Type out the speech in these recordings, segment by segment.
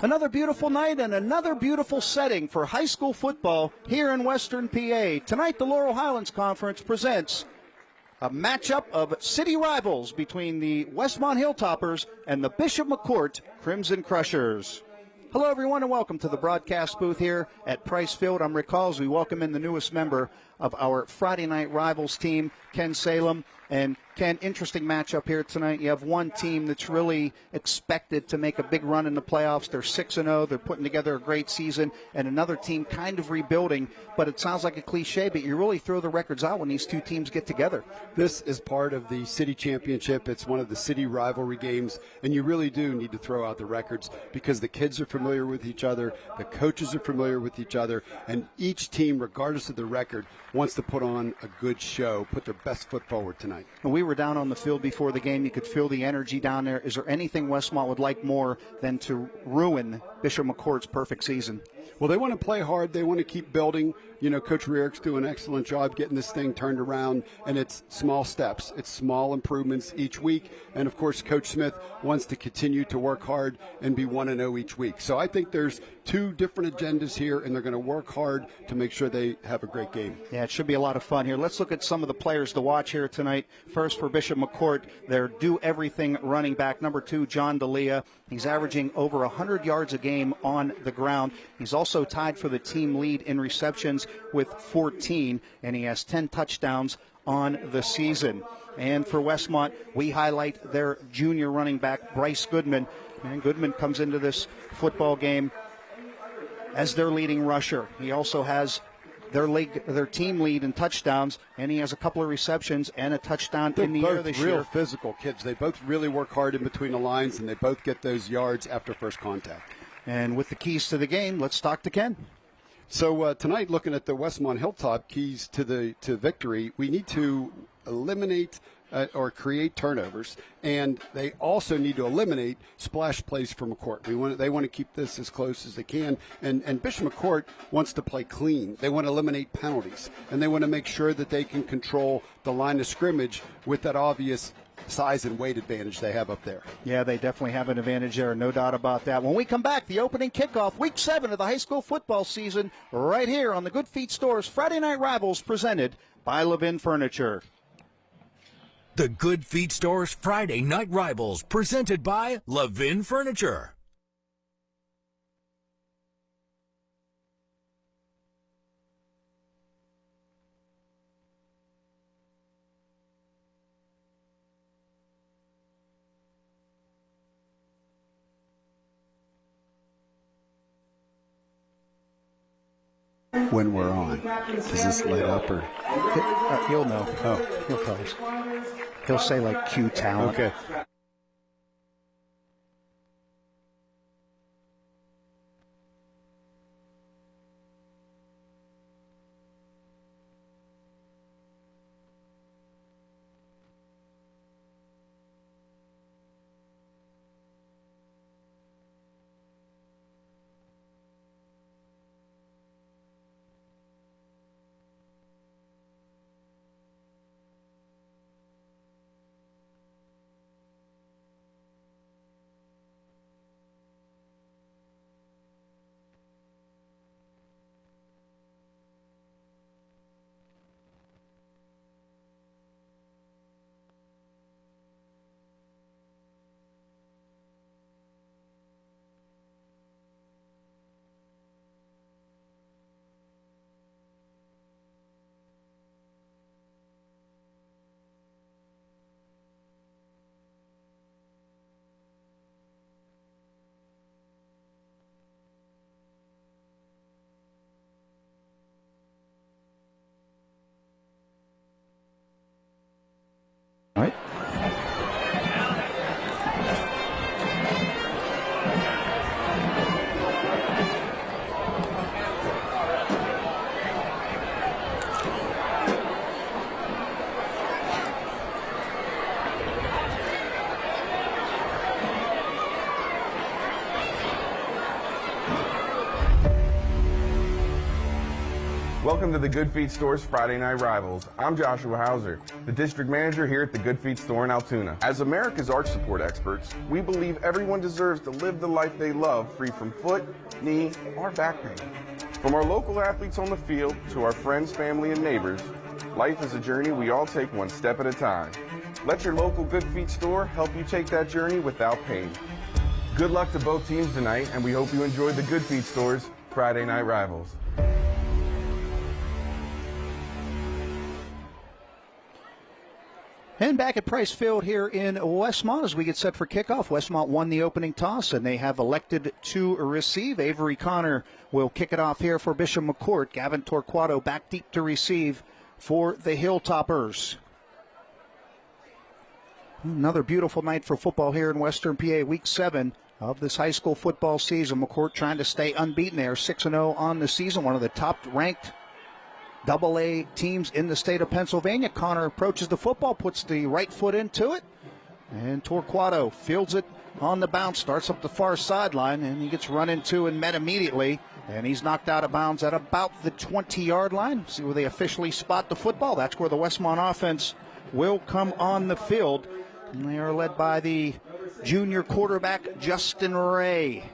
Another beautiful night and another beautiful setting for high school football here in Western PA. Tonight, the Laurel Highlands Conference presents a matchup of city rivals between the Westmont Hilltoppers and the Bishop McCort Crimson Crushers. Hello, everyone, and welcome to the broadcast booth here at Price Field. I'm Rick Halls. We welcome in the newest member of our Friday Night Rivals team, Ken Salem. And Ken, interesting matchup here tonight. You have one team that's really expected to make a big run in the playoffs. They're 6-0. They're putting together a great season. And another team kind of rebuilding. But it sounds like a cliche, but you really throw the records out when these two teams get together. This is part of the city championship. It's one of the city rivalry games. And you really do need to throw out the records because the kids are familiar with each other. The coaches are familiar with each other. And each team, regardless of the record, wants to put on a good show, put their best foot forward tonight. When we were down on the field before the game, you could feel the energy down there. Is there anything Westmont would like more than to ruin Bishop McCort's perfect season? Well, they want to play hard. They want to keep building. You know, Coach Rierick's doing an excellent job getting this thing turned around, and it's small steps. It's small improvements each week. And, of course, Coach Smith wants to continue to work hard and be 1-0 each week. So I think there's two different agendas here, and they're going to work hard to make sure they have a great game. Yeah, it should be a lot of fun here. Let's look at some of the players to watch here tonight. First, for Bishop McCort, their do-everything running back, number 2, John D'Elia. He's averaging over 100 yards a game on the ground. He's also tied for the team lead in receptions with 14, and he has 10 touchdowns on the season. And for Westmont, we highlight their junior running back, Bryce Goodman. And Goodman comes into this football game as their leading rusher. He also has their team lead in touchdowns, and he has a couple of receptions and a touchdown in the year this year. They're both real physical kids. They both really work hard in between the lines, and they both get those yards after first contact. And with the keys to the game, let's talk to Ken. So tonight, looking at the Westmont Hilltop keys to victory, we need to eliminate or create turnovers, and they also need to eliminate splash plays from McCort. They want to keep this as close as they can, and Bishop McCort wants to play clean. They want to eliminate penalties, and they want to make sure that they can control the line of scrimmage with that obvious size and weight advantage they have up there. Yeah, they definitely have an advantage there, no doubt about that. When we come back, the opening kickoff, Week 7 of the high school football season, right here on the Good Feet Store's Friday Night Rivals, presented by Levin Furniture. The Good Feet Store's Friday Night Rivals, presented by Levin Furniture. When we're on, does this light up or? He'll know. Oh, He'll tell us. He'll say like Q talent. okay. Welcome to the Good Feet Store's Friday Night Rivals. I'm Joshua Hauser, the district manager here at the Good Feet Store in Altoona. As America's arch support experts, we believe everyone deserves to live the life they love, free from foot, knee, or back pain. From our local athletes on the field to our friends, family, and neighbors, life is a journey we all take one step at a time. Let your local Good Feet store help you take that journey without pain. Good luck to both teams tonight, and we hope you enjoyed the Good Feet Store's Friday Night Rivals. And back at Price Field here in Westmont as we get set for kickoff. Westmont won the opening toss, and they have elected to receive. Avery Connor will kick it off here for Bishop McCort. Gavin Torquato back deep to receive for the Hilltoppers. Another beautiful night for football here in Western PA, Week 7 of this high school football season. McCort trying to stay unbeaten there, 6-0 on the season, one of the top-ranked Double-A teams in the state of Pennsylvania. Connor approaches the football, puts the right foot into it, and Torquato fields it on the bounce, starts up the far sideline, and he gets run into and met immediately, and he's knocked out of bounds at about the 20-yard line. See where they officially spot the football. That's where the Westmont offense will come on the field, and they are led by the junior quarterback, Justin Ray.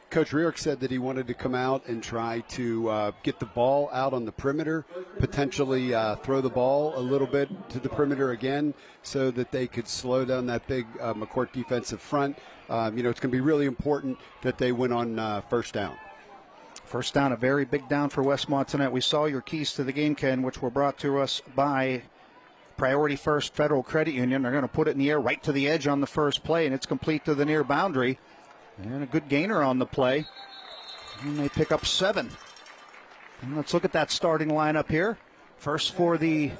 Coach Riork said that he wanted to come out and try to get the ball out on the perimeter, potentially throw the ball a little bit to the perimeter again so that they could slow down that big McCort defensive front. It's going to be really important that they win on first down. First down, a very big down for Westmont tonight. We saw your keys to the game, Ken, which were brought to us by Priority First Federal Credit Union. They're going to put it in the air right to the edge on the first play, and it's complete to the near boundary. And a good gainer on the play. And they pick up 7. And let's look at that starting lineup here. First for the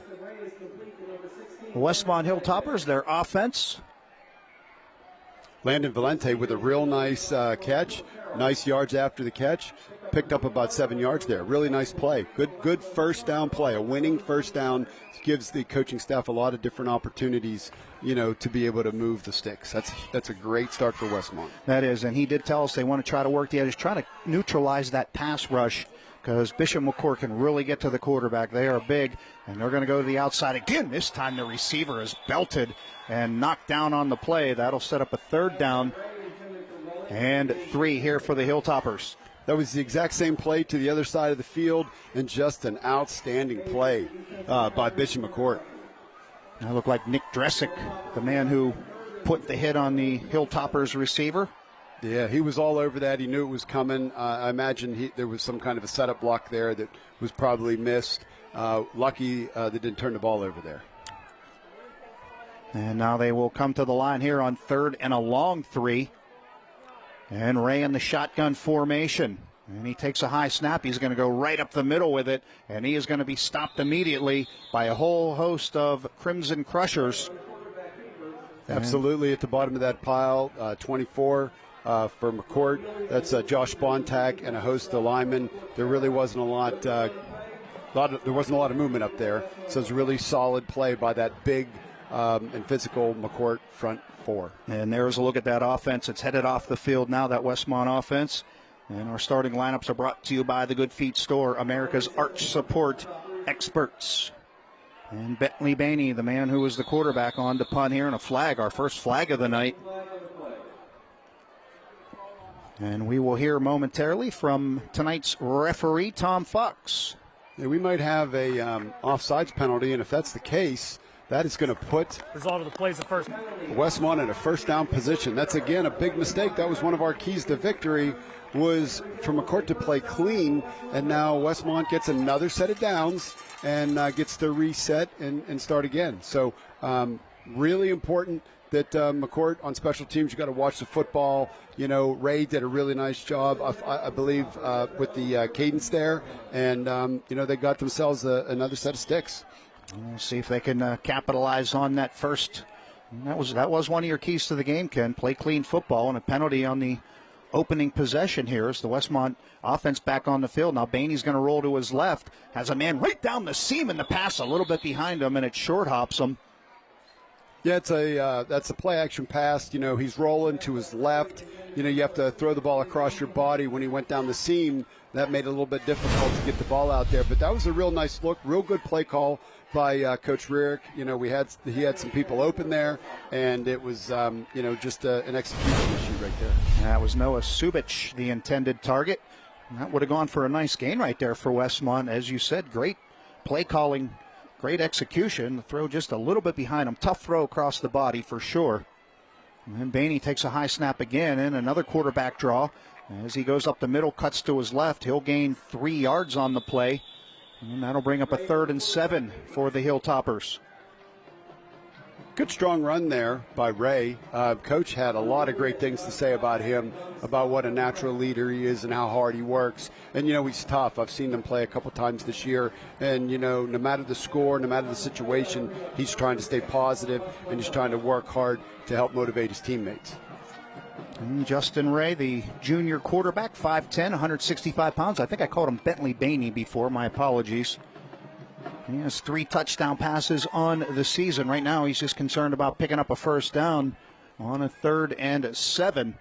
Westmont Hilltoppers, their offense. Landon Valente with a real nice catch. Nice yards after the catch. Picked up about 7 yards there. Really nice play. Good first down play. A winning first down gives the coaching staff a lot of different opportunities, to be able to move the sticks. That's a great start for Westmont. That is, and he did tell us they want to try to work the edges, try to neutralize that pass rush, because Bishop McCort can really get to the quarterback. They are big, and they're going to go to the outside again. This time the receiver is belted and knocked down on the play. That'll set up a third down and 3 here for the Hilltoppers. That was the exact same play to the other side of the field, and just an outstanding play by Bishop McCort. That looked like Nick Dressick, the man who put the hit on the Hilltoppers receiver. Yeah, he was all over that. He knew it was coming. I imagine there was some kind of a setup block there that was probably missed. Lucky they didn't turn the ball over there. And now they will come to the line here on 3rd and a long 3. And Ray in the shotgun formation. And he takes a high snap. He's going to go right up the middle with it. And he is going to be stopped immediately by a whole host of Crimson Crushers. Absolutely at the bottom of that pile, 24 for McCort. That's Josh Bontak and a host of linemen. There really wasn't a lot. There wasn't a lot of movement up there. So it's a really solid play by that big and physical McCort front 4. And there's a look at that offense. It's headed off the field now, that Westmont offense. And our starting lineups are brought to you by the Good Feet Store, America's arch support experts. And Bentley Bainey, the man who was the quarterback, on to punt here, and a flag, our first flag of the night. And we will hear momentarily from tonight's referee, Tom Fox. Yeah, we might have a offsides penalty, and if that's the case, that is going to put result of the plays at first. Westmont in a first down position. That's, again, a big mistake. That was one of our keys to victory, was for McCort to play clean, and now Westmont gets another set of downs and gets to reset and start again. So really important that McCort on special teams, you got to watch the football. Ray did a really nice job, I believe, with the cadence there, and they got themselves another set of sticks. We'll see if they can capitalize on that first. That was one of your keys to the game, Ken. Play clean football, and a penalty on the opening possession here as the Westmont offense back on the field. Now Bainey's going to roll to his left. Has a man right down the seam in the pass a little bit behind him, and it short hops him. Yeah, that's a play action pass. You know, he's rolling to his left. You know, you have to throw the ball across your body. When he went down the seam, that made it a little bit difficult to get the ball out there. But that was a real nice look, real good play call by Coach Rierick. You know, he had some people open there, and it was, you know, just an execution issue right there. That was Noah Subic, the intended target. And that would have gone for a nice gain right there for Westmont. As you said, great play calling, great execution. The throw just a little bit behind him. Tough throw across the body for sure. And then Bainey takes a high snap again, and another quarterback draw. As he goes up the middle, cuts to his left. He'll gain 3 yards on the play. And that'll bring up a 3rd and 7 for the Hilltoppers. Good strong run there by Ray. Coach had a lot of great things to say about him, about what a natural leader he is and how hard he works. And, you know, he's tough. I've seen him play a couple times this year. And, you know, no matter the score, no matter the situation, he's trying to stay positive and he's trying to work hard to help motivate his teammates. And Justin Ray, the junior quarterback, 5'10", 165 pounds. I think I called him Bentley Bainey before. My apologies. He has 3 touchdown passes on the season. Right now, he's just concerned about picking up a first down on a 3rd and 7.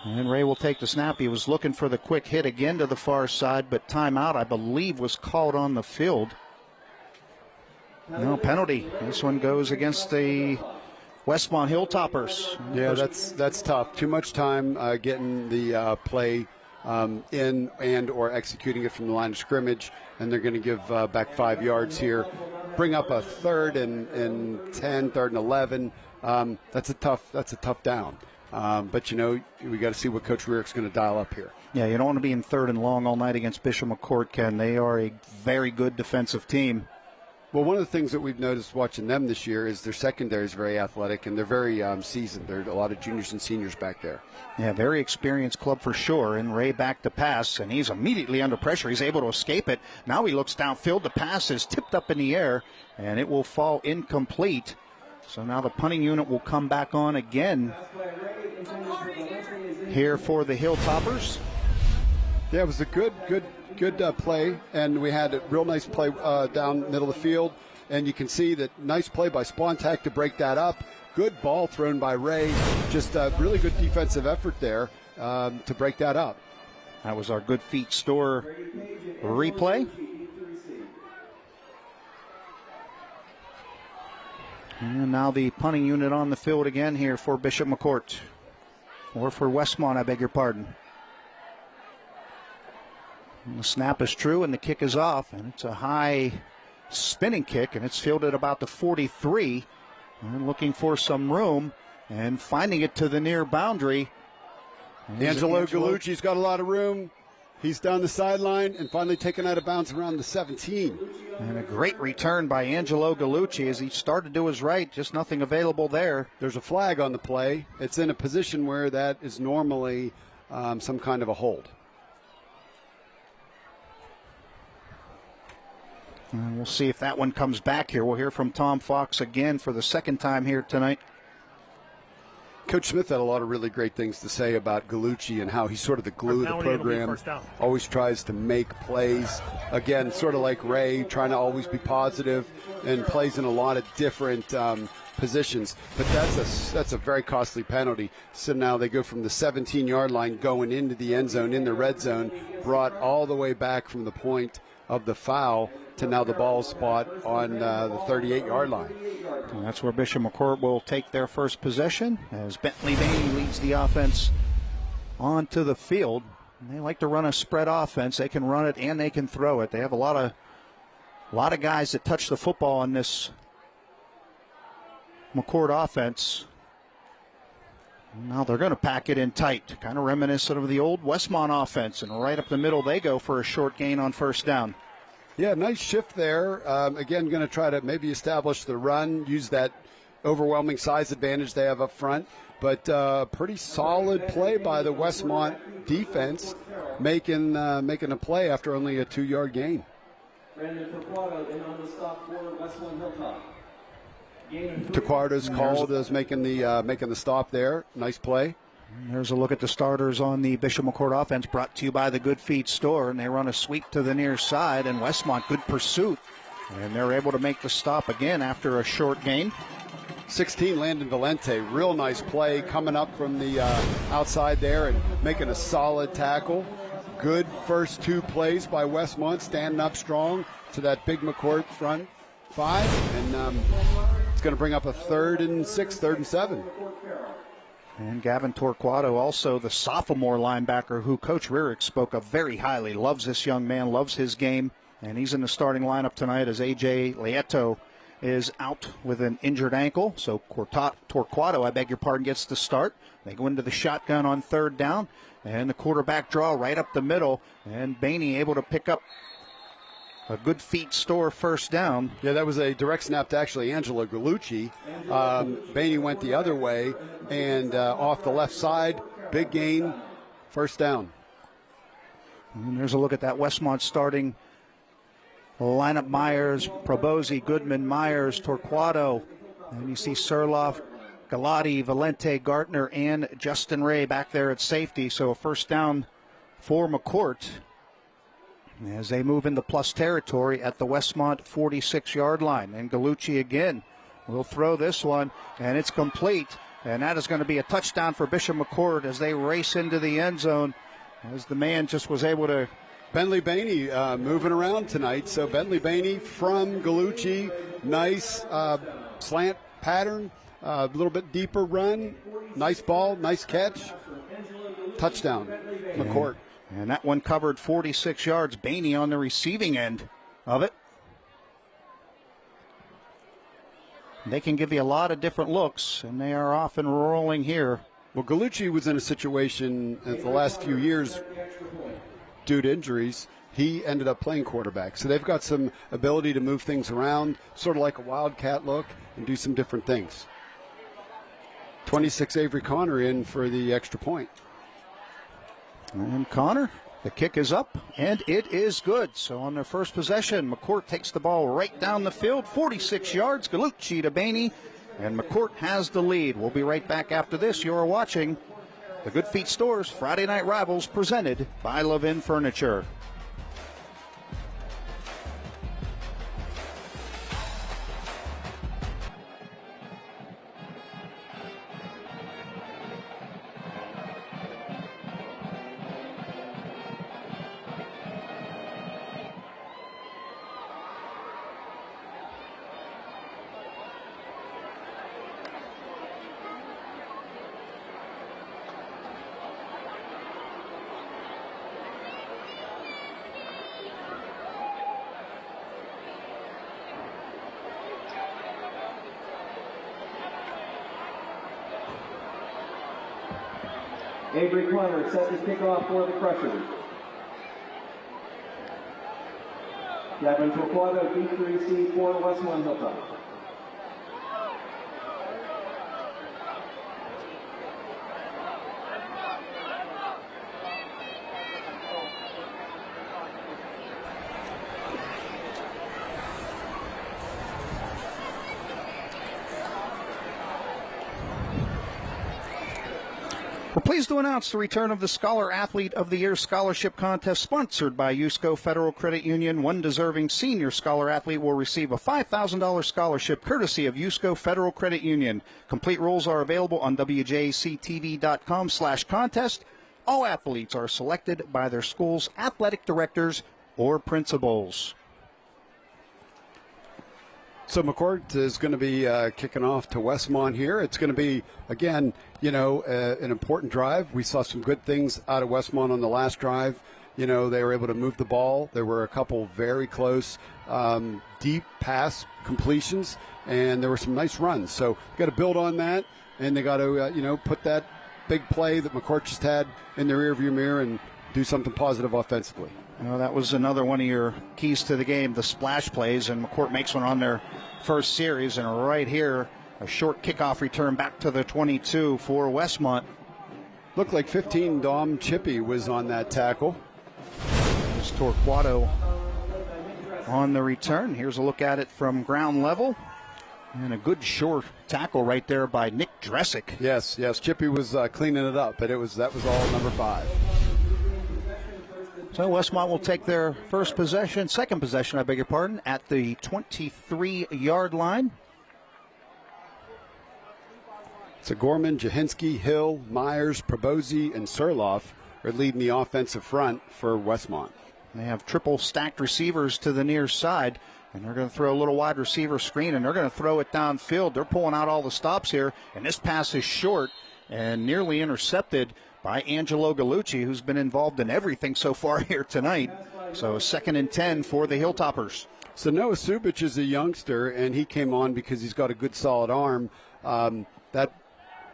And Ray will take the snap. He was looking for the quick hit again to the far side, but timeout, I believe, was called on the field. No penalty. This one goes against the Westmont Hilltoppers. Yeah, that's tough. Too much time getting the play in and or executing it from the line of scrimmage, and they're going to give back 5 yards here. Bring up a 3rd and 10, 3rd and 11. That's a tough down. But, you know, we got to see what Coach Rierick's going to dial up here. Yeah, you don't want to be in 3rd and long all night against Bishop McCort, Ken. They are a very good defensive team. Well, one of the things that we've noticed watching them this year is their secondary is very athletic, and they're very seasoned. There are a lot of juniors and seniors back there. Yeah, very experienced club for sure. And Ray back to pass, and he's immediately under pressure. He's able to escape it. Now he looks downfield. The pass is tipped up in the air, and it will fall incomplete. So now the punting unit will come back on again here for the Hilltoppers. Yeah, it was a good play, and we had a real nice play down middle of the field, and you can see that nice play by Spontac to break that up. Good ball thrown by Ray. Just a really good defensive effort there to break that up. That was our Good Feet Store replay. And now the punting unit on the field again here for Bishop McCort. Or for Westmont, I beg your pardon. And the snap is true and the kick is off. And it's a high spinning kick, and it's fielded about the 43. And looking for some room and finding it to the near boundary. Angelo Gallucci's got a lot of room. He's down the sideline and finally taken out of bounds around the 17. And a great return by Angelo Gallucci as he started to his right, just nothing available there. There's a flag on the play. It's in a position where that is normally some kind of a hold. And we'll see if that one comes back here. We'll hear from Tom Fox again for the second time here tonight. Coach Smith had a lot of really great things to say about Gallucci and how he's sort of the glue of the program. Always tries to make plays. Again, sort of like Ray, trying to always be positive and plays in a lot of different positions. But that's a very costly penalty. So now they go from the 17-yard line going into the end zone, in the red zone, brought all the way back from the point of the foul to now the ball spot on the 38-yard line. And that's where Bishop McCort will take their first possession as Bentley Bainey leads the offense onto the field. And they like to run a spread offense. They can run it and they can throw it. They have a lot of guys that touch the football on this McCort offense. Now they're going to pack it in tight, kind of reminiscent of the old Westmont offense. And right up the middle they go for a short gain on first down. Yeah, nice shift there. Again, going to try to maybe establish the run, use that overwhelming size advantage they have up front. But pretty solid play by the Westmont defense, making a play after only a 2-yard gain. Taquardo's called as making the stop there. Nice play. There's a look at the starters on the Bishop McCort offense, brought to you by the Good Feet Store, and they run a sweep to the near side, and Westmont, good pursuit And they're able to make the stop again after a short gain. 16, Landon Valente, real nice play coming up from the outside there and making a solid tackle. Good first two plays by Westmont, standing up strong to that big McCort front five. And it's going to bring up a 3rd and 6, 3rd and 7. And Gavin Torquato, also the sophomore linebacker who Coach Rurick spoke of very highly. Loves this young man, loves his game. And he's in the starting lineup tonight as A.J. Lieto is out with an injured ankle. So Torquato, I beg your pardon, gets the start. They go into the shotgun on 3rd down. And the quarterback draw right up the middle. And Bainey able to pick up a good feet store 1st down. Yeah, that was a direct snap to actually Angelo Gallucci. Bainey went the other way and off the left side. Big gain, 1st down. And there's a look at that Westmont starting lineup. Myers, Probosi, Goodman, Myers, Torquato. And you see Surloff, Galati, Valente, Gartner, and Justin Ray back there at safety. So a 1st down for McCort as they move into plus territory at the Westmont 46-yard line. And Gallucci again will throw this one, and it's complete. And that is going to be a touchdown for Bishop McCort as they race into the end zone as the man just was able to. Bentley Bainey moving around tonight. So Bentley Bainey from Gallucci, nice slant pattern, a little bit deeper run, nice ball, nice catch, touchdown, McCort. And that one covered 46 yards. Bainey on the receiving end of it. They can give you a lot of different looks, and they are off and rolling here. Well, Gallucci was in a situation in the last few years due to injuries. He ended up playing quarterback. So they've got some ability to move things around, sort of like a wildcat look, and do some different things. 26 Avery Connor in for the extra point. And Connor, the kick is up, and it is good. So on their first possession, McCort takes the ball right down the field, 46 yards, Gallucci to Bainey, and McCort has the lead. We'll be right back after this. You're watching the Good Feet Stores Friday Night Rivals, presented by Levin Furniture. Avery Connor set to kick off for the Crushers. Gavin Torquato deep to receive for Westmont Hilltop. We're pleased to announce the return of the Scholar Athlete of the Year Scholarship Contest, sponsored by USCO Federal Credit Union. One deserving senior scholar athlete will receive a $5,000 scholarship courtesy of USCO Federal Credit Union. Complete rules are available on WJCTV.com/contest. All athletes are selected by their school's athletic directors or principals. So McCort is going to be kicking off to Westmont here. It's going to be, again, an important drive. We saw some good things out of Westmont on the last drive. They were able to move the ball. There were a couple very close deep pass completions, and there were some nice runs. So got to build on that, and they got to, put that big play that McCort just had in their rearview mirror and do something positive offensively. Well, that was another one of your keys to the game, the splash plays, and McCort makes one on their first series. And right here, a short kickoff return back to the 22 for Westmont. Looked like 15 Dom Chippy was on that tackle. There's Torquato on the return. Here's a look at it from ground level. And a good short tackle right there by Nick Dressick. Yes. Chippy was cleaning it up, but that was all number 5. So Westmont will take their second possession, I beg your pardon, at the 23-yard line. So Gorman, Jahinski, Hill, Myers, Probozzi, and Surloff are leading the offensive front for Westmont. They have triple stacked receivers to the near side, and they're going to throw a little wide receiver screen, and they're going to throw it downfield. They're pulling out all the stops here, and this pass is short and nearly intercepted by Angelo Gallucci, who's been involved in everything so far here tonight. So 2nd and 10 for the Hilltoppers. So Noah Subic is a youngster, and he came on because he's got a good solid arm. That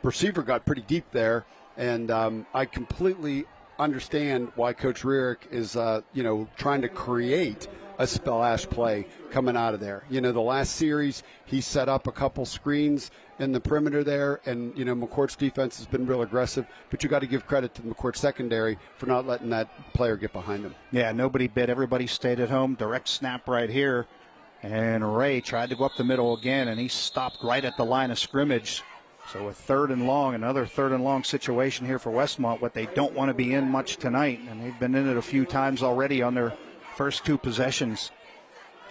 receiver got pretty deep there, and I completely understand why Coach Rierick is, trying to create a splash play coming out of there. The last series he set up a couple screens in the perimeter there, and McCourt's defense has been real aggressive, but you got to give credit to the McCourt secondary for not letting that player get behind him. Yeah, nobody bit. Everybody stayed at home. Direct snap right here, and Ray tried to go up the middle again, and he stopped right at the line of scrimmage. So a 3rd and long, another 3rd and long situation here for Westmont, what they don't want to be in much tonight, and they've been in it a few times already on their first 2 possessions.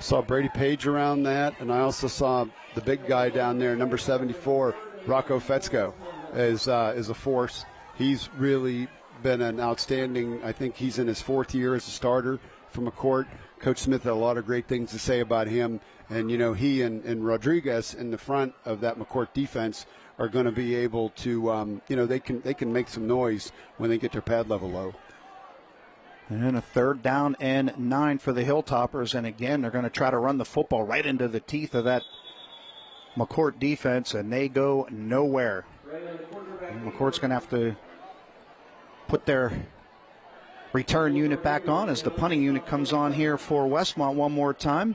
Saw Brady Page around that, and I also saw the big guy down there, number 74, Rocco Fetzko, is a force. He's really been an outstanding, I think he's in his 4th year as a starter for McCourt. Coach Smith had a lot of great things to say about him, and he and Rodriguez in the front of that McCourt defense are going to be able to, they can make some noise when they get their pad level low. And a 3rd down and 9 for the Hilltoppers. And again, they're going to try to run the football right into the teeth of that McCourt defense, and they go nowhere. And McCourt's going to have to put their return unit back on as the punting unit comes on here for Westmont one more time.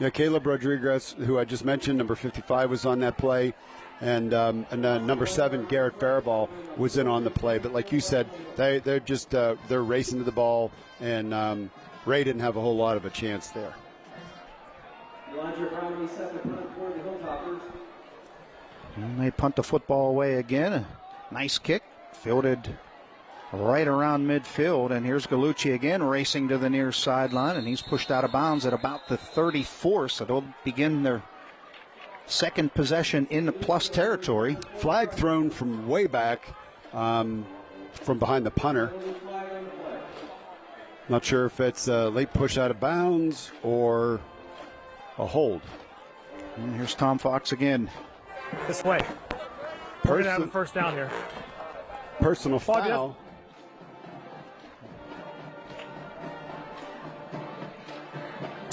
Yeah, Caleb Rodriguez, who I just mentioned, number 55, was on that play. And number 7, Garrett Faraball, was in on the play. But like you said, they're just they're racing to the ball, and Ray didn't have a whole lot of a chance there. And they punt the football away again. A nice kick, fielded right around midfield. And here's Gallucci again racing to the near sideline, and he's pushed out of bounds at about the 34. So they'll begin their second possession in the plus territory. Flag thrown from way back from behind the punter. Not sure if it's a late push out of bounds or a hold. And here's Tom Fox again. This way. We're going to have a 1st down here. Personal foul.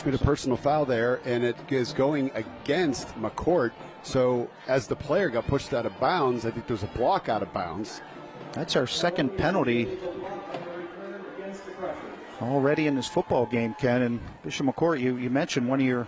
A personal foul there, and it is going against McCourt. So as the player got pushed out of bounds, I think there's a block out of bounds. That's our 2nd penalty already in this football game, Ken. And Bishop McCort, you mentioned one of your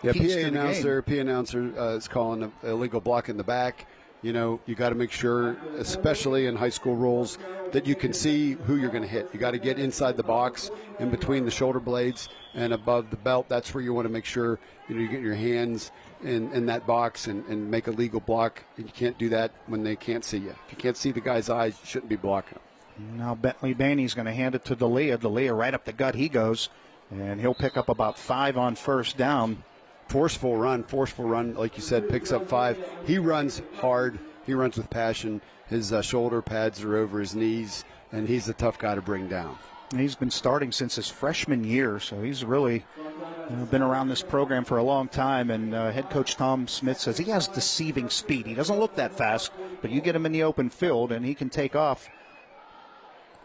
PA announcer is calling an illegal block in the back. You got to make sure, especially in high school rules, that you can see who you're going to hit. You got to get inside the box, in between the shoulder blades and above the belt. That's where you want to make sure you get your hands in that box and make a legal block. And you can't do that when they can't see you. If you can't see the guy's eyes, you shouldn't be blocking him. Now Bentley Bainey's going to hand it to D'Elia. D'Elia right up the gut he goes, and he'll pick up about 5 on 1st down. Forceful run, like you said, picks up 5. He runs hard. He runs with passion. His shoulder pads are over his knees, and he's a tough guy to bring down. He's been starting since his freshman year, so he's really been around this program for a long time. And head coach Tom Smith says he has deceiving speed. He doesn't look that fast, but you get him in the open field, and he can take off.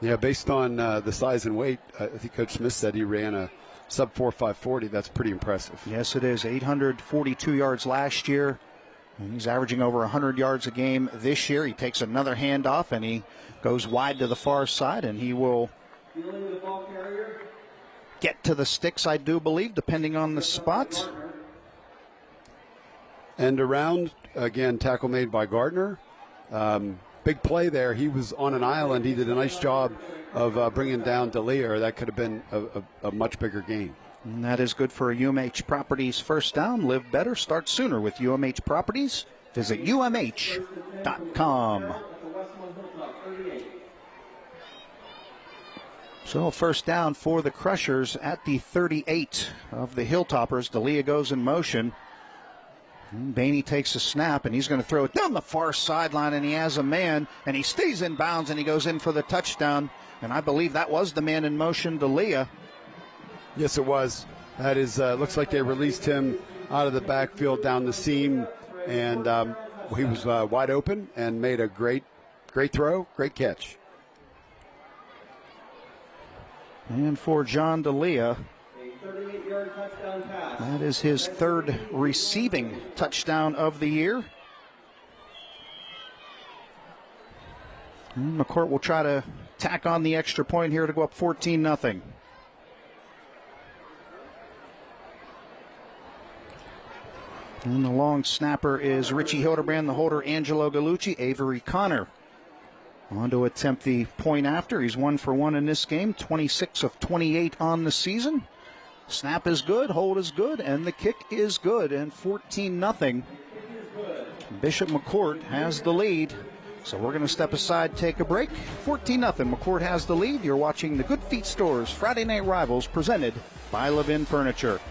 Yeah, based on the size and weight, I think Coach Smith said he ran a sub 4.540. That's pretty impressive. Yes, it is. 842 yards last year. And he's averaging over 100 yards a game this year. He takes another handoff, and he goes wide to the far side, and he will get to the sticks, I do believe, depending on the spot. And around, again, tackle made by Gardner. Big play there. He was on an island. He did a nice job of bringing down D'Elia, or that could have been a much bigger gain. And that is good for a UMH Properties 1st down. Live better, start sooner with UMH Properties. Visit UMH.com. So first down for the Crushers at the 38 of the Hilltoppers. D'Elia goes in motion. Bainey takes a snap, and he's going to throw it down the far sideline, and he has a man, and he stays in bounds, and he goes in for the touchdown. And I believe that was the man in motion, D'Elia. Yes, it was. That is, looks like they released him out of the backfield down the seam, and he was wide open and made a great throw, great catch. And for John D'Elia, that is his third receiving touchdown of the year. And McCort will try to tack on the extra point here to go up 14-0. And the long snapper is Richie Hildebrand, the holder Angelo Gallucci, Avery Connor on to attempt the point after. He's 1 for 1 in this game, 26 of 28 on the season. Snap is good, hold is good, and the kick is good. And 14-0. Bishop McCort has the lead. So we're going to step aside, take a break. 14-0. McCort has the lead. You're watching the Good Feet Stores Friday Night Rivals presented by Levin Furniture.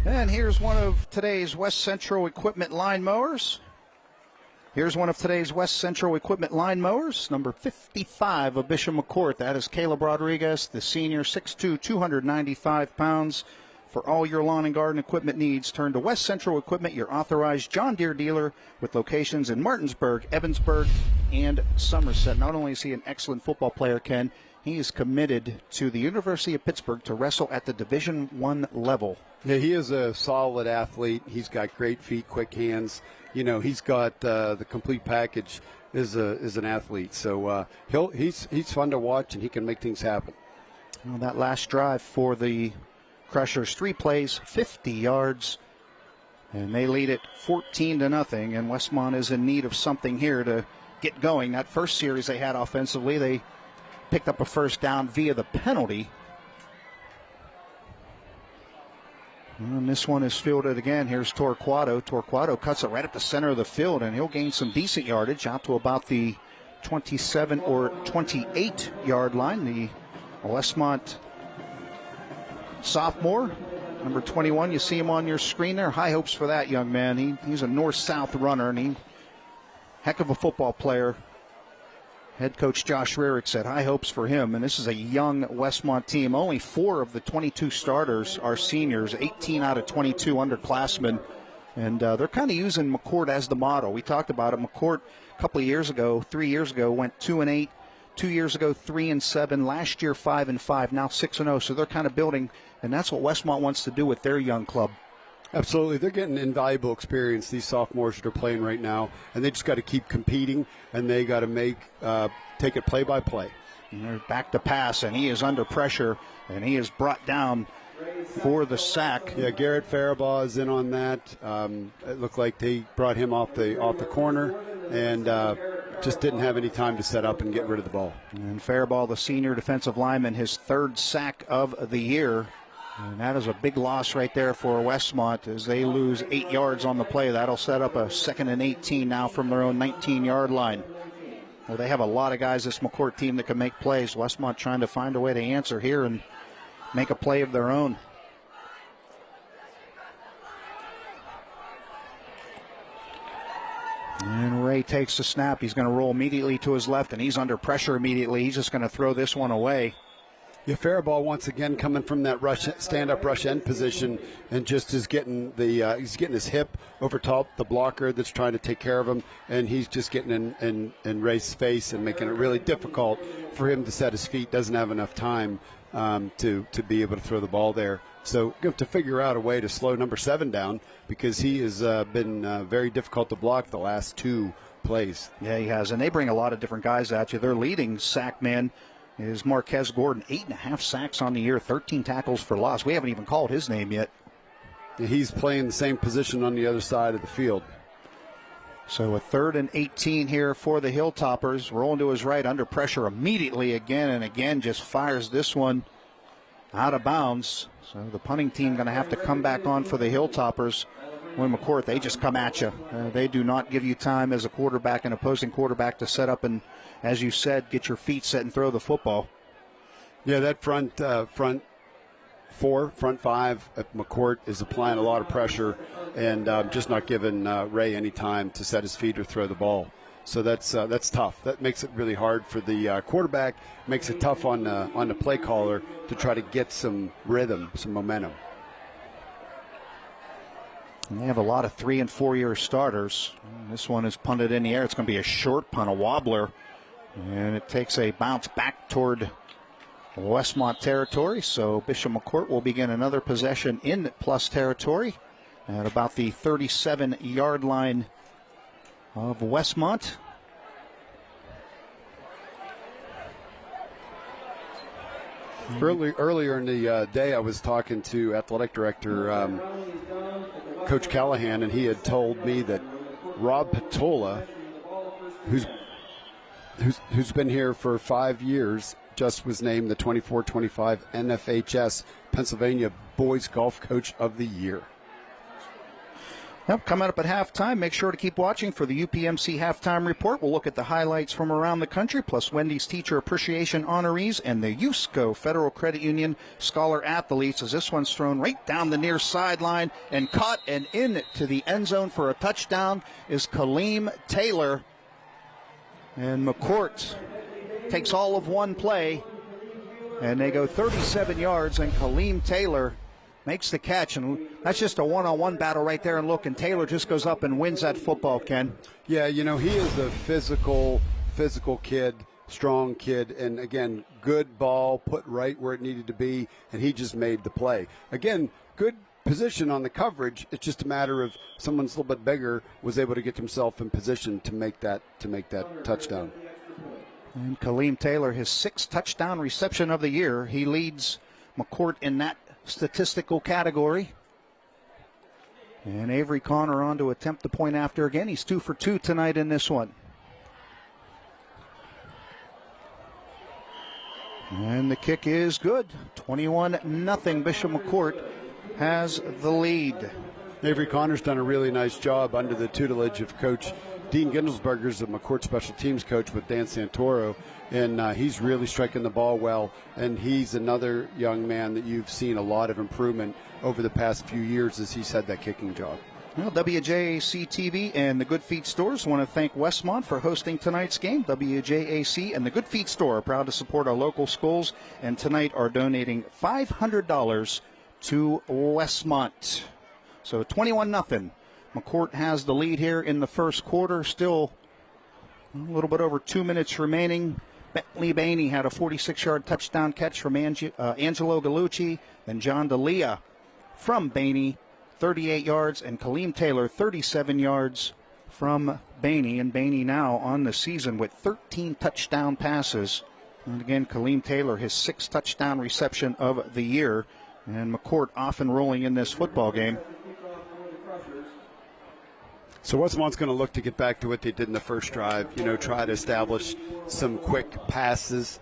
And here's one of today's West Central Equipment line mowers. Here's one of today's West Central Equipment line mowers, number 55 of Bishop McCort. That is Caleb Rodriguez, the senior, 6'2", 295 pounds. For all your lawn and garden equipment needs, turn to West Central Equipment, your authorized John Deere dealer with locations in Martinsburg, Evansburg, and Somerset. Not only is he an excellent football player, Ken, he is committed to the University of Pittsburgh to wrestle at the Division I level. Yeah, he is a solid athlete. He's got great feet, quick hands. You know, he's got the complete package as an athlete. So he's fun to watch, and he can make things happen. Well, that last drive for the Crushers, 3 plays, 50 yards, and they lead it 14-0. And Westmont is in need of something here to get going. That first series they had offensively, they picked up a first down via the penalty. And this one is fielded again. Here's Torquato. Torquato cuts it right up the center of the field, and he'll gain some decent yardage out to about the 27 or 28-yard line. The Westmont sophomore, number 21. You see him on your screen there. High hopes for that young man. He's a north-south runner, and he heck of a football player. Head coach Josh Rarick said high hopes for him, and this is a young Westmont team. Only 4 of the 22 starters are seniors, 18 out of 22 underclassmen, and they're kind of using McCort as the model. We talked about it. McCort a couple of years ago, 3 years ago, went 2-8. 2 years ago, 3-7. Last year, 5-5. Now 6-0. So they're kind of building, and that's what Westmont wants to do with their young club. Absolutely. They're getting invaluable experience, these sophomores that are playing right now, and they just got to keep competing, and they got to take it play by play. And they're back to pass, and he is under pressure, and he is brought down for the sack. Yeah, Garrett Faribaugh is in on that. It looked like they brought him off the corner, and just didn't have any time to set up and get rid of the ball. And Faribaugh, the senior defensive lineman, his 3rd sack of the year. And that is a big loss right there for Westmont as they lose 8 yards on the play. That'll set up a 2nd and 18 now from their own 19-yard line. Well, they have a lot of guys, this McCort team, that can make plays. Westmont trying to find a way to answer here and make a play of their own. And Ray takes the snap. He's going to roll immediately to his left, and he's under pressure immediately. He's just going to throw this one away. Yeah, Faribault once again coming from that rush, stand-up rush end position, and just is getting he's getting his hip over top the blocker that's trying to take care of him, and he's just getting in Ray's face and making it really difficult for him to set his feet. Doesn't have enough time to be able to throw the ball there. So you have to figure out a way to slow number 7 down because he has been very difficult to block the last 2 plays. Yeah, he has, and they bring a lot of different guys at you. Their leading sack man is Marquez Gordon, 8.5 sacks on the year, 13 tackles for loss. We haven't even called his name yet. He's playing the same position on the other side of the field. So a 3rd and 18 here for the Hilltoppers. Rolling to his right, under pressure immediately again and again, just fires this one out of bounds. So the punting team going to have to come back on for the Hilltoppers. When McCort, they just come at you. They do not give you time as a quarterback, an opposing quarterback, to set up and, as you said, get your feet set and throw the football. Yeah, that front 5 at McCort is applying a lot of pressure and just not giving Ray any time to set his feet or throw the ball. So that's tough. That makes it really hard for the quarterback. Makes it tough on the play caller to try to get some rhythm, some momentum. And they have a lot of 3- and 4-year starters. This one is punted in the air. It's going to be a short punt, a wobbler. And it takes a bounce back toward Westmont territory. So Bishop McCort will begin another possession in plus territory at about the 37-yard line of Westmont. Earlier in the day, I was talking to athletic director Coach Callahan, and he had told me that Rob Patola, who's been here for 5 years, just was named the 24-25 NFHS Pennsylvania Boys Golf Coach of the Year. Yep, coming up at halftime, make sure to keep watching for the UPMC Halftime Report. We'll look at the highlights from around the country, plus Wendy's Teacher Appreciation Honorees and the USCO Federal Credit Union Scholar Athletes, as this one's thrown right down the near sideline and caught and in to the end zone for a touchdown is Kaleem Taylor. And McCort takes all of one play, and they go 37 yards, and Kaleem Taylor makes the catch, and that's just a one-on-one battle right there. And look, and Taylor just goes up and wins that football, Ken. Yeah, you know, he is a physical kid, strong kid, and again, good ball put right where it needed to be, and he just made the play. Again, good position on the coverage. It's just a matter of someone's a little bit bigger was able to get himself in position to make that touchdown. And Kaleem Taylor, his 6th touchdown reception of the year. He leads McCort in that statistical category. And Avery Connor on to attempt the point after again. He's 2 for 2 tonight in this one. And the kick is good. 21-0. Bishop McCort has the lead. Avery Connor's done a really nice job under the tutelage of Coach Dean Gindelsberger's the McCort special teams coach with Dan Santoro, and he's really striking the ball well, and he's another young man that you've seen a lot of improvement over the past few years as he's had that kicking job. Well, WJAC TV and the Good Feet Stores want to thank Westmont for hosting tonight's game. WJAC and the Good Feet Store are proud to support our local schools, and tonight are donating $500 to Westmont. So 21-0. McCort has the lead here in the first quarter. Still a little bit over 2 minutes remaining. Bentley Bainey had a 46-yard touchdown catch from Angelo Gallucci. Then John D'Elia from Bainey, 38 yards. And Kaleem Taylor, 37 yards from Bainey. And Bainey now on the season with 13 touchdown passes. And again, Kaleem Taylor, his 6th touchdown reception of the year. And McCort off and rolling in this football game. So Westmont's going to look to get back to what they did in the first drive, try to establish some quick passes,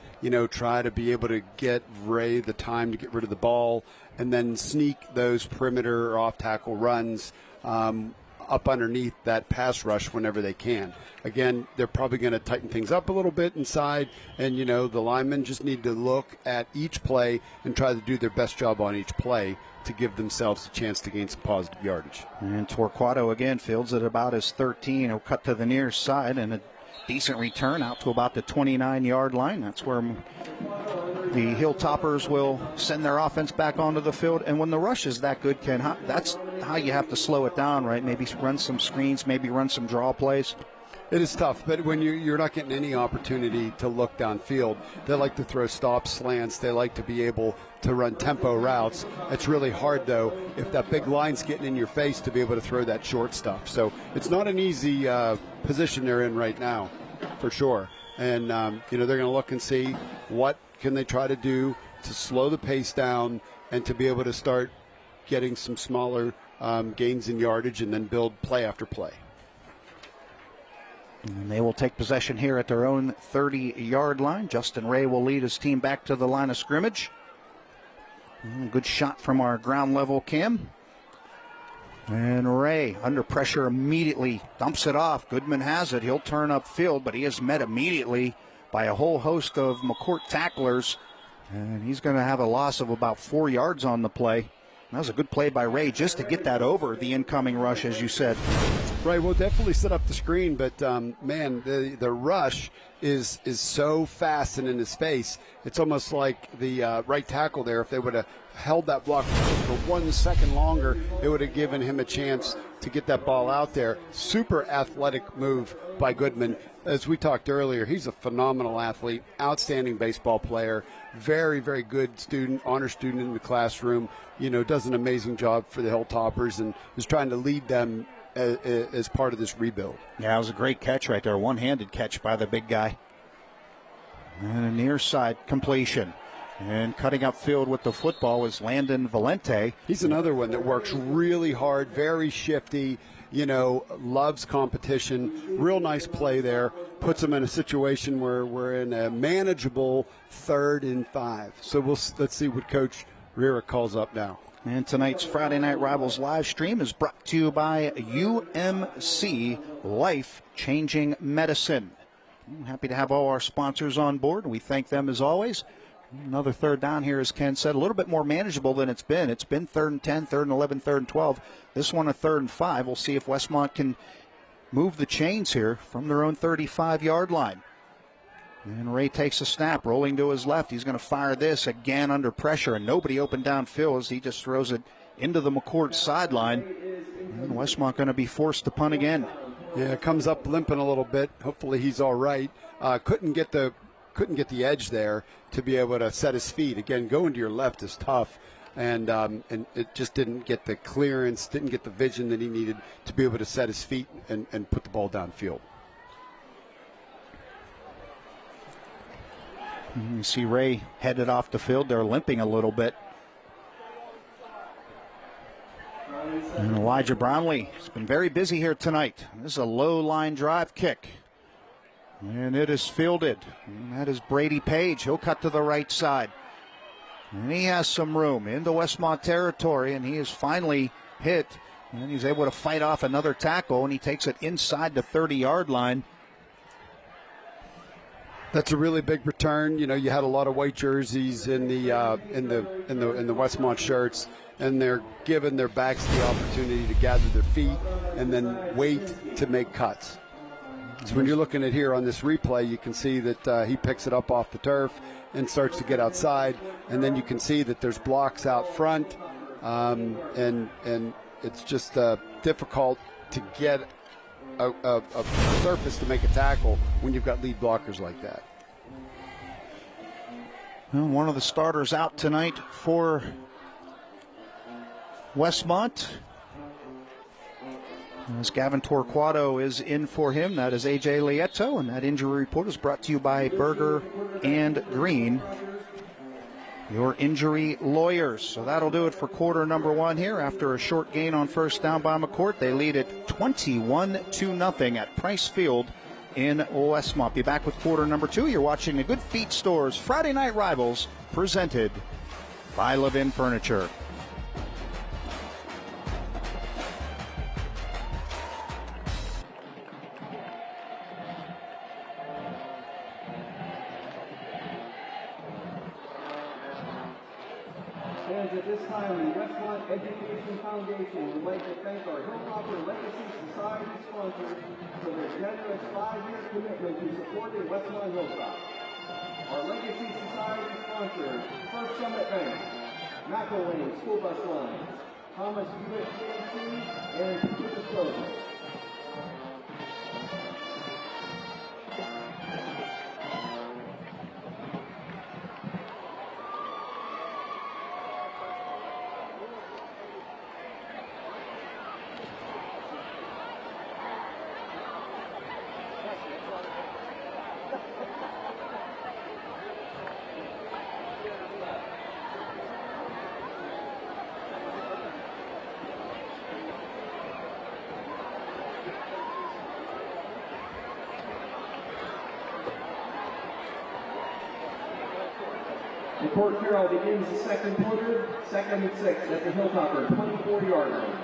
try to be able to get Ray the time to get rid of the ball, and then sneak those perimeter or off-tackle runs up underneath that pass rush whenever they can. Again, they're probably going to tighten things up a little bit inside, and, the linemen just need to look at each play and try to do their best job on each play to give themselves a chance to gain some positive yardage. And Torquato again fields it about his 13. He'll cut to the near side and a decent return out to about the 29-yard line. That's where the Hilltoppers will send their offense back onto the field. And when the rush is that good, Ken, that's how you have to slow it down, right? Maybe run some screens, maybe run some draw plays. It is tough, but when you're not getting any opportunity to look downfield, they like to throw stops, slants. They like to be able to run tempo routes. It's really hard, though, if that big line's getting in your face to be able to throw that short stuff. So it's not an easy position they're in right now, for sure. And, they're going to look and see what can they try to do to slow the pace down and to be able to start getting some smaller gains in yardage and then build play after play. And they will take possession here at their own 30-yard line. Justin Ray will lead his team back to the line of scrimmage. Good shot from our ground level cam. And Ray, under pressure, immediately dumps it off. Goodman has it. He'll turn upfield, but he is met immediately by a whole host of McCort tacklers. And he's going to have a loss of about 4 yards on the play. That was a good play by Ray just to get that over the incoming rush, as you said. Right, we'll definitely set up the screen, but, the rush is so fast and in his face. It's almost like the right tackle there. If they would have held that block for 1 second longer, it would have given him a chance to get that ball out there. Super athletic move by Goodman. As we talked earlier, he's a phenomenal athlete, outstanding baseball player, very, very good student, honor student in the classroom, does an amazing job for the Hilltoppers and is trying to lead them as part of this rebuild. Yeah, it was a great catch right there. One-handed catch by the big guy. And a near side completion. And cutting upfield with the football is Landon Valente. He's another one that works really hard, very shifty, loves competition. Real nice play there. Puts him in a situation where we're in a manageable 3rd and 5. So let's see what Coach Riera calls up now. And tonight's Friday Night Rivals live stream is brought to you by UMC Life-Changing Medicine. I'm happy to have all our sponsors on board. We thank them as always. Another third down here, as Ken said, a little bit more manageable than it's been. It's been 3rd and 10, 3rd and 11, 3rd and 12. This one a 3rd and 5. We'll see if Westmont can move the chains here from their own 35-yard line. And Ray takes a snap, rolling to his left. He's going to fire this again under pressure, and nobody open downfield as he just throws it into the McCort sideline. And Westmont going to be forced to punt again. Yeah, it comes up limping a little bit. Hopefully he's all right. Couldn't get the edge there to be able to set his feet. Again, going to your left is tough, and it just didn't get the clearance, didn't get the vision that he needed to be able to set his feet and put the ball downfield. You see Ray headed off the field. They're limping a little bit. And Elijah Brownlee has been very busy here tonight. This is a low line drive kick. And it is fielded. And that is Brady Page. He'll cut to the right side. And he has some room into Westmont territory, and he is finally hit. And he's able to fight off another tackle, and he takes it inside the 30-yard line. That's a really big return. You had a lot of white jerseys in the Westmont shirts, and they're giving their backs the opportunity to gather their feet and then wait to make cuts. So when you're looking at here on this replay, you can see that he picks it up off the turf and starts to get outside, and then you can see that there's blocks out front, and it's just difficult to get a surface to make a tackle when you've got lead blockers like that. Well, one of the starters out tonight for Westmont, as Gavin Torquato is in for him. That is A.J. Lieto, and that injury report is brought to you by Berger and Green. your injury lawyers. So that'll do it for quarter number one here. After a short gain on first down by McCort, they lead it 21-0 at Price Field in Westmont. Be back with quarter number two. You're watching the Good Feet Stores Friday Night Rivals, presented by Levin Furniture. And at this time, the Westmont Education Foundation would like to thank our Hilltopper Legacy Society sponsors for their generous 5-year commitment to supporting Westmont Hilltop. Our Legacy Society sponsors: First Summit Bank, McElwain School Bus Lines, Thomas Hewitt GMC, and Cooper Disposal. The court drill begins the second quarter, 2nd and 6 at the Hilltopper 24-yard line.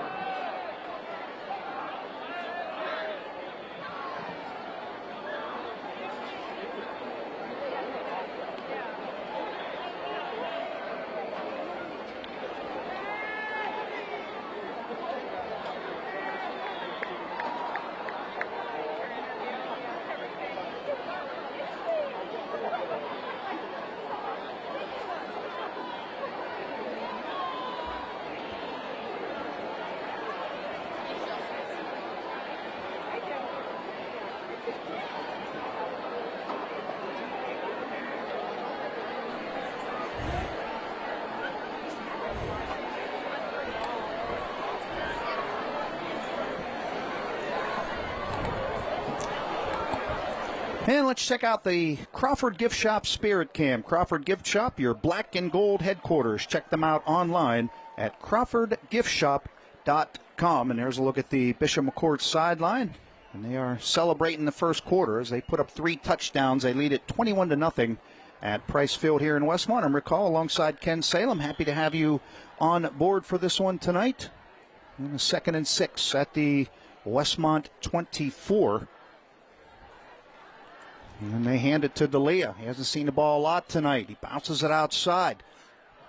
And let's check out the Crawford Gift Shop Spirit Cam. Crawford Gift Shop, your black and gold headquarters. Check them out online at crawfordgiftshop.com. And there's a look at the Bishop McCort sideline. And they are celebrating the first quarter as they put up 3 touchdowns. They lead it 21-0 at Price Field here in Westmont. And recall, alongside Ken Salem, happy to have you on board for this one tonight. And 2nd and 6 at the Westmont 24. And they hand it to D'Elia. He hasn't seen the ball a lot tonight. He bounces it outside.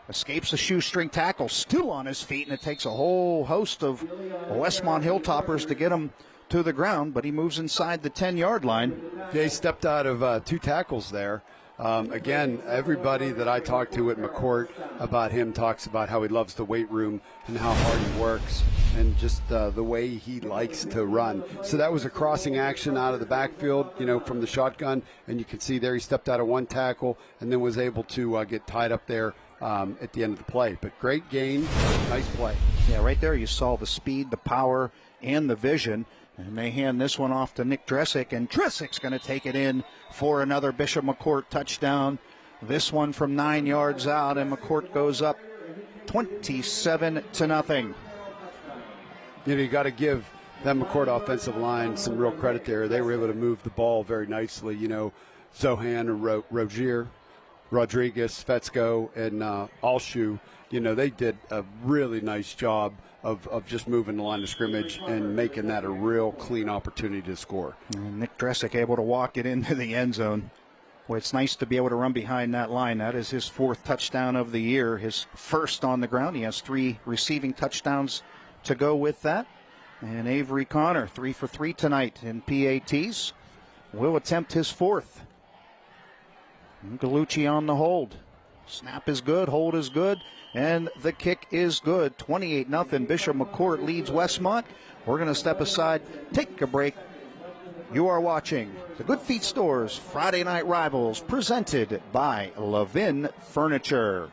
Escapes a shoestring tackle. Still on his feet, and it takes a whole host of Westmont Hilltoppers to get him to the ground, but he moves inside the 10-yard line. They stepped out of 2 tackles there. Again, everybody that I talk to at McCort about him talks about how he loves the weight room and how hard he works and just the way he likes to run. So that was a crossing action out of the backfield, from the shotgun, and you can see there he stepped out of 1 tackle and then was able to get tied up there at the end of the play. But great gain, nice play. Yeah, right there you saw the speed, the power, and the vision. And they hand this one off to Nick Dresick, and Dresick's going to take it in for another Bishop McCort touchdown. This one from 9 yards out, and McCort goes up 27-0. You got to give that McCort offensive line some real credit there. They were able to move the ball very nicely. Zohan, Rogier, Rodriguez, Fetzko, and Alshu, they did a really nice job of just moving the line of scrimmage and making that a real clean opportunity to score. And Nick Dresick able to walk it into the end zone. Well, it's nice to be able to run behind that line. That is his 4th touchdown of the year, his first on the ground. He has 3 receiving touchdowns to go with that. And Avery Connor, 3 for 3 tonight in PATs, will attempt his 4th. And Gallucci on the hold. Snap is good, hold is good, and the kick is good. 28-0. Bishop McCort leads Westmont. We're going to step aside, take a break. You are watching the Good Feet Stores Friday Night Rivals, presented by Levin Furniture.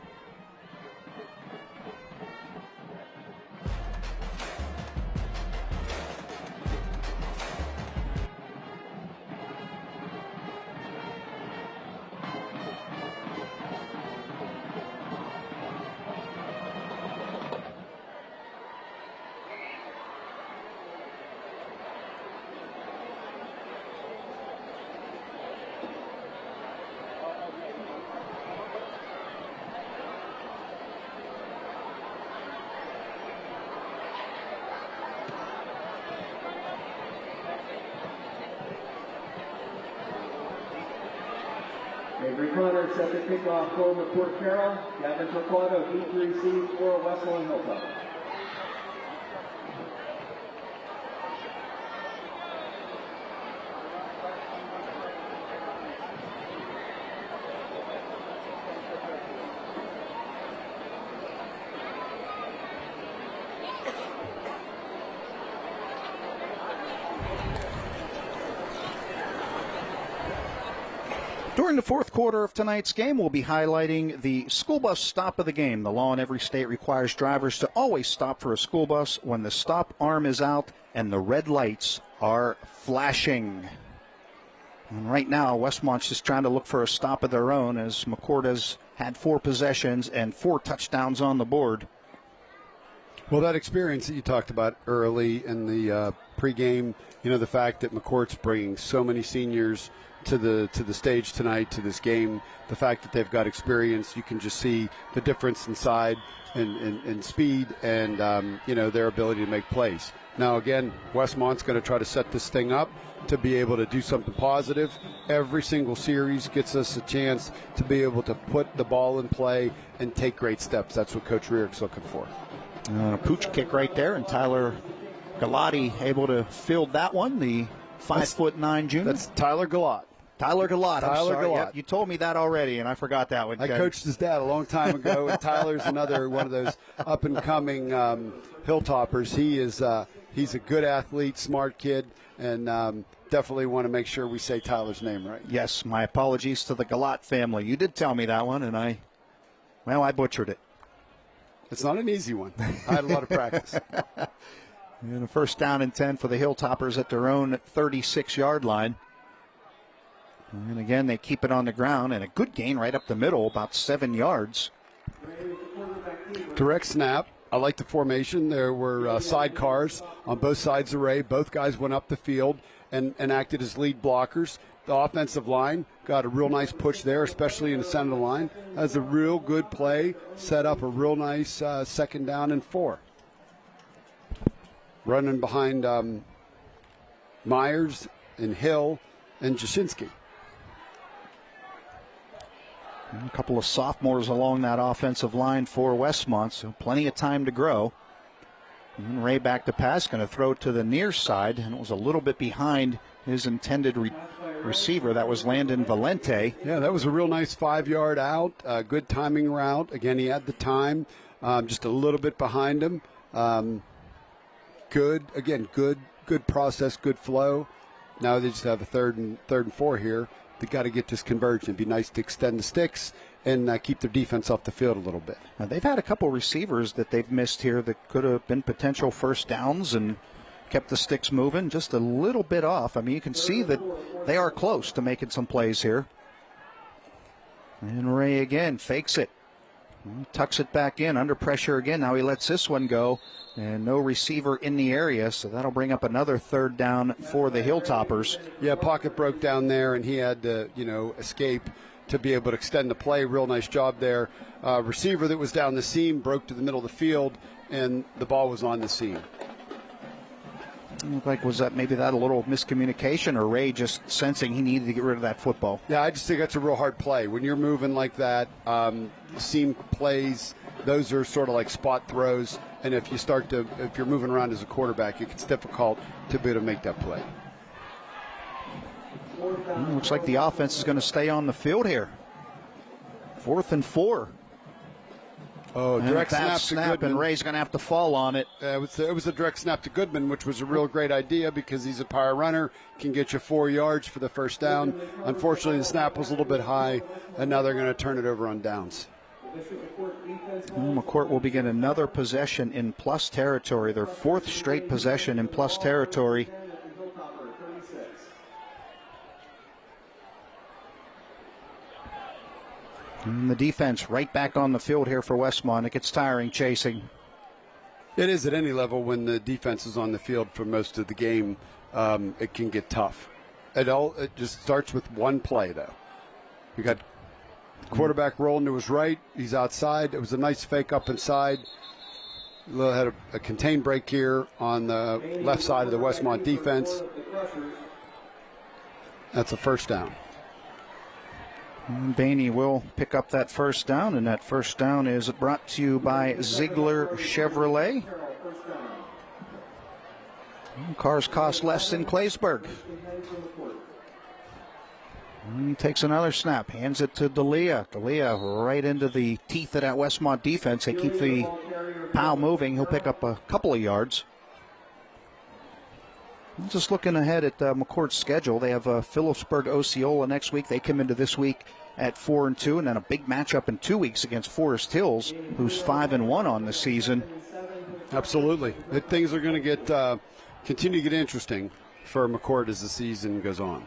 set the kickoff for McCort Carroll. Gavin Torquato, deep to receive for Westmont Hilltop. During the fourth quarter of tonight's game, we'll be highlighting the school bus stop of the game. The law in every state requires drivers to always stop for a school bus when the stop arm is out and the red lights are flashing. And right now, Westmont's just trying to look for a stop of their own as McCort has had 4 possessions and 4 touchdowns on the board. Well, that experience that you talked about early in the pregame, the fact that McCourt's bringing so many seniors to the stage tonight, to this game, the fact that they've got experience, you can just see the difference in size and speed and, their ability to make plays. Now, again, Westmont's going to try to set this thing up to be able to do something positive. Every single series gets us a chance to be able to put the ball in play and take great steps. That's what Coach Rearick's looking for. A pooch kick right there, and Tyler Galati able to field that one, the 5'9" junior. That's Tyler Galat. Tyler Galat. Tyler Galat. Yep, you told me that already, and I forgot that one. I coached his dad a long time ago, and Tyler's another one of those up-and-coming Hilltoppers. He's a good athlete, smart kid, and definitely want to make sure we say Tyler's name right. Yes, my apologies to the Galat family. You did tell me that one, and I butchered it. It's not an easy one. I had a lot of practice. And a first down and 10 for the Hilltoppers at their own 36-yard line. And again, they keep it on the ground, and a good gain right up the middle, about 7 yards. Direct snap. I like the formation. There were sidecars on both sides of Ray. Both guys went up the field and acted as lead blockers. The offensive line got a real nice push there, especially in the center of the line. That was a real good play. Set up a real nice second down and 4. Running behind Myers and Hill and Jasinski. A couple of sophomores along that offensive line for Westmont, so plenty of time to grow. And Ray back to pass, going to throw it to the near side, and it was a little bit behind his intended receiver. That was Landon Valente. Yeah, that was a real nice 5-yard out, good timing route. Again, he had the time, just a little bit behind him. Good process, good flow. Now they just have a third and 4 here. They got to get this conversion. It'd be nice to extend the sticks and keep their defense off the field a little bit. Now, they've had a couple receivers that they've missed here that could have been potential first downs and kept the sticks moving just a little bit off. I mean, you can see that they are close to making some plays here. And Ray again fakes it. Tucks it back in, under pressure again. Now he lets this one go, and no receiver in the area, so that'll bring up another third down for the Hilltoppers. Yeah, pocket broke down there, and he had to, escape to be able to extend the play. Real nice job there. Receiver that was down the seam broke to the middle of the field, and the ball was on the seam. Looked like was that maybe that a little miscommunication, or Ray just sensing he needed to get rid of that football? Yeah, I just think that's a real hard play. When you're moving like that, seam plays, those are sort of like spot throws. And if you're moving around as a quarterback, it's difficult to be able to make that play. Looks like the offense is going to stay on the field here. 4th and 4. Oh, direct snap to Goodman. And Ray's going to have to fall on it. It was a direct snap to Goodman, which was a real great idea because he's a power runner, can get you 4 yards for the first down. Unfortunately, the snap was a little bit high, and now they're going to turn it over on downs. McCort will begin another possession in plus territory, their 4th straight possession in plus territory. And the defense right back on the field here for Westmont. It gets tiring chasing. It is at any level when the defense is on the field for most of the game. It can get tough. It just starts with one play, though. You got quarterback rolling to his right. He's outside. It was a nice fake up inside. Had a contained break here on the left side of the Westmont defense. That's a first down. And Bainey will pick up that first down, and that first down is brought to you by Ziegler Chevrolet. Cars cost less in Claysburg. And he takes another snap, hands it to D'Elia. D'Elia right into the teeth of that Westmont defense. They keep the pile moving. He'll pick up a couple of yards. Just looking ahead at McCourt's schedule, they have Phillipsburg Osceola next week. They come into this week at 4-2, and then a big matchup in 2 weeks against Forest Hills, who's 5-1 on the season. Absolutely, things are going to continue to get interesting for McCourt as the season goes on.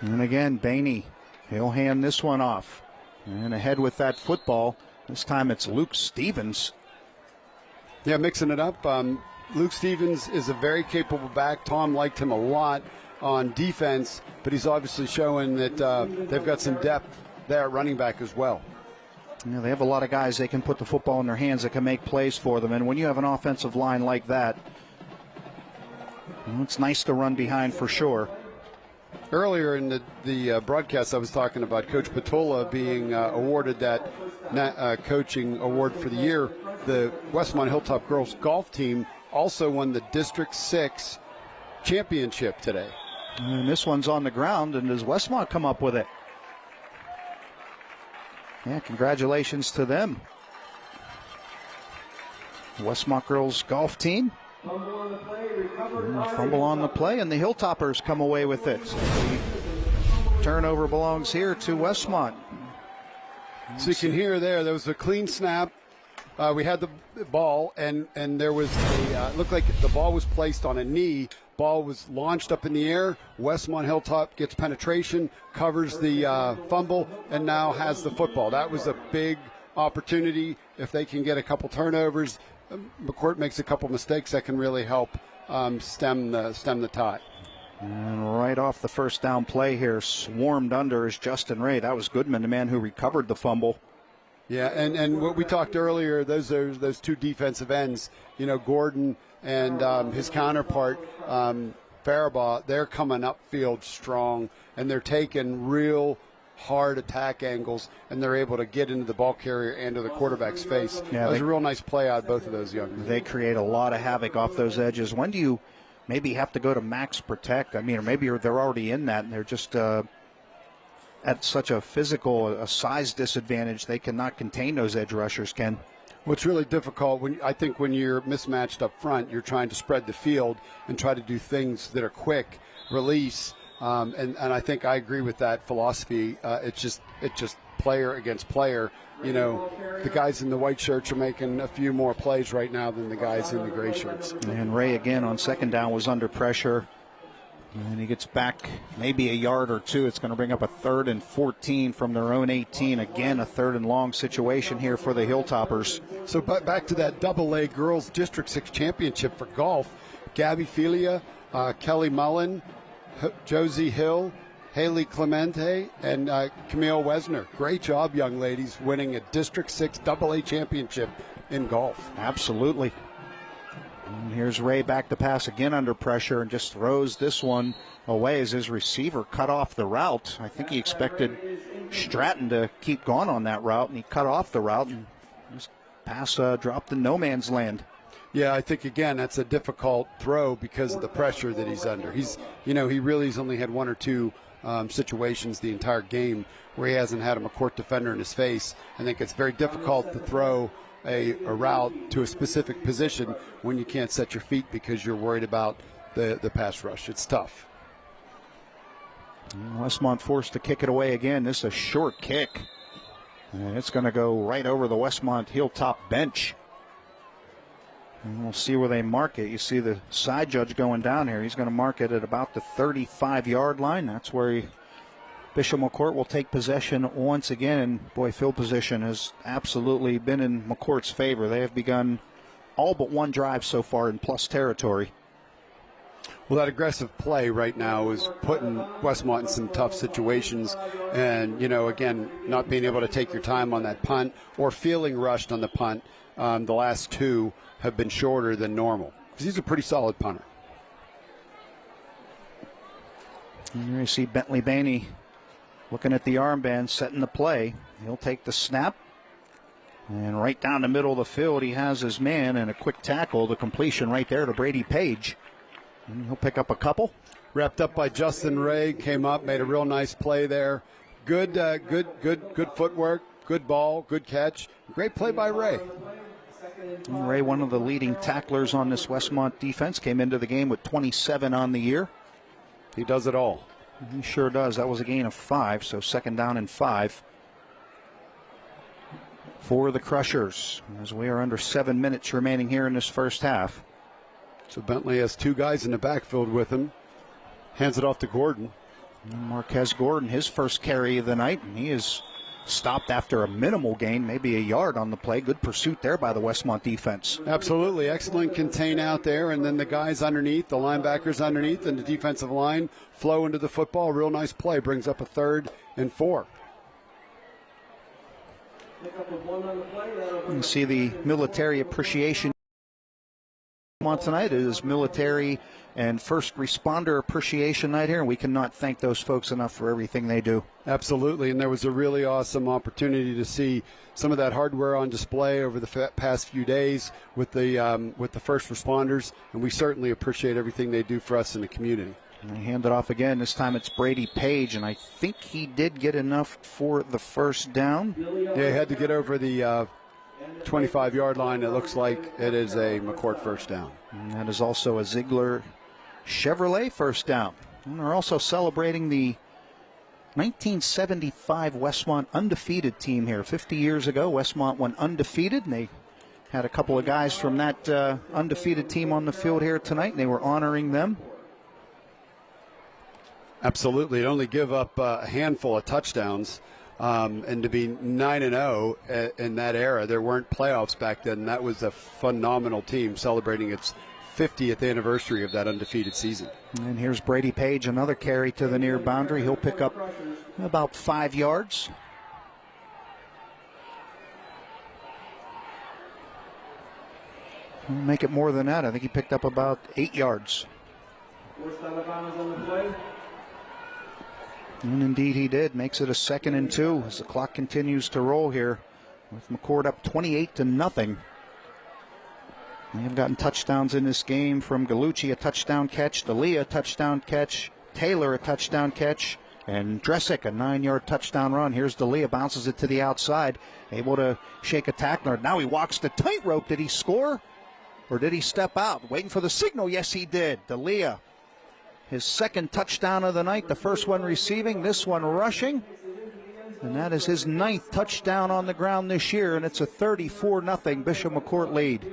And again, Bainey, he'll hand this one off. And ahead with that football. This time it's Luke Stevens. Yeah, mixing it up. Luke Stevens is a very capable back. Tom liked him a lot on defense, but he's obviously showing that they've got some depth there at running back as well. Yeah, they have a lot of guys they can put the football in their hands that can make plays for them. And when you have an offensive line like that, well, it's nice to run behind for sure. Earlier in the broadcast, I was talking about Coach Patola being awarded that coaching award for the year. The Westmont Hilltop girls golf team also won the District 6 championship today. And this one's on the ground, and does Westmont come up with it? Yeah, congratulations to them. Westmont girls golf team. Fumble on the play, and the Hilltoppers come away with it. So the turnover belongs here to Westmont. So you can hear there was a clean snap. We had the ball, and there was looked like the ball was placed on a knee. Ball was launched up in the air. Westmont Hilltop gets penetration, covers the fumble, and now has the football. That was a big opportunity. If they can get a couple turnovers, McCourt makes a couple mistakes that can really help stem the tide. And right off the first down play here, swarmed under is Justin Ray. That was Goodman, the man who recovered the fumble. Yeah, and what we talked earlier, those two defensive ends, Gordon and his counterpart, Faribaugh, they're coming upfield strong, and they're taking real hard attack angles, and they're able to get into the ball carrier and to the quarterback's face. Yeah, that was a real nice play out of both of those young men. They create a lot of havoc off those edges. When do you maybe have to go to max protect? I mean, or maybe they're already in that, and they're just at such a physical, size disadvantage, they cannot contain those edge rushers, Ken. What's really difficult, I think when you're mismatched up front, you're trying to spread the field and try to do things that are quick, release, and I think I agree with that philosophy. It's just player against player. The guys in the white shirts are making a few more plays right now than the guys in the gray shirts. And Ray, again, on second down was under pressure. And he gets back maybe a yard or two. It's going to bring up a 3rd and 14 from their own 18. Again, a 3rd and long situation here for the Hilltoppers. So back to that AA Girls District 6 Championship for golf. Gabby Filia, Kelly Mullen, Josie Hill, Haley Clemente, and Camille Wesner. Great job, young ladies, winning a District 6 AA Championship in golf. Absolutely. And here's Ray back to pass again under pressure and just throws this one away as his receiver cut off the route. I think he expected Stratton to keep going on that route, and he cut off the route and just pass dropped in no man's land. Yeah, I think, again, that's a difficult throw because of the pressure that he's under. He's only had 1 or 2 situations the entire game where he hasn't had a McCourt defender in his face. I think it's very difficult to throw a route to a specific position when you can't set your feet because you're worried about the pass rush. It's tough. Westmont forced to kick it away again. This is a short kick. And it's going to go right over the Westmont Hilltop bench. And we'll see where they mark it. You see the side judge going down here. He's going to mark it at about the 35-yard line. That's where Bishop McCort will take possession once again. And boy, field position has absolutely been in McCourt's favor. They have begun all but one drive so far in plus territory. Well, that aggressive play right now is putting Westmont in some tough situations. And, again, not being able to take your time on that punt or feeling rushed on the punt. The last 2 have been shorter than normal because he's a pretty solid punter. And you see Bentley Bainey Looking at the armband, setting the play. He'll take the snap. And right down the middle of the field, he has his man, and a quick tackle, the completion right there to Brady Page. And he'll pick up a couple. Wrapped up by Justin Ray, came up, made a real nice play there. Good footwork, good ball, good catch. Great play by Ray. And Ray, one of the leading tacklers on this Westmont defense, came into the game with 27 on the year. He does it all. He sure does. That was a gain of 5, so 2nd down and 5 for the Crushers, as we are under 7 minutes remaining here in this first half. So Bentley has 2 guys in the backfield with him. Hands it off to Gordon. Marquez Gordon, his first carry of the night, and he is stopped after a minimal gain, maybe a yard on the play. Good pursuit there by the Westmont defense. Absolutely. Excellent contain out there, and then the guys underneath, the linebackers underneath, and the defensive line flow into the football. Real nice play. Brings up a 3rd and 4. You see the military appreciation on tonight. It is military and first responder appreciation night here, and we cannot thank those folks enough for everything they do. Absolutely, and there was a really awesome opportunity to see some of that hardware on display over the past few days with the first responders, and we certainly appreciate everything they do for us in the community. And they hand it off again. This time it's Brady Page, and I think he did get enough for the first down. Yeah, he had to get over the 25-yard line. It looks like it is a McCort first down. And that is also a Ziegler Chevrolet first down. And we're also celebrating the 1975 Westmont undefeated team here. 50 years ago, Westmont went undefeated, and they had a couple of guys from that undefeated team on the field here tonight, and they were honoring them. Absolutely. It only give up a handful of touchdowns, and to be 9-0 in that era, there weren't playoffs back then. That was a phenomenal team celebrating its 50th anniversary of that undefeated season. And here's Brady Page, another carry to the near boundary. He'll pick up about 5 yards. He'll make it more than that. I think he picked up about 8 yards. And indeed he did. Makes it a 2nd and 2 as the clock continues to roll here, with McCort up 28-0. They have gotten touchdowns in this game from Gallucci, a touchdown catch, D'Elia, a touchdown catch, Taylor, a touchdown catch, and Dresick, a 9-yard touchdown run. Here's D'Elia, bounces it to the outside, able to shake a tackler. Now he walks the tightrope. Did he score, or did he step out? Waiting for the signal. Yes, he did. D'Elia, his 2nd touchdown of the night, the first one receiving, this one rushing. And that is his 9th touchdown on the ground this year, and it's a 34-0 Bishop McCort lead.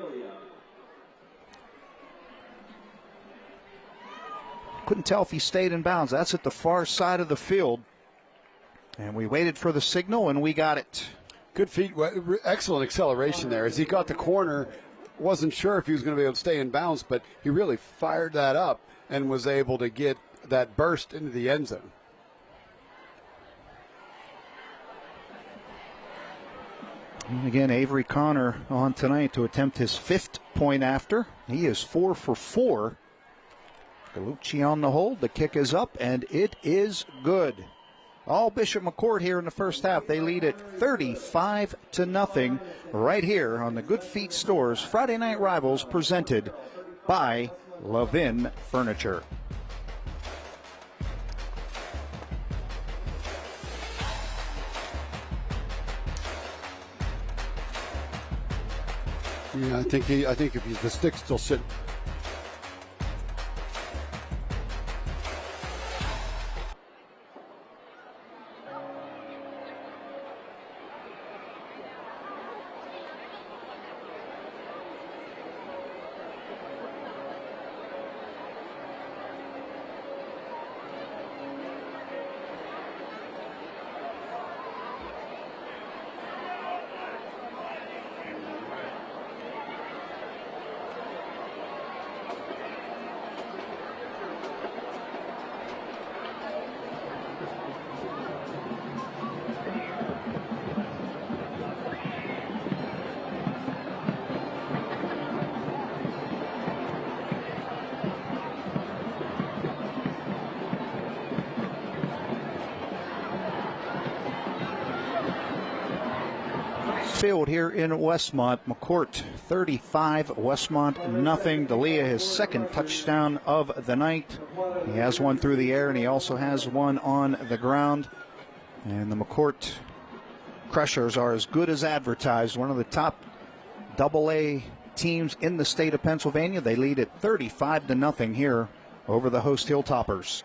Couldn't tell if he stayed in bounds. That's at the far side of the field. And we waited for the signal, and we got it. Good feet. Excellent acceleration there. As he got the corner, wasn't sure if he was going to be able to stay in bounds, but he really fired that up and was able to get that burst into the end zone. And again, Avery Connor on tonight to attempt his 5th point after. He is 4 for 4. Gallucci on the hold. The kick is up, and it is good. All Bishop McCort here in the first half. They lead it 35-0 right here on the Good Feet Stores Friday Night Rivals, presented by Levin Furniture. Yeah, I think if the stick's still sitting. field here in Westmont. McCort 35, Westmont nothing. D'Elia his second touchdown of the night. He has one through the air, and he also has one on the ground. And the McCort Crushers are as good as advertised. One of the top AA teams in the state of Pennsylvania. They lead at 35-0 here over the host Hilltoppers.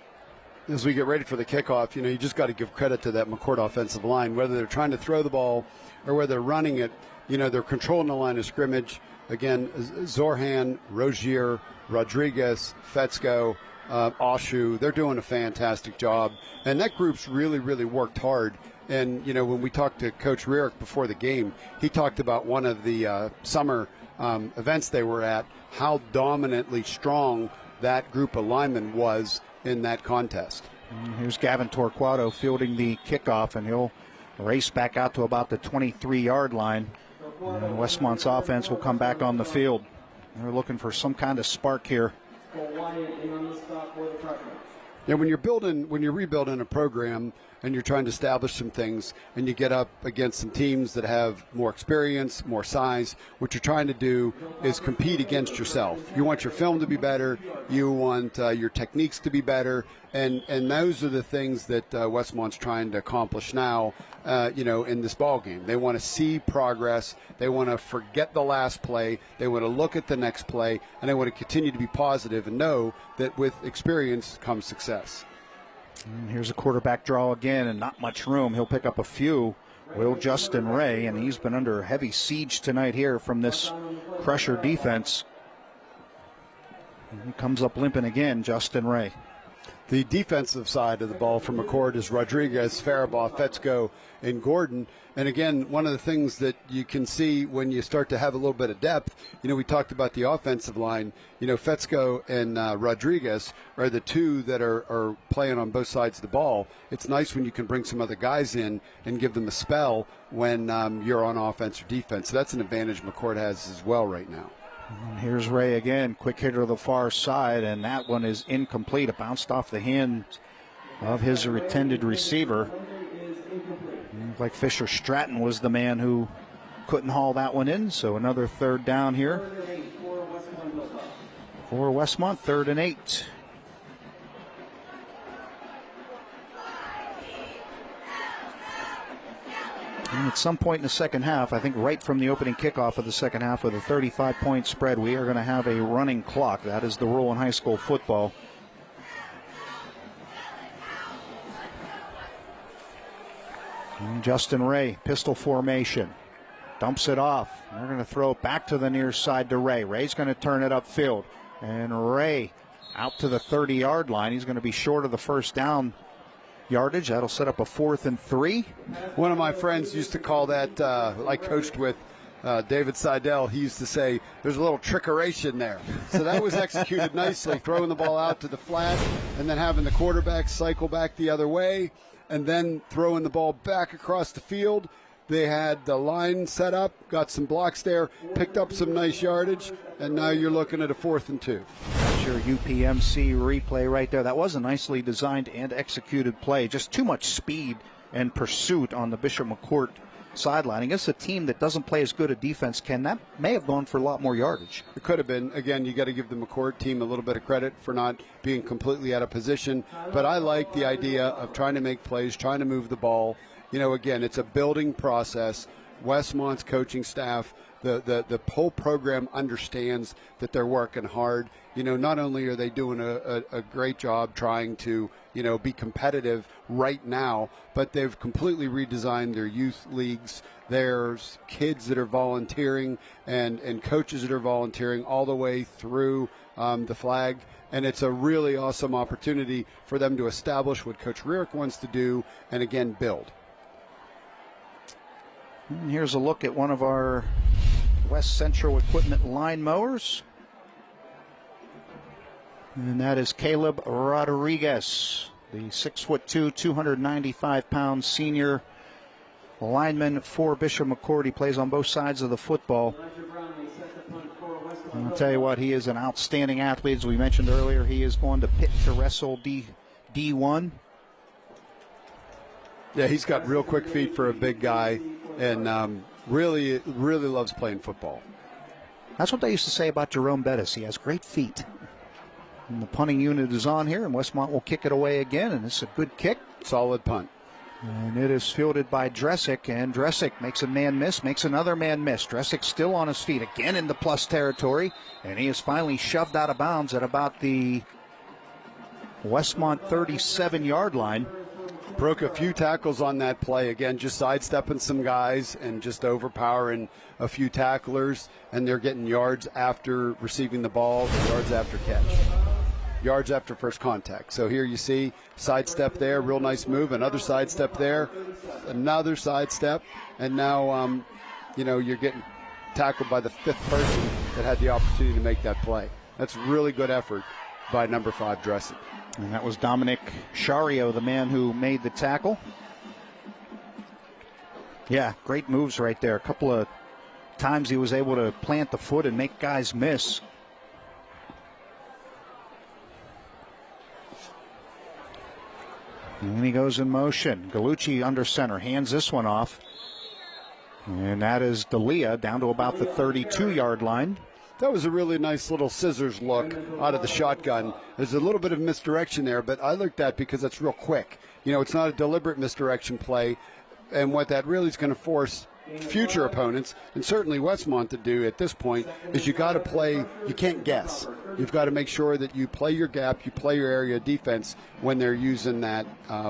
As we get ready for the kickoff, you just got to give credit to that McCort offensive line, whether they're trying to throw the ball or whether they're running it. They're controlling the line of scrimmage. Again, Zorhan, Rozier, Rodriguez, Fetzko, Oshu, they're doing a fantastic job. And that group's really, really worked hard. And, when we talked to Coach Rierick before the game, he talked about one of the summer events they were at, how dominantly strong that group of linemen was in that contest. Here's Gavin Torquato fielding the kickoff, and he'll race back out to about the 23-yard line. And Westmont's offense will come back on the field. They're looking for some kind of spark here. Yeah, when you're rebuilding a program and you're trying to establish some things and you get up against some teams that have more experience, more size, what you're trying to do is compete against yourself. You want your film to be better. You want your techniques to be better. And those are the things that Westmont's trying to accomplish now, in this ball game. They want to see progress. They want to forget the last play. They want to look at the next play, and they want to continue to be positive and know that with experience comes success. And here's a quarterback draw again, and not much room. He'll pick up a few. Will Justin Ray, and he's been under heavy siege tonight here from this Crusher defense. And he comes up limping again, Justin Ray. The defensive side of the ball from McCord is Rodriguez, Faribaugh, Fetzko, and Gordon. And again, one of the things that you can see when you start to have a little bit of depth, we talked about the offensive line. Fetzko and Rodriguez are the two that are playing on both sides of the ball. It's nice when you can bring some other guys in and give them a spell when you're on offense or defense. So that's an advantage McCord has as well right now. And here's Ray again, quick hitter to the far side, and that one is incomplete. It bounced off the hand of his intended receiver. Looked like Fisher Stratton was the man who couldn't haul that one in, so another third down here for Westmont, 3rd and 8. And at some point in the second half, I think right from the opening kickoff of the second half with a 35-point spread, we are going to have a running clock. That is the rule in high school football. And Justin Ray, pistol formation, dumps it off. They're going to throw it back to the near side to Ray. Ray's going to turn it upfield. And Ray out to the 30-yard line. He's going to be short of the first down yardage. That'll set up a 4th and 3. One of my friends used to call that, I coached with David Seidel, he used to say, there's a little trickeration there. So that was executed nicely, throwing the ball out to the flat and then having the quarterback cycle back the other way and then throwing the ball back across the field. They had the line set up, got some blocks there, picked up some nice yardage, and now you're looking at a 4th and 2. That's your UPMC replay right there. That was a nicely designed and executed play. Just too much speed and pursuit on the Bishop McCort sideline. Against a team that doesn't play as good a defense, Ken, that may have gone for a lot more yardage. It could have been. Again, you got to give the McCort team a little bit of credit for not being completely out of position. But I like the idea of trying to make plays, trying to move the ball. Again, it's a building process. Westmont's coaching staff, the whole program understands that they're working hard. Not only are they doing a great job trying to, be competitive right now, but they've completely redesigned their youth leagues. There's kids that are volunteering and coaches that are volunteering all the way through the flag. And it's a really awesome opportunity for them to establish what Coach Rierick wants to do and, again, build. And here's a look at one of our West Central Equipment line mowers. And that is Caleb Rodriguez, the 6'2", 295-pound senior lineman for Bishop McCort. He plays on both sides of the football. And I'll tell you what, he is an outstanding athlete. As we mentioned earlier, he is going to Pitt to wrestle D1. Yeah, he's got real quick feet for a big guy. And, really loves playing football. That's what they used to say about Jerome Bettis. He has great feet. And the punting unit is on here, and Westmont will kick it away again, and it's a good kick. Solid punt. And it is fielded by Dresick, and Dresick makes a man miss, makes another man miss. Dresick still on his feet, again in the plus territory, and he is finally shoved out of bounds at about the Westmont 37-yard line. Broke a few tackles on that play. Again, just sidestepping some guys and just overpowering a few tacklers, and they're getting yards after receiving the ball, yards after catch, yards after first contact. So here you see sidestep there, real nice move, another sidestep there, another sidestep, and now you're getting tackled by the fifth person that had the opportunity to make that play. That's really good effort by number 5, Dresick. And that was Dominic Shario, the man who made the tackle. Yeah, great moves right there. A couple of times he was able to plant the foot and make guys miss. And he goes in motion. Gallucci under center, hands this one off. And that is D'Elia down to about the 32-yard line. That was a really nice little scissors look out of the shotgun. There's a little bit of misdirection there, but I like that because it's real quick. It's not a deliberate misdirection play, and what that really is going to force future opponents, and certainly Westmont to do at this point, is you got to play, you can't guess. You've got to make sure that you play your gap, you play your area of defense when they're using that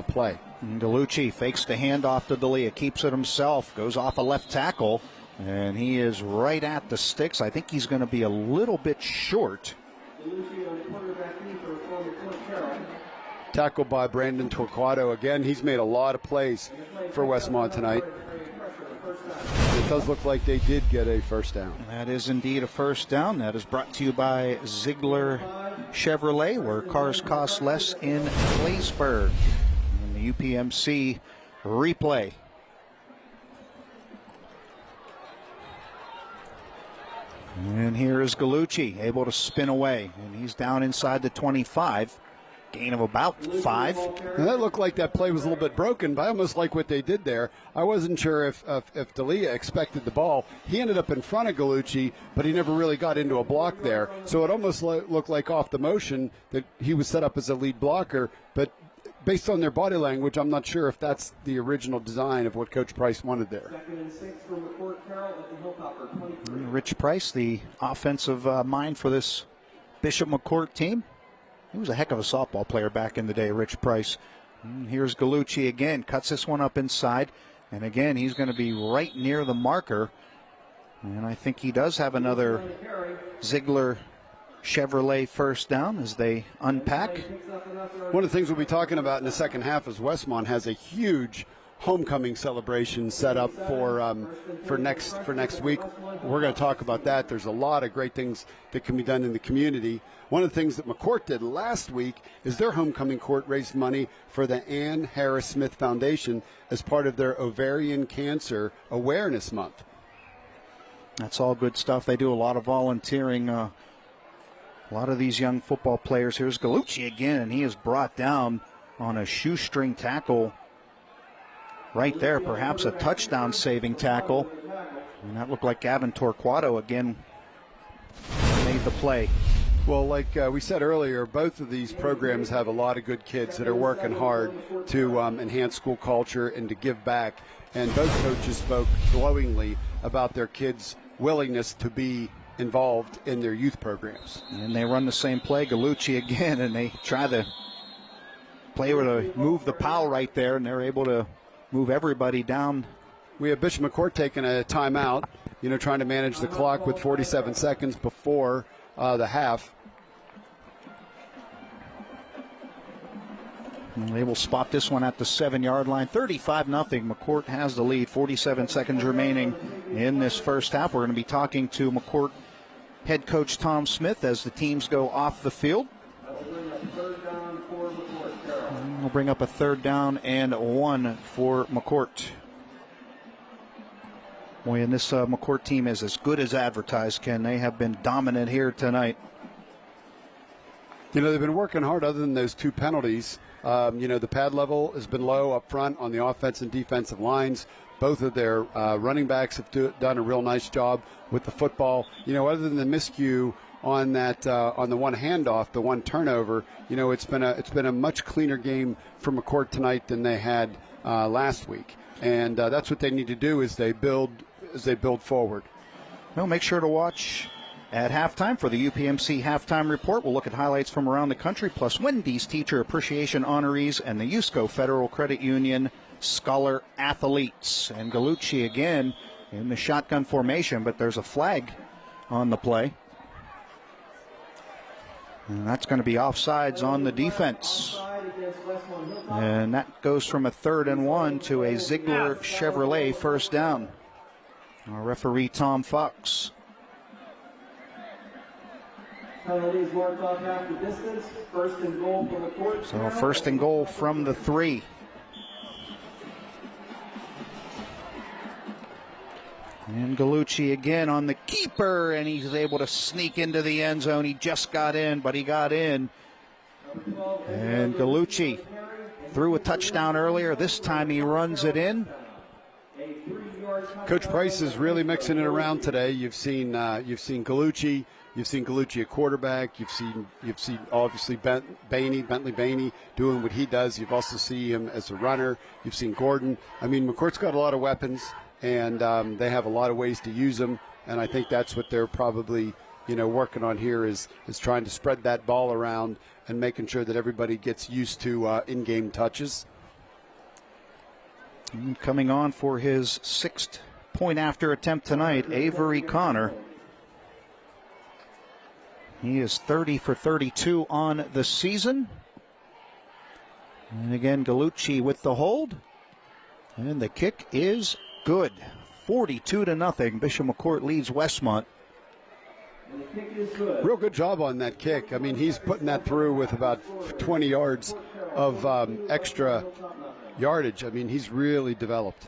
play. Gallucci fakes the handoff to D'Elia, keeps it himself, goes off a left tackle. And he is right at the sticks. I think he's going to be a little bit short. Tackled by Brandon Torquato. Again, he's made a lot of plays for Westmont tonight. It does look like they did get a first down. That is indeed a first down. That is brought to you by Ziegler Chevrolet, where cars cost less in Claysburg. And the UPMC replay. And here is Gallucci, able to spin away, and he's down inside the 25. Gain of about 5. And that looked like that play was a little bit broken, but I almost like what they did there. I wasn't sure if D'Elia expected the ball. He ended up in front of Gallucci, but he never really got into a block there. So it almost looked like off the motion that he was set up as a lead blocker, but based on their body language, I'm not sure if that's the original design of what Coach Price wanted there. Rich Price, the offensive mind for this Bishop McCort team. He was a heck of a softball player back in the day, Rich Price. And here's Gallucci again, cuts this one up inside. And again, he's going to be right near the marker. And I think he does have another Ziegler Chevrolet first down as they unpack. One of the things we'll be talking about in the second half is Westmont has a huge homecoming celebration set up for next week. We're going to talk about that. There's a lot of great things that can be done in the community. One of the things that McCort did last week is their homecoming court raised money for the Ann Harris Smith Foundation as part of their Ovarian Cancer Awareness Month. That's all good stuff. They do a lot of volunteering. A lot of these young football players. Here's Gallucci again, and he is brought down on a shoestring tackle right there, perhaps a touchdown-saving tackle. And that looked like Gavin Torquato again made the play. Well, like we said earlier, both of these programs have a lot of good kids that are working hard to enhance school culture and to give back. And both coaches spoke glowingly about their kids' willingness to be involved in their youth programs. And they run the same play, Gallucci again, and they try to play where to move the POW right there, and they're able to move everybody down. We have Bishop McCort taking a timeout, trying to manage the clock with 47 seconds before the half. And they will spot this one at the 7-yard line. 35-0. McCort has the lead. 47 seconds remaining in this first half. We're going to be talking to McCort head coach Tom Smith as the teams go off the field. We'll bring up a 3rd down and 1 for McCort. Boy, and this McCort team is as good as advertised, Ken. They have been dominant here tonight. They've been working hard other than those 2 penalties. The pad level has been low up front on the offense and defensive lines. Both of their running backs have done a real nice job with the football. Other than the miscue on that on the one handoff, the one turnover, it's been a much cleaner game for McCort tonight than they had last week, and that's what they need to do as they build forward. Well, make sure to watch at halftime for the UPMC halftime report. We'll look at highlights from around the country, plus Wendy's Teacher Appreciation Honorees and the USCO Federal Credit Union Scholar Athletes. And Gallucci again in the shotgun formation, but there's a flag on the play. And that's going to be offsides on the defense. And that goes from a 3rd and 1 to a Ziegler Chevrolet first down. Our referee, Tom Fox. Penalties marked off half the distance. First and goal from the court. So first and goal from the 3. And Gallucci again on the keeper, and he's able to sneak into the end zone. He just got in, but he got in. And Gallucci threw a touchdown earlier. This time he runs it in. Coach Price is really mixing it around today. You've seen Gallucci. You've seen Gallucci at quarterback. You've seen obviously Bentley Bainey doing what he does. You've also seen him as a runner. You've seen Gordon. I mean, McCourt's got a lot of weapons, and they have a lot of ways to use them. And I think that's what they're probably working on here is trying to spread that ball around and making sure that everybody gets used to in-game touches. And coming on for his 6th point after attempt tonight, Avery Connor. He is 30 for 32 on the season. And again, Gallucci with the hold. And the kick is good. 42-0. Bishop McCort leads Westmont. Real good job on that kick. I mean, he's putting that through with about 20 yards of extra yardage. I mean, he's really developed.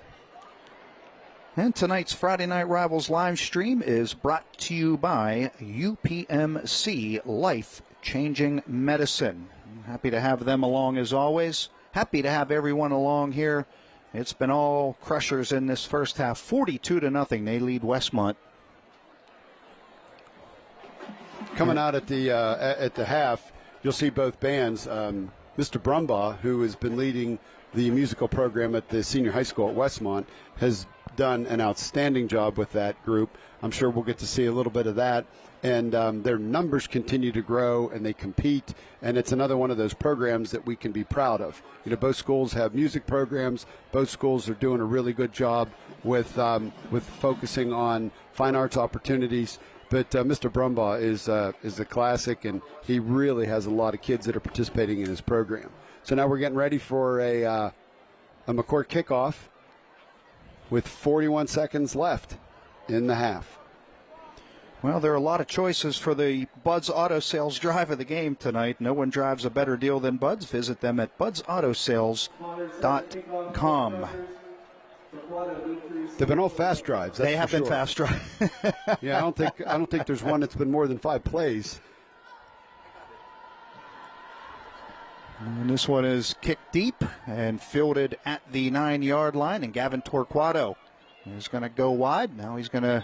And tonight's Friday Night Rivals live stream is brought to you by UPMC Life Changing Medicine. Happy to have them along as always. Happy to have everyone along here. It's been all crushers in this first half. 42-0. They lead Westmont. Coming out at the half, you'll see both bands. Mr. Brumbaugh, who has been leading the musical program at the senior high school at Westmont, has done an outstanding job with that group. I'm sure we'll get to see a little bit of that. And their numbers continue to grow, and they compete. And it's another one of those programs that we can be proud of. Both schools have music programs. Both schools are doing a really good job with focusing on fine arts opportunities. But Mr. Brumbaugh is a classic, and he really has a lot of kids that are participating in his program. So now we're getting ready for a McCort kickoff with 41 seconds left in the half. Well, there are a lot of choices for the Bud's Auto Sales drive of the game tonight. No one drives a better deal than Bud's. Visit them at budsautosales.com. They've been all fast drives. They have been fast drives. Yeah, I don't think there's one that's been more than 5 plays. And this one is kicked deep and fielded at the 9-yard line. And Gavin Torquato is going to go wide. Now he's going to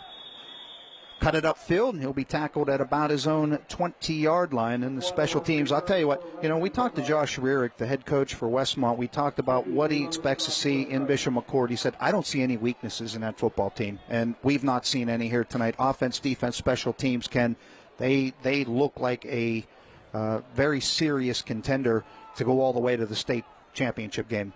cut it upfield, and he'll be tackled at about his own 20-yard line. In the special teams, I'll tell you what, we talked to Josh Rearick, the head coach for Westmont. We talked about what he expects to see in Bishop McCort. He said, I don't see any weaknesses in that football team, and we've not seen any here tonight. Offense, defense, special teams, Ken, they look like a very serious contender to go all the way to the state championship game.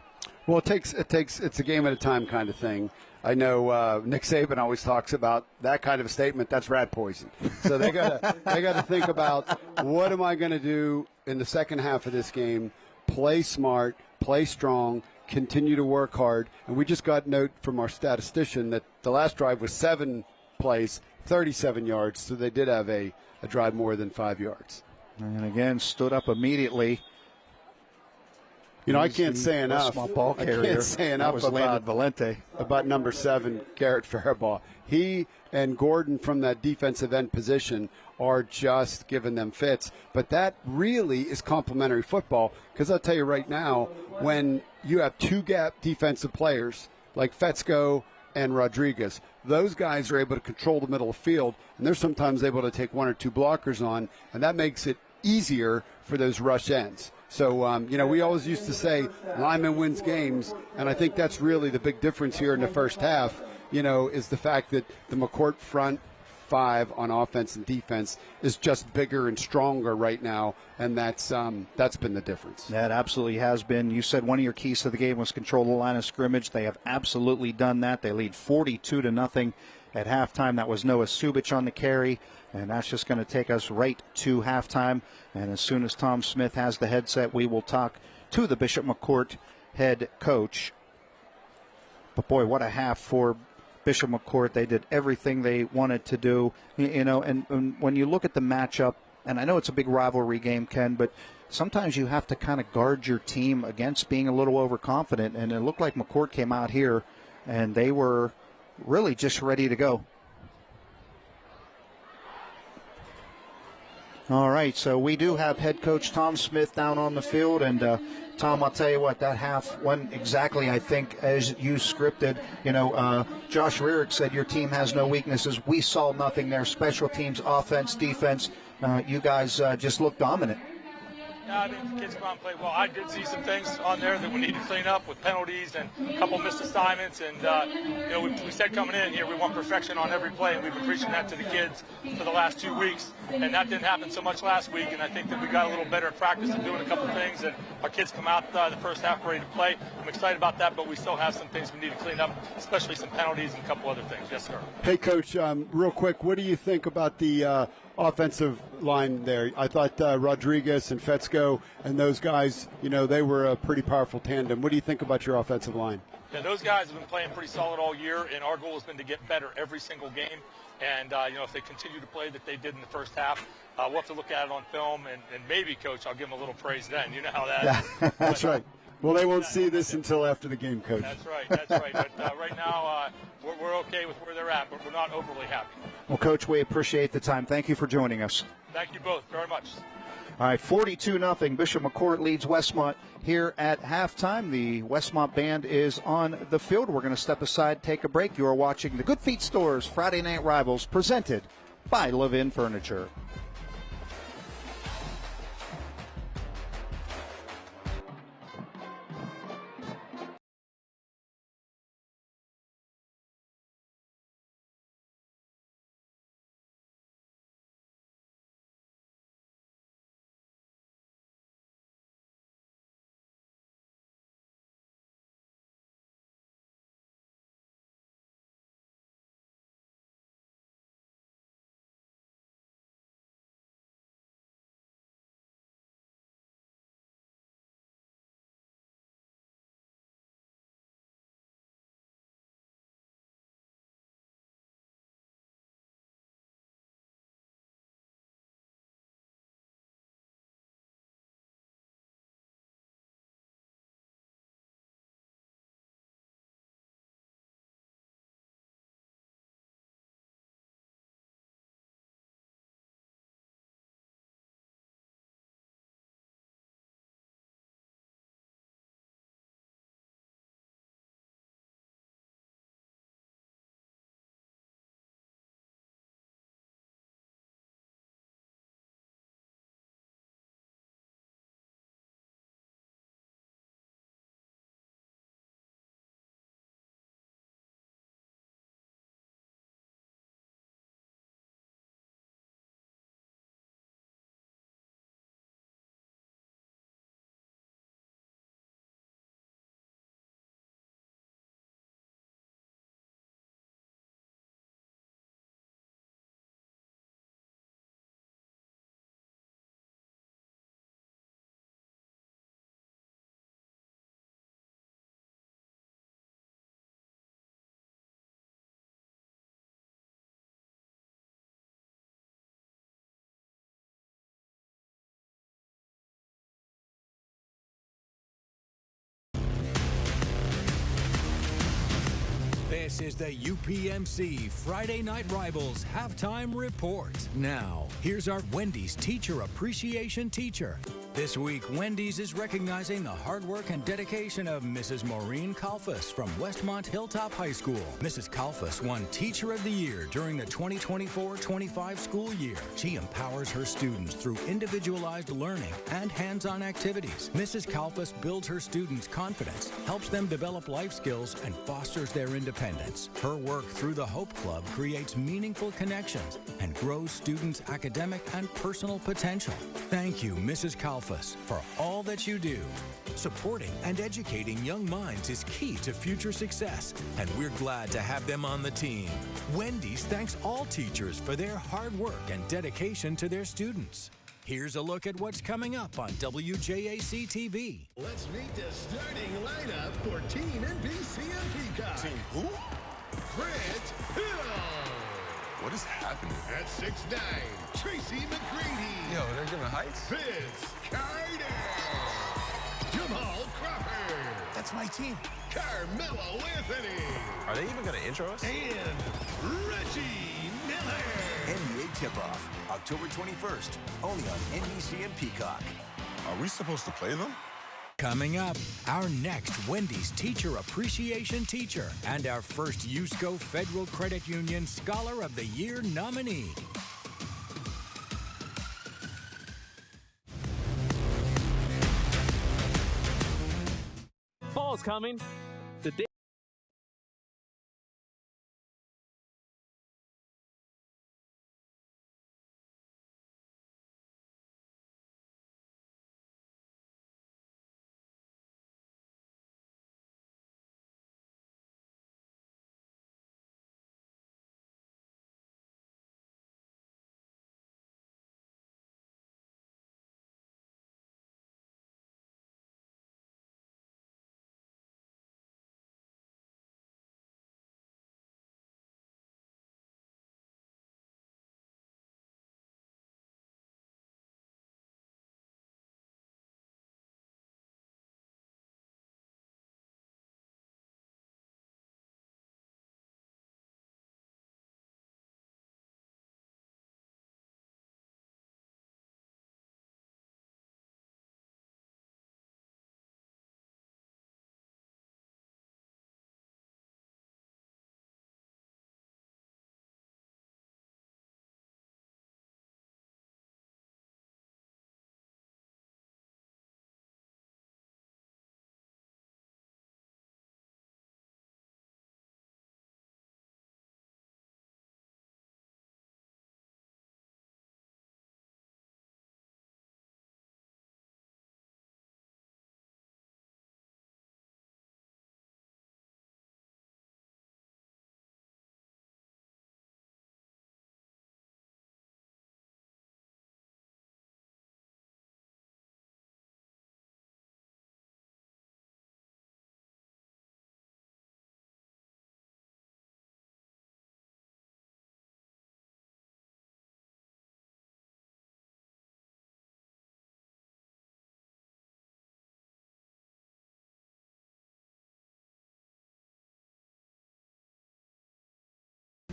Well, it's a game at a time kind of thing. I know Nick Saban always talks about that kind of a statement. That's rat poison. So they got to think about, what am I going to do in the second half of this game? Play smart, play strong, continue to work hard. And we just got a note from our statistician that the last drive was 7 plays, 37 yards. So they did have a drive more than 5 yards. And again, stood up immediately. I can't say enough. Ball carrier. I can't say enough about number 7, Garrett Faribault. He and Gordon from that defensive end position are just giving them fits. But that really is complementary football, because I'll tell you right now, when you have 2 gap defensive players like Fetzko and Rodriguez. Those guys are able to control the middle of the field, and they're sometimes able to take one or two blockers on, and that makes it easier for those rush ends. So, we always used to say lineman wins games, and I think that's really the big difference here in the first half, is the fact that the McCort front five on offense and defense is just bigger and stronger right now, and that's been the difference. That absolutely has been. You said one of your keys to the game was control the line of scrimmage. They have absolutely done that. They lead 42-0 at halftime. That was Noah Subich on the carry, and that's just going to take us right to halftime. And as soon as Tom Smith has the headset, we will talk to the Bishop McCort head coach. But boy, what a half for Bishop McCort. They did everything they wanted to do, and when you look at the matchup, and I know it's a big rivalry game, Ken, but sometimes you have to kind of guard your team against being a little overconfident, and it looked like McCort came out here, and they were really just ready to go. All right, so we do have head coach Tom Smith down on the field, and Tom, I'll tell you what, that half went exactly, I think, as you scripted. Josh Rearick said your team has no weaknesses. We saw nothing there. Special teams, offense, defense, you guys just looked dominant. Yeah, I think the kids come out and play well. I did see some things on there that we need to clean up with penalties and a couple missed assignments. And, we said coming in here we want perfection on every play, and we've been preaching that to the kids for the last 2 weeks. And that didn't happen so much last week, and I think that we got a little better at practice of doing a couple things, and our kids come out the first half ready to play. I'm excited about that, but we still have some things we need to clean up, especially some penalties and a couple other things. Yes, sir. Hey, Coach, real quick, what do you think about the offensive line there? I thought Rodriguez and Fetzko and those guys, they were a pretty powerful tandem. What do you think about your offensive line? Yeah, those guys have been playing pretty solid all year, and our goal has been to get better every single game. And, if they continue to play that they did in the first half, we'll have to look at it on film, and maybe, Coach, I'll give them a little praise then. You know how that is. That's right. Well, they won't see this until after the game, Coach. That's right. But right now, we're okay with where they're at, but we're not overly happy. Well, Coach, we appreciate the time. Thank you for joining us. Thank you both very much. All right, 42-0. Bishop McCort leads Westmont here at halftime. The Westmont band is on the field. We're going to step aside, take a break. You are watching the Good Feet Stores Friday Night Rivals, presented by Levin Furniture. This is the UPMC Friday Night Rivals Halftime Report. Now, here's our Wendy's Teacher Appreciation Teacher. This week, Wendy's is recognizing the hard work and dedication of Mrs. Maureen Kalfas from Westmont Hilltop High School. Mrs. Kalfas won Teacher of the Year during the 2024-25 school year. She empowers her students through individualized learning and hands-on activities. Mrs. Kalfas builds her students' confidence, helps them develop life skills, and fosters their independence. Her work through the Hope Club creates meaningful connections and grows students' academic and personal potential. Thank you, Mrs. Kalfas, for all that you do. Supporting and educating young minds is key to future success, and we're glad to have them on the team. Wendy's thanks all teachers for their hard work and dedication to their students. Here's a look at what's coming up on WJAC TV. Let's meet the starting lineup for Teen NBC and Peacock. Team who? Grant Hill. What is happening? At 6'9", Tracy McGrady. Yo, they're giving heights? Vince Carter. Jamal Crawford. That's my team. Carmelo Anthony. Are they even going to intro us? And Reggie Miller. NBA Tip-Off, October 21st, only on NBC and Peacock. Are we supposed to play them? Coming up, our next Wendy's Teacher Appreciation Teacher and our first USCO Federal Credit Union Scholar of the Year nominee. Fall's coming. The day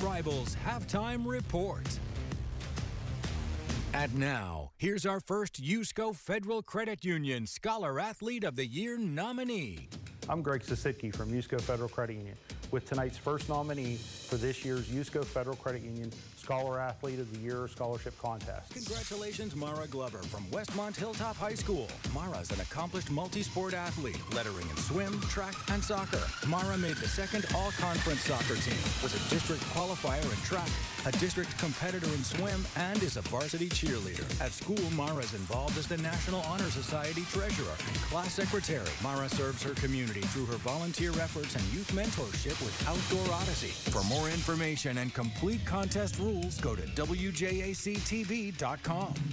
Rivals Halftime Report. And now, here's our first USCO Federal Credit Union Scholar Athlete of the Year nominee. I'm Greg Sisitke from USCO Federal Credit Union with tonight's first nominee for this year's USCO Federal Credit Union Scholar Athlete of the Year Scholarship Contest. Congratulations, Mara Glover from Westmont Hilltop High School. Mara's an accomplished multi-sport athlete, lettering in swim, track, and soccer. Mara made the second all-conference soccer team, was a district qualifier in track, a district competitor in swim, and is a varsity cheerleader. At school, Mara's involved as the National Honor Society treasurer and class secretary. Mara serves her community through her volunteer efforts and youth mentorship with Outdoor Odyssey. For more information and complete contest rules, go to WJACTV.com.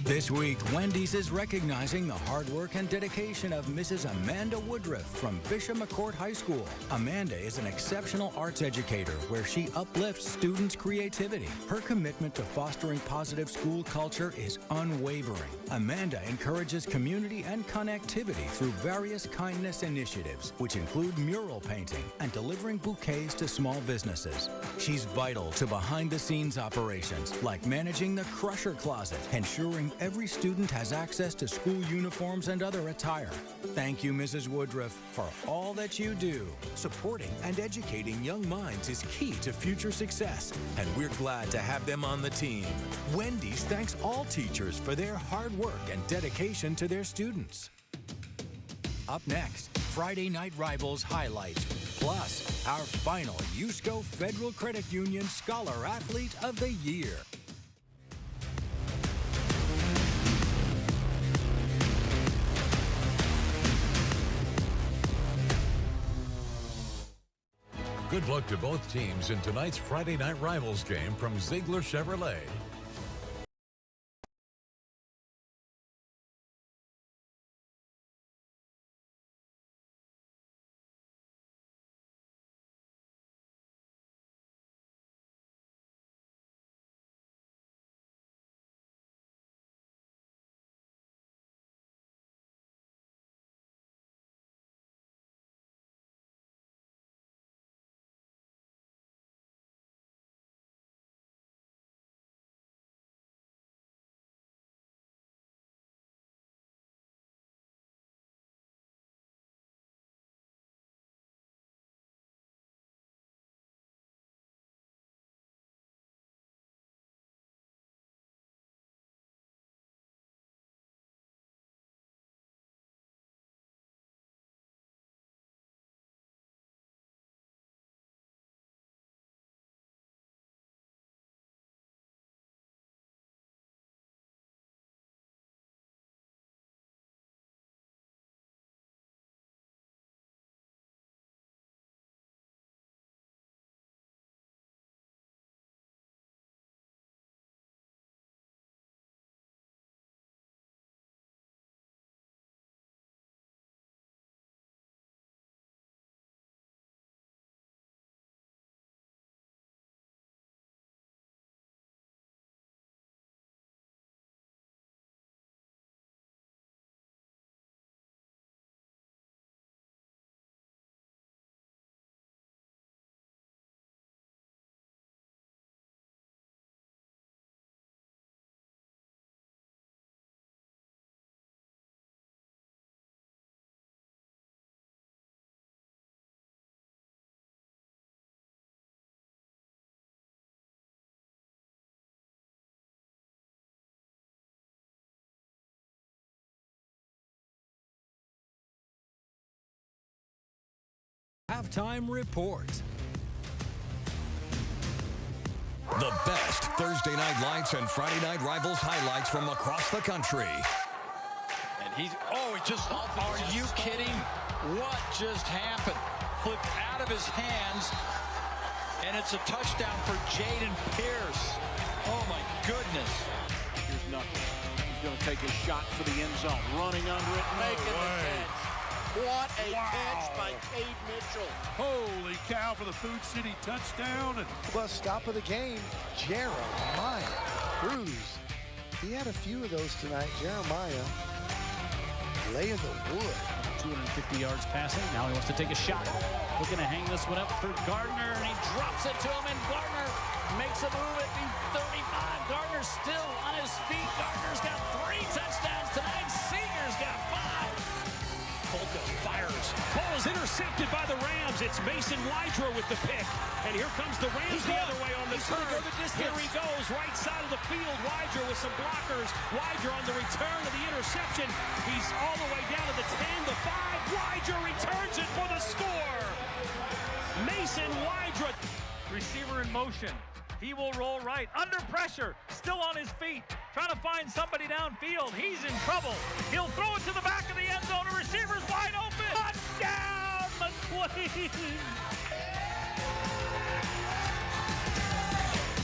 This week, Wendy's is recognizing the hard work and dedication of Mrs. Amanda Woodruff from Bishop McCort High School. Amanda is an exceptional arts educator where she uplifts students' creativity. Her commitment to fostering positive school culture is unwavering. Amanda encourages community and connectivity through various kindness initiatives, which include mural painting and delivering bouquets to small businesses. She's vital to behind-the-scenes operations, operations, like managing the crusher closet, ensuring every student has access to school uniforms and other attire. Thank you, Mrs. Woodruff, for all that you do. Supporting and educating young minds is key to future success, and we're glad to have them on the team. Wendy's thanks all teachers for their hard work and dedication to their students. Up next, Friday Night Rivals highlights, plus our final USCO Federal Credit Union Scholar Athlete of the Year. Good luck to both teams in tonight's Friday Night Rivals game from Ziegler Chevrolet. Halftime report. The best Thursday night lights and Friday night rivals highlights from across the country. And he just, are you kidding? What just happened? Flipped out of his hands, and it's a touchdown for Jaden Pierce. Oh my goodness. Here's nothing. He's going to take a shot for the end zone. Running under it, making the catch. What a catch by Cade Mitchell. Holy cow for the Food City touchdown. Plus, stop of the game, Jeremiah Cruz. He had a few of those tonight. Jeremiah laying the wood. 250 yards passing. Now he wants to take a shot. Looking to hang this one up for Gardner, and he drops it to him, and Gardner makes a move at the 35. Gardner's still on his feet. Gardner's got 3 touchdowns tonight. Seeger's got 5. Polka fires. Ball is intercepted by the Rams. It's Mason Wydra with the pick. And here comes the Rams the other way on the turn. Here he goes, right side of the field. Wydra with some blockers. Wydra on the return of the interception. He's all the way down to the 10, the 5. Wydra returns it for the score. Mason Wydra. Receiver in motion. He will roll right, under pressure, still on his feet, trying to find somebody downfield. He's in trouble. He'll throw it to the back of the end zone. A receiver's wide open. Touchdown, McQueen!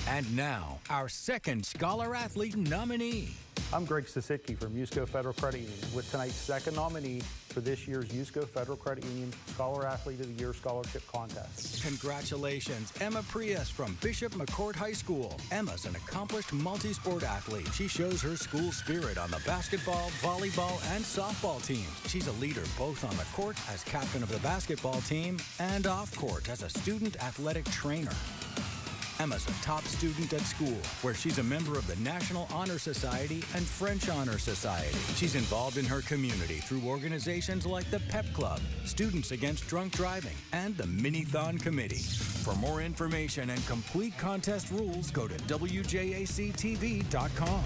And now, our second Scholar Athlete nominee. I'm Greg Sisitke from USCO Federal Credit Union with tonight's second nominee for this year's USCO Federal Credit Union Scholar Athlete of the Year Scholarship Contest. Congratulations, Emma Prius from Bishop McCort High School. Emma's an accomplished multi-sport athlete. She shows her school spirit on the basketball, volleyball, and softball teams. She's a leader both on the court as captain of the basketball team and off court as a student athletic trainer. Emma's a top student at school, where she's a member of the National Honor Society and French Honor Society. She's involved in her community through organizations like the Pep Club, Students Against Drunk Driving, and the Mini-Thon Committee. For more information and complete contest rules, go to WJACTV.com.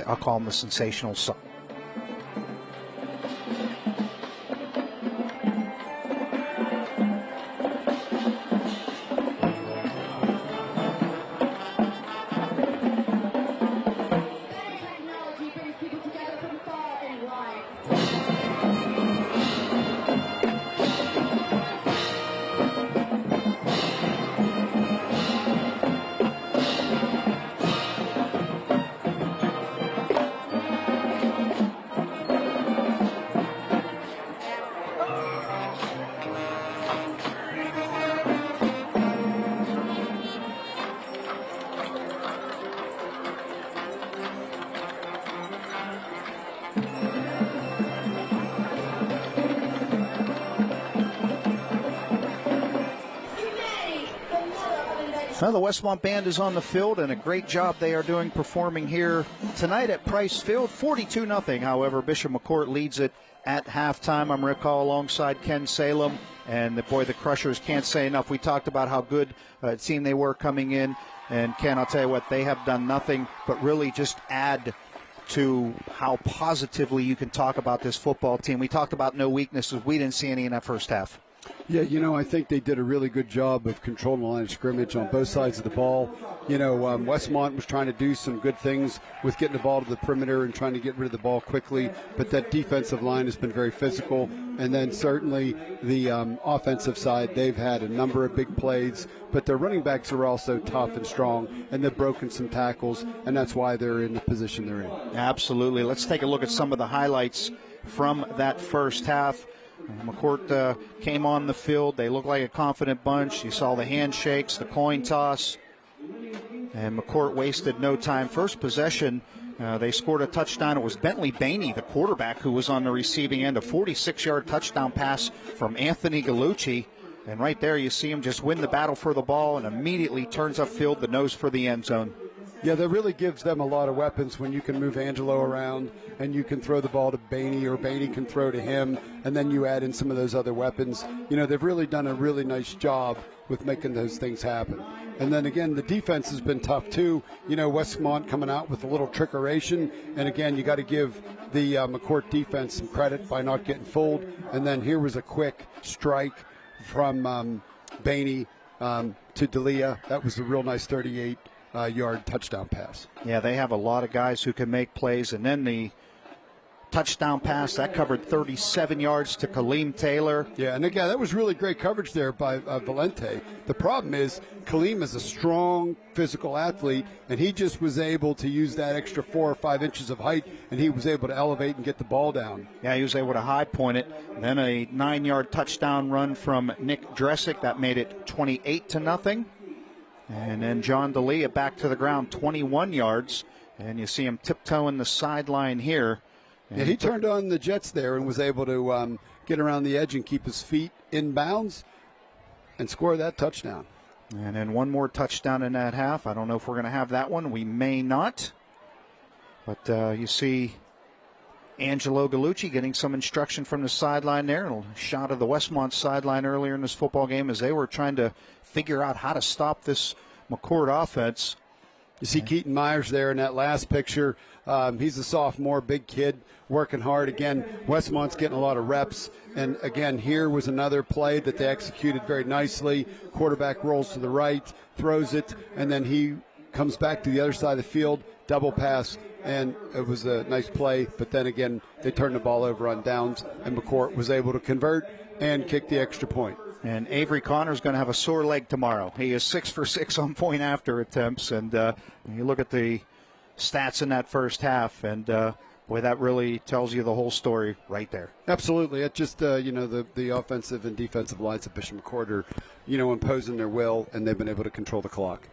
I'll call them the sensational song. Well, the Westmont Band is on the field, and a great job they are doing performing here tonight at Price Field. 42-0, however. Bishop McCort leads it at halftime. I'm Rick Hall alongside Ken Salem. And, the Crushers can't say enough. We talked about how good a team they were coming in. And, Ken, I'll tell you what, they have done nothing but really just add to how positively you can talk about this football team. We talked about no weaknesses. We didn't see any in that first half. Yeah, I think they did a really good job of controlling the line of scrimmage on both sides of the ball. Westmont was trying to do some good things with getting the ball to the perimeter and trying to get rid of the ball quickly, but that defensive line has been very physical. And then certainly the offensive side, they've had a number of big plays, but their running backs are also tough and strong, and they've broken some tackles, and that's why they're in the position they're in. Absolutely. Let's take a look at some of the highlights from that first half. McCort came on the field. They looked like a confident bunch. You saw the handshakes, the coin toss, and McCort wasted no time. First possession, they scored a touchdown. It was Bentley Bainey, the quarterback, who was on the receiving end. A 46-yard touchdown pass from Anthony Gallucci. And right there you see him just win the battle for the ball and immediately turns upfield, the nose for the end zone. Yeah, that really gives them a lot of weapons when you can move Angelo around and you can throw the ball to Bainey, or Bainey can throw to him, and then you add in some of those other weapons. They've really done a really nice job with making those things happen. And then again, the defense has been tough too. Westmont coming out with a little trickeration, and again, you got to give the McCort defense some credit by not getting fooled. And then here was a quick strike from Bainey to D'Elia. That was a real nice 38-yard touchdown pass. Yeah, they have a lot of guys who can make plays. And then the touchdown pass, that covered 37 yards to Kaleem Taylor. Yeah, and again, that was really great coverage there by Valente. The problem is Kaleem is a strong physical athlete, and he just was able to use that extra 4 or 5 inches of height, and he was able to elevate and get the ball down. Yeah, he was able to high point it. Then a 9-yard touchdown run from Nick Dressick. That made it 28-0. And then John D'Elia back to the ground, 21 yards. And you see him tiptoeing the sideline here. Yeah, he turned on the Jets there and was able to get around the edge and keep his feet in bounds and score that touchdown. And then one more touchdown in that half. I don't know if we're going to have that one. We may not. But you see Angelo Gallucci getting some instruction from the sideline there. A shot of the Westmont sideline earlier in this football game as they were trying to figure out how to stop this McCort offense. You see Keaton Myers there in that last picture. He's a sophomore, big kid, working hard. Again, Westmont's getting a lot of reps. And, again, here was another play that they executed very nicely. Quarterback rolls to the right, throws it, and then he comes back to the other side of the field, double pass, and it was a nice play. But then, again, they turned the ball over on downs, and McCort was able to convert and kick the extra point. And Avery Connor's going to have a sore leg tomorrow. He is 6 for 6 on point after attempts. And you look at the stats in that first half, and boy, that really tells you the whole story right there. Absolutely. It's just, the offensive and defensive lines of Bishop McCort are, imposing their will, and they've been able to control the clock.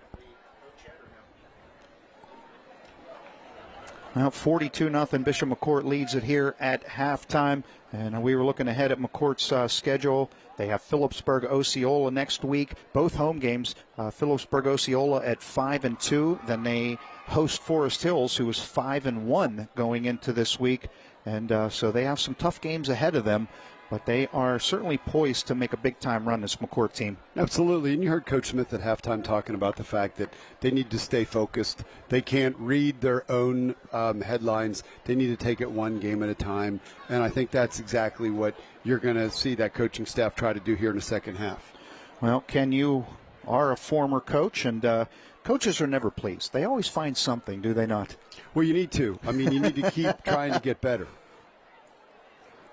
Well, 42-0. Bishop McCort leads it here at halftime. And we were looking ahead at McCourt's schedule. They have Phillipsburg, Osceola next week. Both home games. Phillipsburg, Osceola at 5-2. Then they host Forest Hills, who is 5-1 going into this week. And so they have some tough games ahead of them. But they are certainly poised to make a big-time run, this McCort team. Absolutely. And you heard Coach Smith at halftime talking about the fact that they need to stay focused. They can't read their own headlines. They need to take it one game at a time. And I think that's exactly what you're going to see that coaching staff try to do here in the second half. Well, Ken, you are a former coach, and coaches are never pleased. They always find something, do they not? Well, you need to. I mean, you need to keep trying to get better.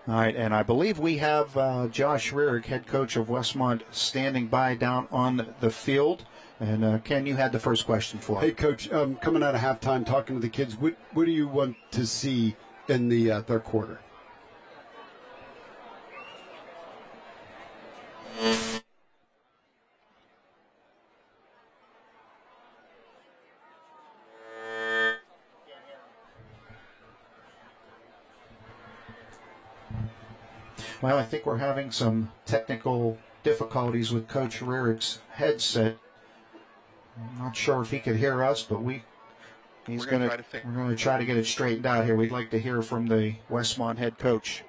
All right, and I believe we have Josh Rearick, head coach of Westmont, standing by down on the field. And, Ken, you had the first question for him. Hey, Coach, coming out of halftime, talking to the kids, what do you want to see in the third quarter? Well, I think we're having some technical difficulties with Coach Rearick's headset. I'm not sure if he could hear us, but we're going to try to get it straightened out here. We'd like to hear from the Westmont head coach.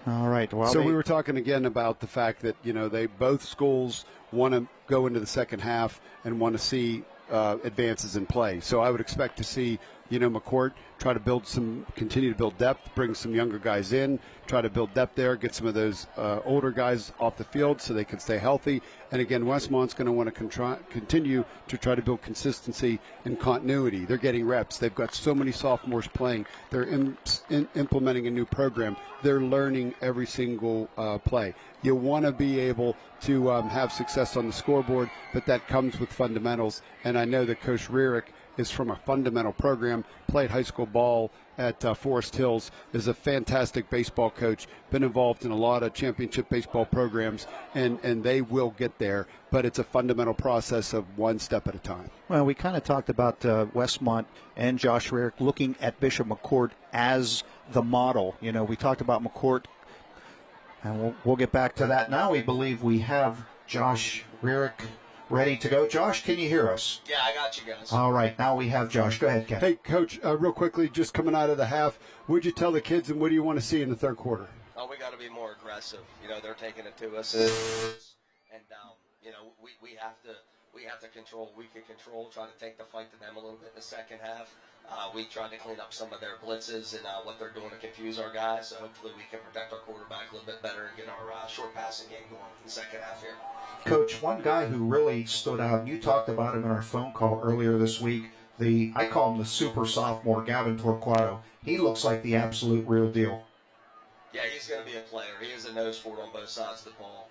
All right. Well, so we were talking again about the fact that, they both schools want to go into the second half and want to see advances in play. So I would expect to see, McCort try to continue to build depth, bring some younger guys in, try to build depth there, get some of those older guys off the field so they can stay healthy. And again, Westmont's going to want to continue to try to build consistency and continuity. They're getting reps. They've got so many sophomores playing. They're implementing a new program. They're learning every single play. You want to be able to have success on the scoreboard, but that comes with fundamentals. And I know that Coach Rearick is from a fundamental program, played high school ball at Forest Hills, is a fantastic baseball coach, been involved in a lot of championship baseball programs, and they will get there, but it's a fundamental process of one step at a time. Well, we kind of talked about Westmont and Josh Rearick looking at Bishop McCort as the model. We talked about McCort, and we'll get back to that. Now we believe we have Josh Rearick ready to go. Josh, can you hear us? Yeah, I got you guys. All right, now we have Josh. Go ahead, Ken. Hey, Coach, real quickly, just coming out of the half, what would you tell the kids and what do you want to see in the third quarter? Oh, we got to be more aggressive. They're taking it to us, and we have to control what we can control, try to take the fight to them a little bit in the second half. We tried to clean up some of their blitzes and what they're doing to confuse our guys, so hopefully we can protect our quarterback a little bit better and get our short passing game going in the second half here. Coach, one guy who really stood out, and you talked about him in our phone call earlier this week, I call him the super sophomore, Gavin Torquato. He looks like the absolute real deal. Yeah, he's going to be a player. He is a nose for it on both sides of the ball.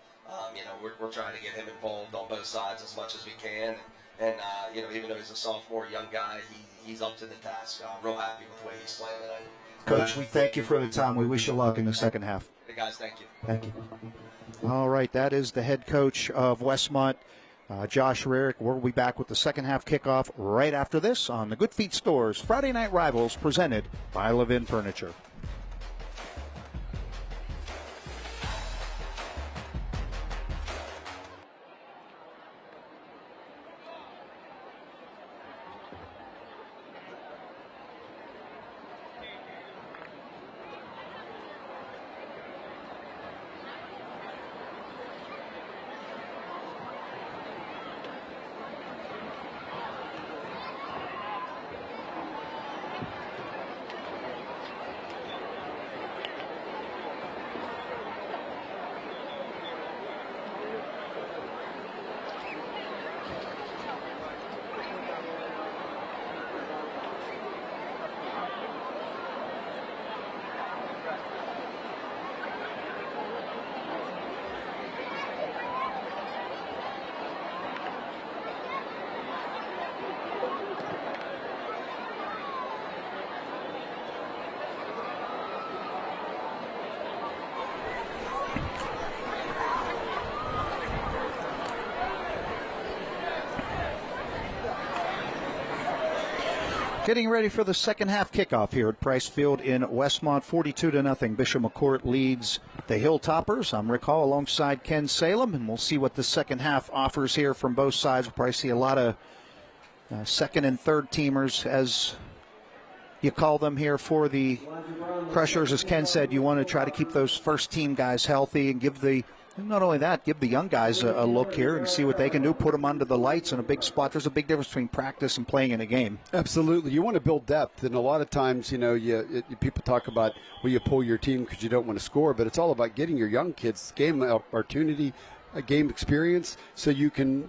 We're trying to get him involved on both sides as much as we can. And even though he's a sophomore, young guy, he's up to the task. I'm real happy with the way he's playing today. Coach, we thank you for the time. We wish you luck in the second half. Hey, guys, thank you. Thank you. All right, that is the head coach of Westmont, Josh Rearick. We'll be back with the second half kickoff right after this on the Good Feet Stores Friday Night Rivals, presented by Levin Furniture. Getting ready for the second half kickoff here at Price Field in Westmont, 42-0. Bishop McCort leads the Hilltoppers. I'm Rick Hall alongside Ken Salem, and we'll see what the second half offers here from both sides. We'll probably see a lot of second and third teamers, as you call them here, for the Crushers. As Ken said, you want to try to keep those first team guys healthy and give the young guys a look here and see what they can do, put them under the lights in a big spot. There's a big difference between practice and playing in a game. Absolutely. You want to build depth, and a lot of times, people talk about, well, you pull your team because you don't want to score, but it's all about getting your young kids game opportunity, a game experience, so you can,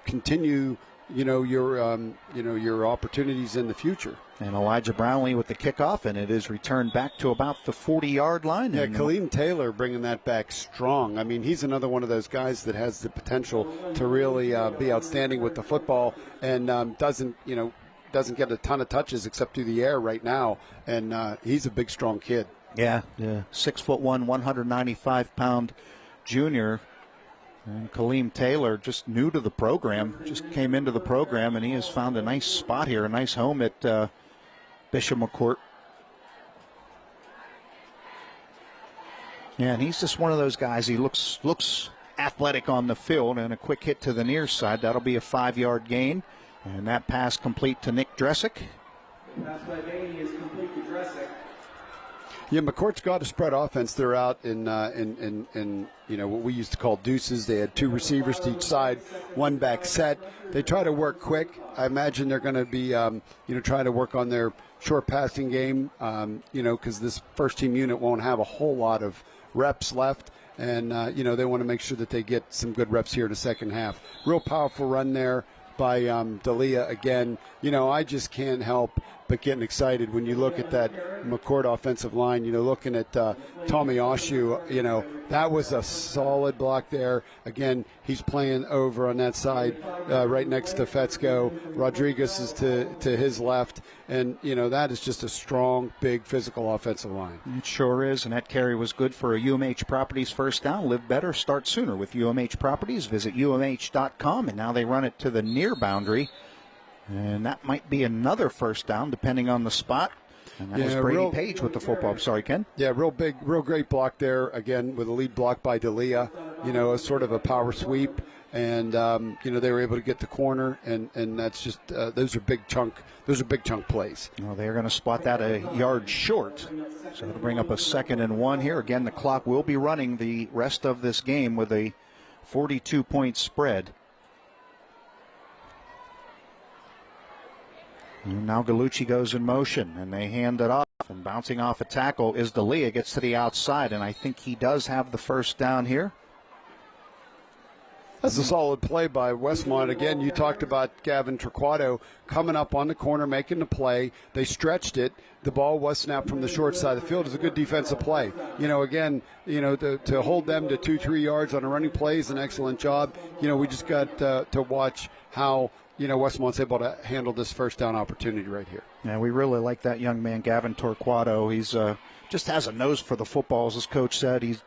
continue, your opportunities in the future. And Elijah Brownlee with the kickoff, and it is returned back to about the 40-yard line. Yeah, Kaleem Taylor bringing that back strong. I mean, he's another one of those guys that has the potential to really be outstanding with the football, and doesn't get a ton of touches except through the air right now. And he's a big, strong kid. Yeah. 6'1", 195-pound junior. And Kaleem Taylor, just new to the program, just came into the program, and he has found a nice spot here, a nice home at Bishop McCort. Yeah, and he's just one of those guys. He looks athletic on the field, and a quick hit to the near side. That'll be a 5-yard gain, and that pass complete to Nick Dressick. The pass by Bainey is complete to Dressick. Yeah, McCourt's got a spread offense. They're out in what we used to call deuces. They had two receivers to each side, one back set. They try to work quick. I imagine they're going to be, trying to work on their short passing game, because this first team unit won't have a whole lot of reps left. And, they want to make sure that they get some good reps here in the second half. Real powerful run there by D'Elia again. I just can't help but getting excited when you look at that McCort offensive line. Looking at Tommy Oshu, that was a solid block there. Again, he's playing over on that side right next to Fetzko. Rodriguez is to his left. And, that is just a strong, big, physical offensive line. It sure is, and that carry was good for a UMH Properties first down. Live better, start sooner with UMH Properties. Visit UMH.com, and now they run it to the near boundary. And that might be another first down, depending on the spot. And that was Brady Page with the football. I'm sorry, Ken. Yeah, real great block there, again, with a lead block by D'Elia. A sort of a power sweep. And, they were able to get the corner, and that's just those are big chunk plays. Well, they're going to spot that a yard short. So it'll bring up a 2nd and 1 here. Again, the clock will be running the rest of this game with a 42-point spread. And now Gallucci goes in motion, and they hand it off. And bouncing off a tackle is D'Elia, gets to the outside, and I think he does have the first down here. That's a solid play by Westmont. Again, you talked about Gavin Torquato coming up on the corner, making the play. They stretched it. The ball was snapped from the short side of the field. It's a good defensive play. To hold them to 2-3 yards on a running play is an excellent job. We just got to watch how Westmont's able to handle this first down opportunity right here. Yeah, we really like that young man, Gavin Torquato. He's just has a nose for the football, as his coach said. He's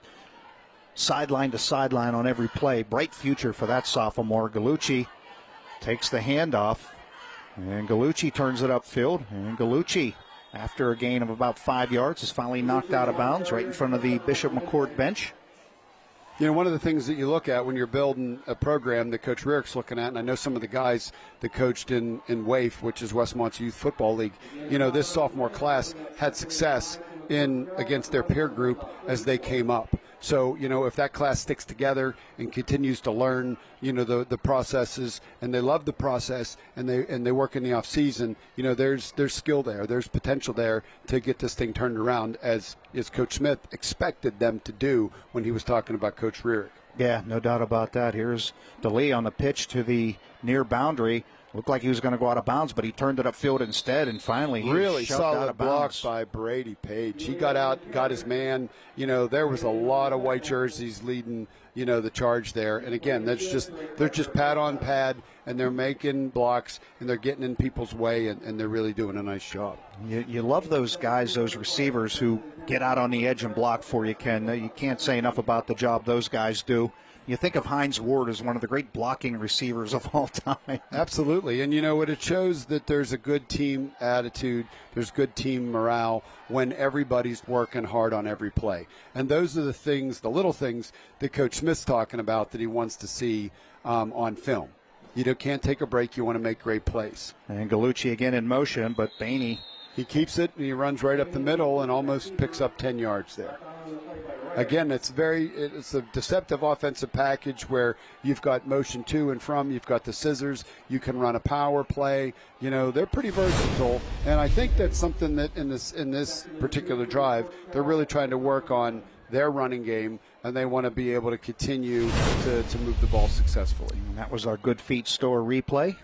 sideline to sideline on every play. Bright future for that sophomore. Gallucci takes the handoff, and Gallucci turns it upfield. And Gallucci, after a gain of about 5 yards, is finally knocked out of bounds right in front of the Bishop McCort bench. One of the things that you look at when you're building a program that Coach Rierick's looking at, and I know some of the guys that coached in WAIF, which is Westmont's Youth Football League, this sophomore class had success against their peer group as they came up. So, if that class sticks together and continues to learn, the processes, and they love the process, and they work in the off season, there's skill there, there's potential there to get this thing turned around, as Coach Smith expected them to do when he was talking about Coach Rierick. Yeah, no doubt about that. Here's D'Elia on the pitch to the near boundary. Looked like he was going to go out of bounds, but he turned it upfield instead, and finally he really shoved out of block bounds. by Brady Page. He got out, got his man. There was a lot of white jerseys leading, the charge there. And again, they're just pad on pad, and they're making blocks, and they're getting in people's way, and they're really doing a nice job. You love those guys, those receivers who get out on the edge and block for you, Ken. You can't say enough about the job those guys do. You think of Hines Ward as one of the great blocking receivers of all time. Absolutely. And you know what? It shows that there's a good team attitude, there's good team morale when everybody's working hard on every play. And those are the things, the little things that Coach Smith's talking about that he wants to see on film. You can't take a break. You want to make great plays. And Gallucci again in motion, but Bainey. He keeps it, and he runs right up the middle and almost picks up 10 yards there. Again, it's a deceptive offensive package where you've got motion to and from, you've got the scissors, you can run a power play. You know, they're pretty versatile, and I think that's something that in this particular drive, they're really trying to work on their running game, and they want to be able to continue to move the ball successfully. And that was our Good Feet Store replay.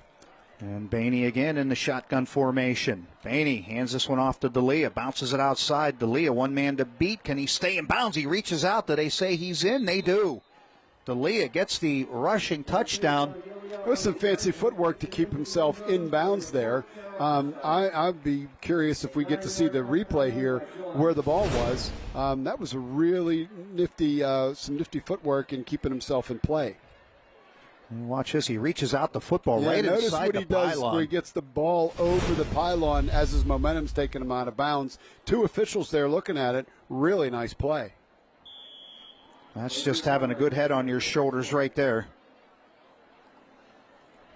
And Bainey again in the shotgun formation. Bainey hands this one off to D'Elia, bounces it outside. D'Elia, one man to beat. Can he stay in bounds? He reaches out. Do they say he's in? They do. D'Elia gets the rushing touchdown. It was some fancy footwork to keep himself in bounds there. I'd be curious if we get to see the replay here where the ball was. That was a really nifty, some nifty footwork in keeping himself in play. And watch this. He reaches out the football right inside the pylon. Notice what he does where he gets the ball over the pylon as his momentum's taking him out of bounds. Two officials there looking at it. Really nice play. That's just having a good head on your shoulders right there.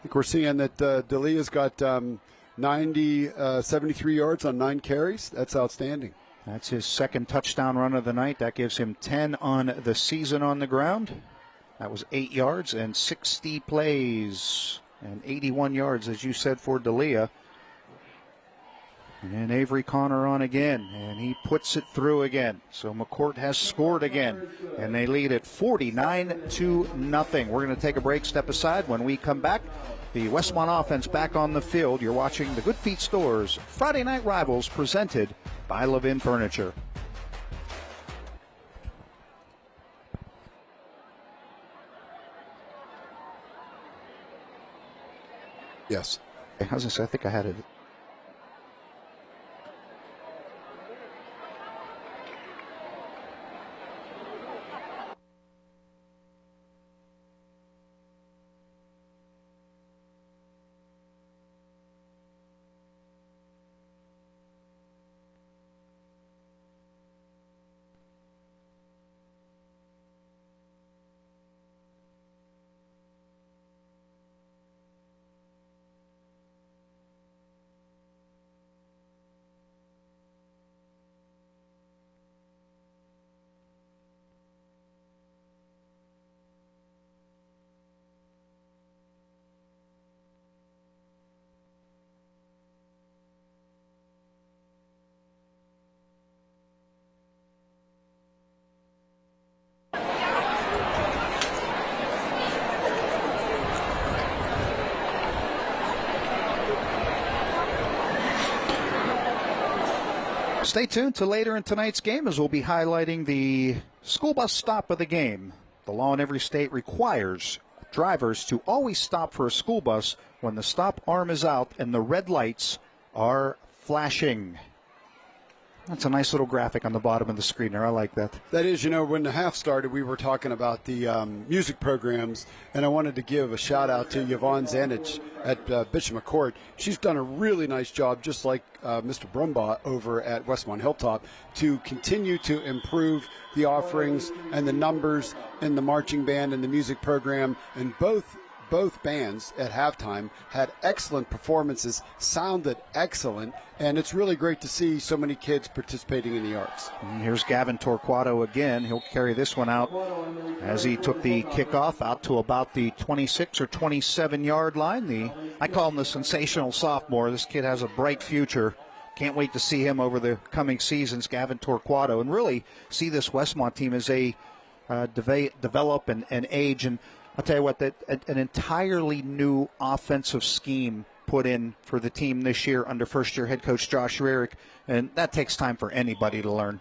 I think we're seeing that D'Elia's got 73 yards on 9 carries. That's outstanding. That's his second touchdown run of the night. That gives him 10 on the season on the ground. That was 8 yards and 60 plays and 81 yards, as you said, for D'Elia. And Avery Connor on again, and he puts it through again. So McCort has scored again, and they lead at 49-0. We're going to take a break, step aside. When we come back, the Westmont offense back on the field. You're watching the Good Feet Stores Friday Night Rivals presented by Levin Furniture. Yes. How's this? I think I had it. Stay tuned to later in tonight's game as we'll be highlighting the school bus stop of the game. The law in every state requires drivers to always stop for a school bus when the stop arm is out and the red lights are flashing. That's a nice little graphic on the bottom of the screen there. I like that. That is, you know, when the half started, we were talking about the music programs, and I wanted to give a shout-out to Yvonne Zanich at Bishop McCort. She's done a really nice job, just like Mr. Brumbaugh over at Westmont Hilltop, to continue to improve the offerings and the numbers in the marching band and the music program, and both bands at halftime had excellent performances, sounded excellent, and it's really great to see so many kids participating in the arts. And here's Gavin Torquato again. He'll carry this one out as he took the kickoff out to about the 26 or 27-yard line. I call him the sensational sophomore. This kid has a bright future. Can't wait to see him over the coming seasons, Gavin Torquato, and really see this Westmont team as they develop and age. And I'll tell you what, that an entirely new offensive scheme put in for the team this year under first-year head coach Josh Rarick, and that takes time for anybody to learn.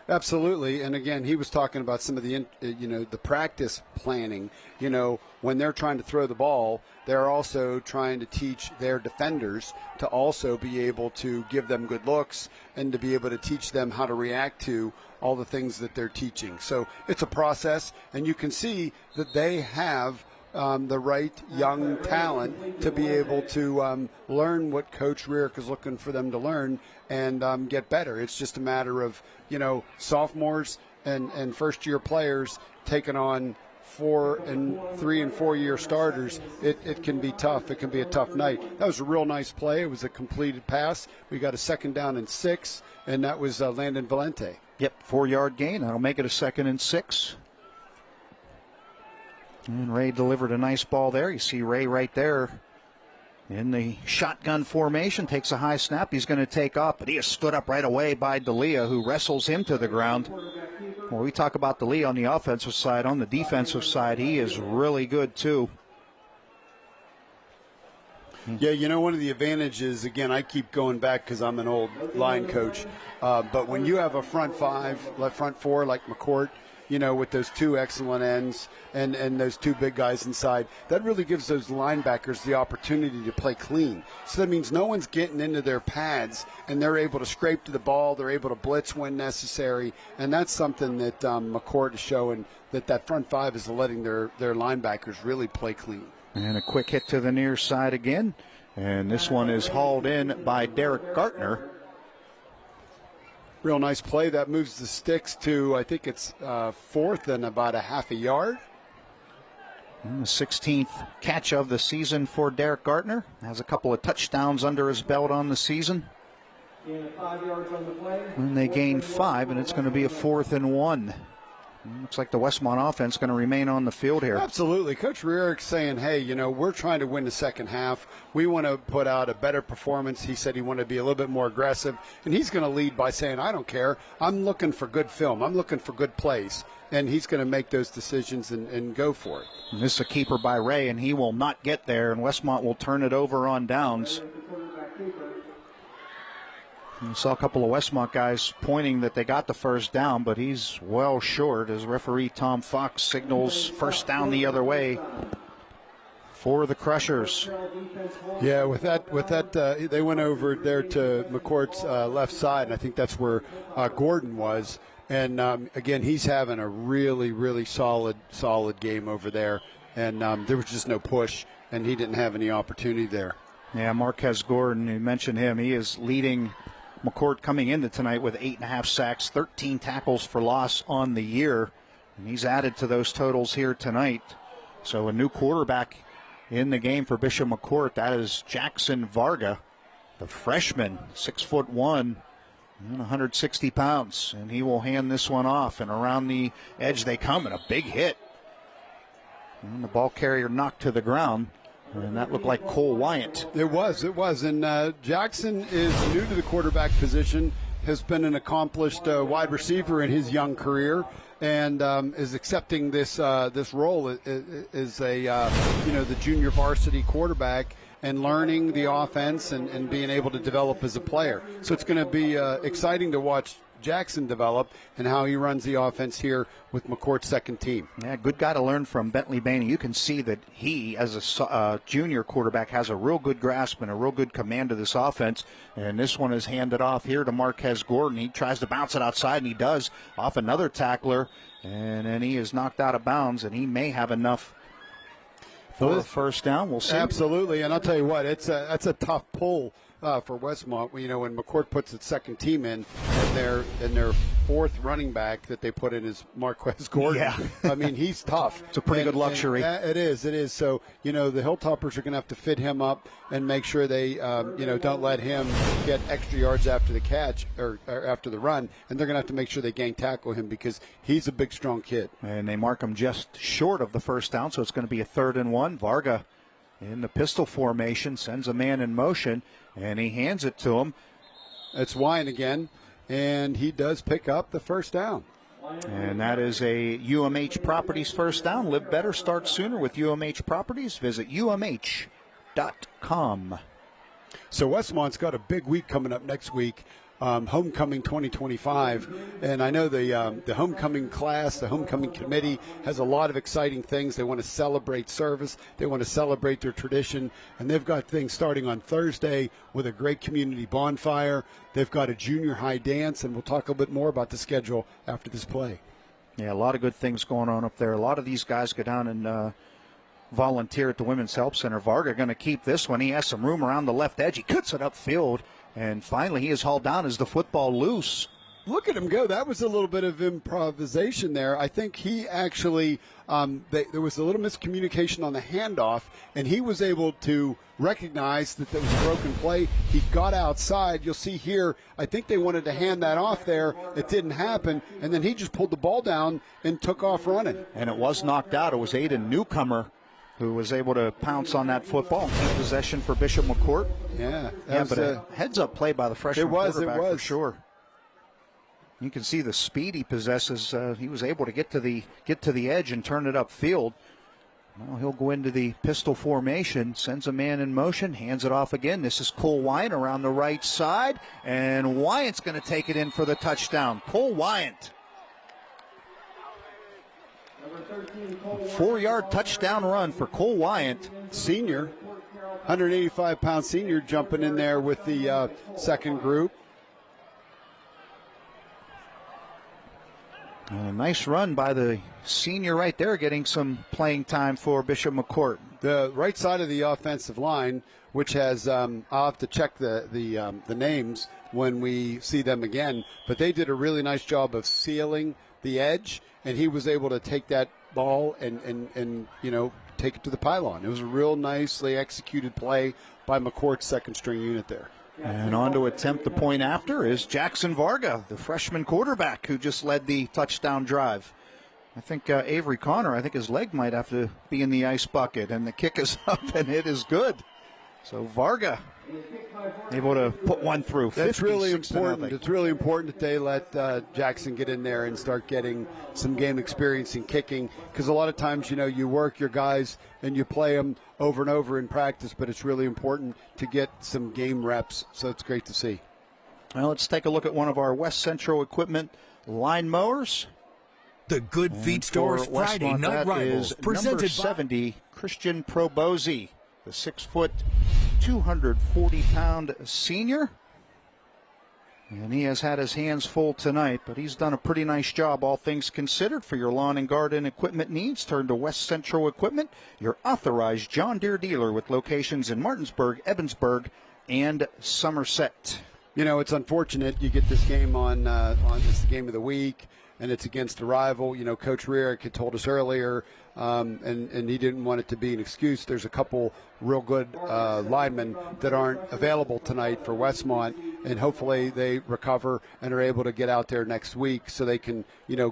Absolutely, and again, he was talking about some of the, the practice planning. When they're trying to throw the ball, they're also trying to teach their defenders to also be able to give them good looks and to be able to teach them how to react to all the things that they're teaching. So it's a process, and you can see that they have the right young talent to be able to learn what Coach Rierick is looking for them to learn and get better. It's just a matter of, sophomores and first-year players taking on 3 and 4 year starters. It can be tough. It can be a tough night. That was a real nice play. It was a completed pass. We got a 2nd down and 6, and that was Landon Valente. Yep, 4-yard gain. That'll make it a 2nd and 6. And Ray delivered a nice ball there. You see Ray right there in the shotgun formation, takes a high snap. He's going to take off, but he is stood up right away by D'Elia, who wrestles him to the ground. Well, we talk about D'Elia on the offensive side. On the defensive side, he is really good, too. Yeah, one of the advantages, again, I keep going back because I'm an old line coach, but when you have a front 4 like McCort, with those 2 excellent ends and those 2 big guys inside, that really gives those linebackers the opportunity to play clean. So that means no one's getting into their pads, and they're able to scrape to the ball. They're able to blitz when necessary, and that's something that McCort is showing, that front 5 is letting their linebackers really play clean. And a quick hit to the near side again, and this one is hauled in by Derek Gartner. Real nice play. That moves the sticks to, I think it's 4th and about a half a yard. And the 16th catch of the season for Derek Gartner. Has a couple of touchdowns under his belt on the season. 5 yards on the play. And they gain 5, and it's going to be a 4th and 1. Looks like the Westmont offense going to remain on the field here. Absolutely. Coach Rierick's saying, hey, we're trying to win the second half. We want to put out a better performance. He said he wanted to be a little bit more aggressive, and he's going to lead by saying, I don't care. I'm looking for good film. I'm looking for good plays, and he's going to make those decisions and go for it. And this is a keeper by Ray, and he will not get there, and Westmont will turn it over on downs. You saw a couple of Westmont guys pointing that they got the first down, but he's well short as referee Tom Fox signals first down the other way for the Crushers. Yeah, with that, they went over there to McCourt's left side, and I think that's where Gordon was. And again, he's having a really, really solid game over there. And there was just no push, and he didn't have any opportunity there. Yeah, Marquez Gordon, you mentioned him. He is leading McCort coming into tonight with 8.5 sacks, 13 tackles for loss on the year. And he's added to those totals here tonight. So a new quarterback in the game for Bishop McCort. That is Jackson Varga, the freshman, 6'1", and 160 pounds. And he will hand this one off. And around the edge they come, and a big hit. And the ball carrier knocked to the ground. And that looked like Cole Wyant. It was. And Jackson is new to the quarterback position, has been an accomplished wide receiver in his young career, and is accepting this role as the junior varsity quarterback and learning the offense and being able to develop as a player. So it's going to be exciting to watch Jackson develop and how he runs the offense here with McCourt's second team. Yeah, good guy to learn from, Bentley Bainey. You can see that he, as a junior quarterback, has a real good grasp and a real good command of this offense. And this one is handed off here to Marquez Gordon. He tries to bounce it outside, and he does, off another tackler. And then he is knocked out of bounds, and he may have enough for a first down. We'll see. Absolutely, and I'll tell you what, that's a tough pull for Westmont. When McCort puts its second team in, and their fourth running back that they put in is Marquez Gordon. Yeah. I mean, he's tough. It's a pretty good luxury. It is. So, the Hilltoppers are going to have to fit him up and make sure they, don't let him get extra yards after the catch or after the run. And they're going to have to make sure they gang tackle him because he's a big, strong kid. And they mark him just short of the first down, so it's going to be a 3rd and 1. Varga in the pistol formation sends a man in motion, and he hands it to him. It's Wine again. And he does pick up the first down. And that is a UMH Properties first down. Live better, start sooner with UMH Properties. Visit UMH.com. So Westmont's got a big week coming up next week. Homecoming 2025. And I know the homecoming class, the homecoming committee has a lot of exciting things. They want to celebrate service. They want to celebrate their tradition. And they've got things starting on Thursday with a great community bonfire. They've got a junior high dance, and we'll talk a little bit more about the schedule after this play. Yeah, a lot of good things going on up there. A lot of these guys go down and volunteer at the Women's Help Center. Varga going to keep this one. He has some room around the left edge. He cuts it upfield, and finally he is hauled down as the football loose. Look at him go. That was a little bit of improvisation there. I think he actually, there was a little miscommunication on the handoff, and he was able to recognize that there was a broken play. He got outside. You'll see here, I think they wanted to hand that off there. It didn't happen, and then he just pulled the ball down and took off running. And it was knocked out. It was Aiden Newcomer who was able to pounce on that football and keep possession for Bishop McCort. Yeah, but a heads-up play by the freshman quarterback for sure. You can see the speed he possesses. He was able to get to the edge and turn it upfield. Well, he'll go into the pistol formation, sends a man in motion, hands it off again. This is Cole Wyant around the right side, and Wyant's going to take it in for the touchdown. Cole Wyant. 4-yard touchdown run for Cole Wyant. Senior, 185-pound senior jumping in there with the second group. A nice run by the senior right there, getting some playing time for Bishop McCort. The right side of the offensive line, which has, I'll have to check the names when we see them again, but they did a really nice job of sealing the edge, and he was able to take that ball and take it to the pylon. It was a real nicely executed play by McCourt's second-string unit there. And on to attempt the point after is Jackson Varga, the freshman quarterback who just led the touchdown drive. I think Avery Connor, his leg might have to be in the ice bucket, and the kick is up, and it is good. So Varga able to put one through. That's really important. It's really important that they let Jackson get in there and start getting some game experience in kicking, because a lot of times, you work your guys and you play them over and over in practice, but it's really important to get some game reps, so it's great to see. Well, let's take a look at one of our West Central Equipment line mowers. The Good Feet Store's Friday Night Rivals, presented number 70, Christian Probosi, the 6-foot, 240-pound senior. And he has had his hands full tonight, but he's done a pretty nice job, all things considered. For your lawn and garden equipment needs, turn to West Central Equipment, your authorized John Deere dealer with locations in Martinsburg, Evansburg, and Somerset. It's unfortunate you get this game on this game of the week, and it's against a rival. Coach Rierick had told us earlier, and he didn't want it to be an excuse. There's a couple real good linemen that aren't available tonight for Westmont, and hopefully they recover and are able to get out there next week so they can,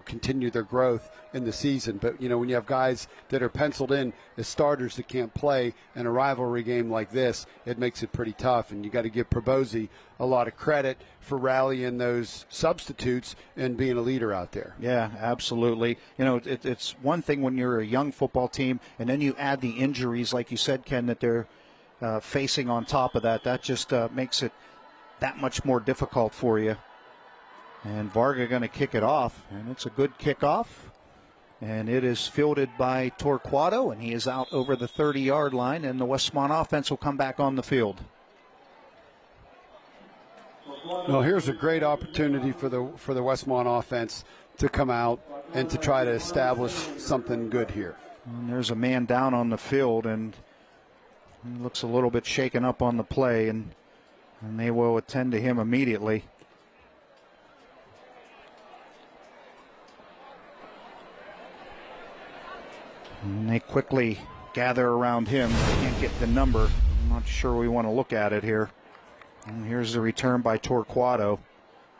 continue their growth in the season. But, when you have guys that are penciled in as starters that can't play in a rivalry game like this, it makes it pretty tough, and you got to give Probosi a lot of credit for rallying those substitutes and being a leader out there. Yeah, absolutely. It's one thing when you're a young football team, and then you add the injuries, like you said, Ken, that they're facing on top of that. That just makes it that much more difficult for you. And Varga going to kick it off, and it's a good kickoff. And it is fielded by Torquato, and he is out over the 30-yard line, and the Westmont offense will come back on the field. Well, here's a great opportunity for the Westmont offense to come out and to try to establish something good here. And there's a man down on the field, and he looks a little bit shaken up on the play, and they will attend to him immediately. And they quickly gather around him. Can't get the number. I'm not sure we want to look at it here. And here's the return by Torquato.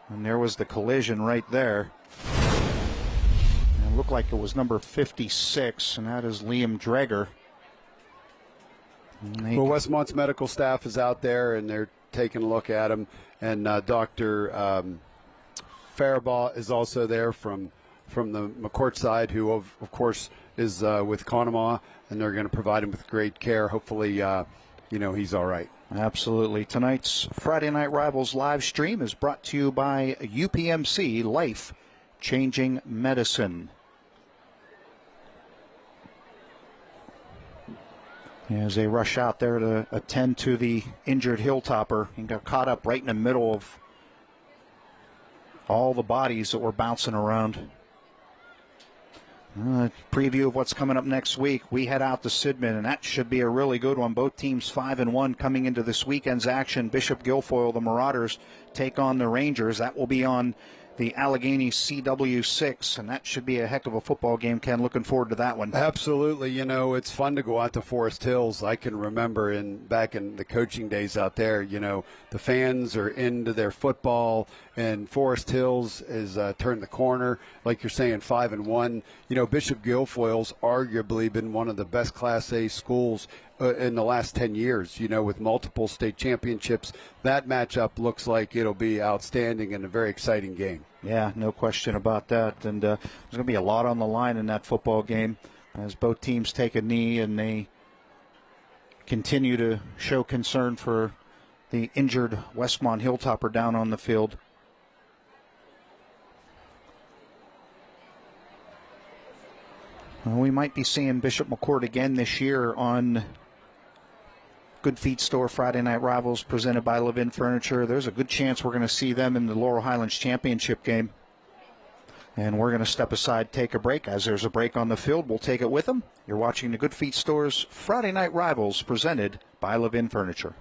And there was the collision right there. And it looked like it was number 56, and that is Liam Dreger. Well, Westmont's medical staff is out there, and they're taking a look at him. And Dr. Faribault is also there from the McCourt side, who, of course, is with Conemaugh, and they're going to provide him with great care. Hopefully, he's all right. Absolutely. Tonight's Friday Night Rivals live stream is brought to you by UPMC Life Changing Medicine. As they rush out there to attend to the injured Hilltopper, and got caught up right in the middle of all the bodies that were bouncing around. Preview of what's coming up next week. We head out to Sidman, and that should be a really good one. Both teams 5-1 coming into this weekend's action. Bishop Guilfoyle, the Marauders, take on the Rangers. That will be on the Allegheny CW6, and that should be a heck of a football game, Ken. Looking forward to that one. Absolutely. You know, it's fun to go out to Forest Hills. I can remember back in the coaching days out there, you know, the fans are into their football, and Forest Hills is turned the corner. Like you're saying, 5-1. You know, Bishop Guilfoyle's arguably been one of the best Class A schools in the last 10 years, you know, with multiple state championships. That matchup looks like it'll be outstanding and a very exciting game. Yeah, no question about that. And there's going to be a lot on the line in that football game as both teams take a knee and they continue to show concern for the injured Westmont Hilltopper down on the field. Well, we might be seeing Bishop McCort again this year on Good Feet Store Friday Night Rivals presented by Levin Furniture. There's a good chance we're going to see them in the Laurel Highlands Championship game. And we're going to step aside, take a break. As there's a break on the field, we'll take it with them. You're watching the Good Feet Store's Friday Night Rivals presented by Levin Furniture.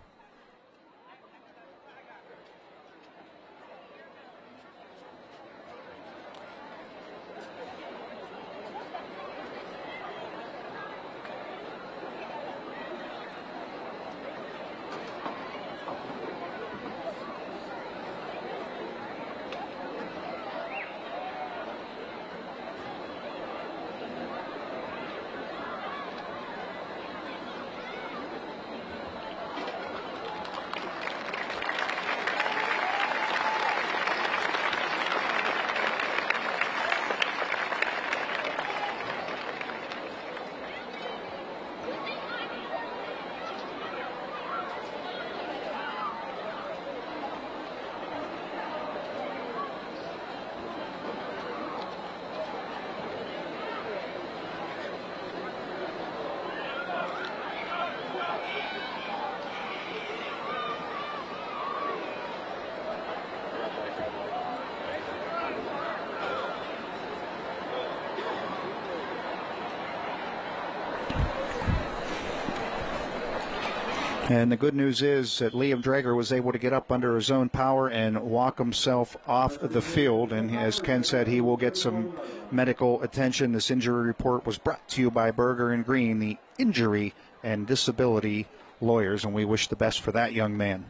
And the good news is that Liam Drager was able to get up under his own power and walk himself off the field. And as Ken said, he will get some medical attention. This injury report was brought to you by Berger and Green, the injury and disability lawyers, and we wish the best for that young man.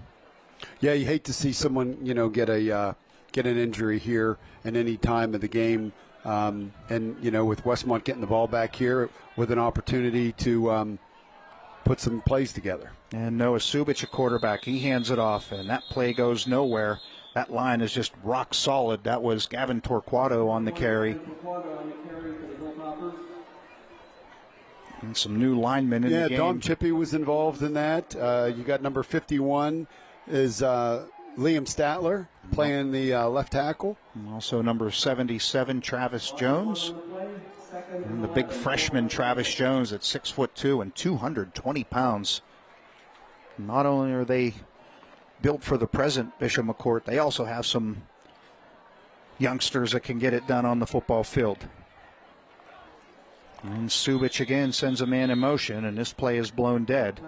Yeah, you hate to see someone, you know, get an injury here in any time of the game. And, you know, with Westmont getting the ball back here with an opportunity to put some plays together. And Noah Subich, a quarterback, he hands it off, and that play goes nowhere. That line is just rock solid. That was Gavin Torquato on the carry. And some new linemen in the game. Yeah, Dom Chippy was involved in that. You got number 51 is Liam Statler playing the left tackle. And also number 77, Travis Jones. And the big freshman Travis Jones at 6'2" and 220 pounds. Not only are they built for the present, Bishop McCort, they also have some youngsters that can get it done on the football field. And Subich again sends a man in motion, and this play is blown dead.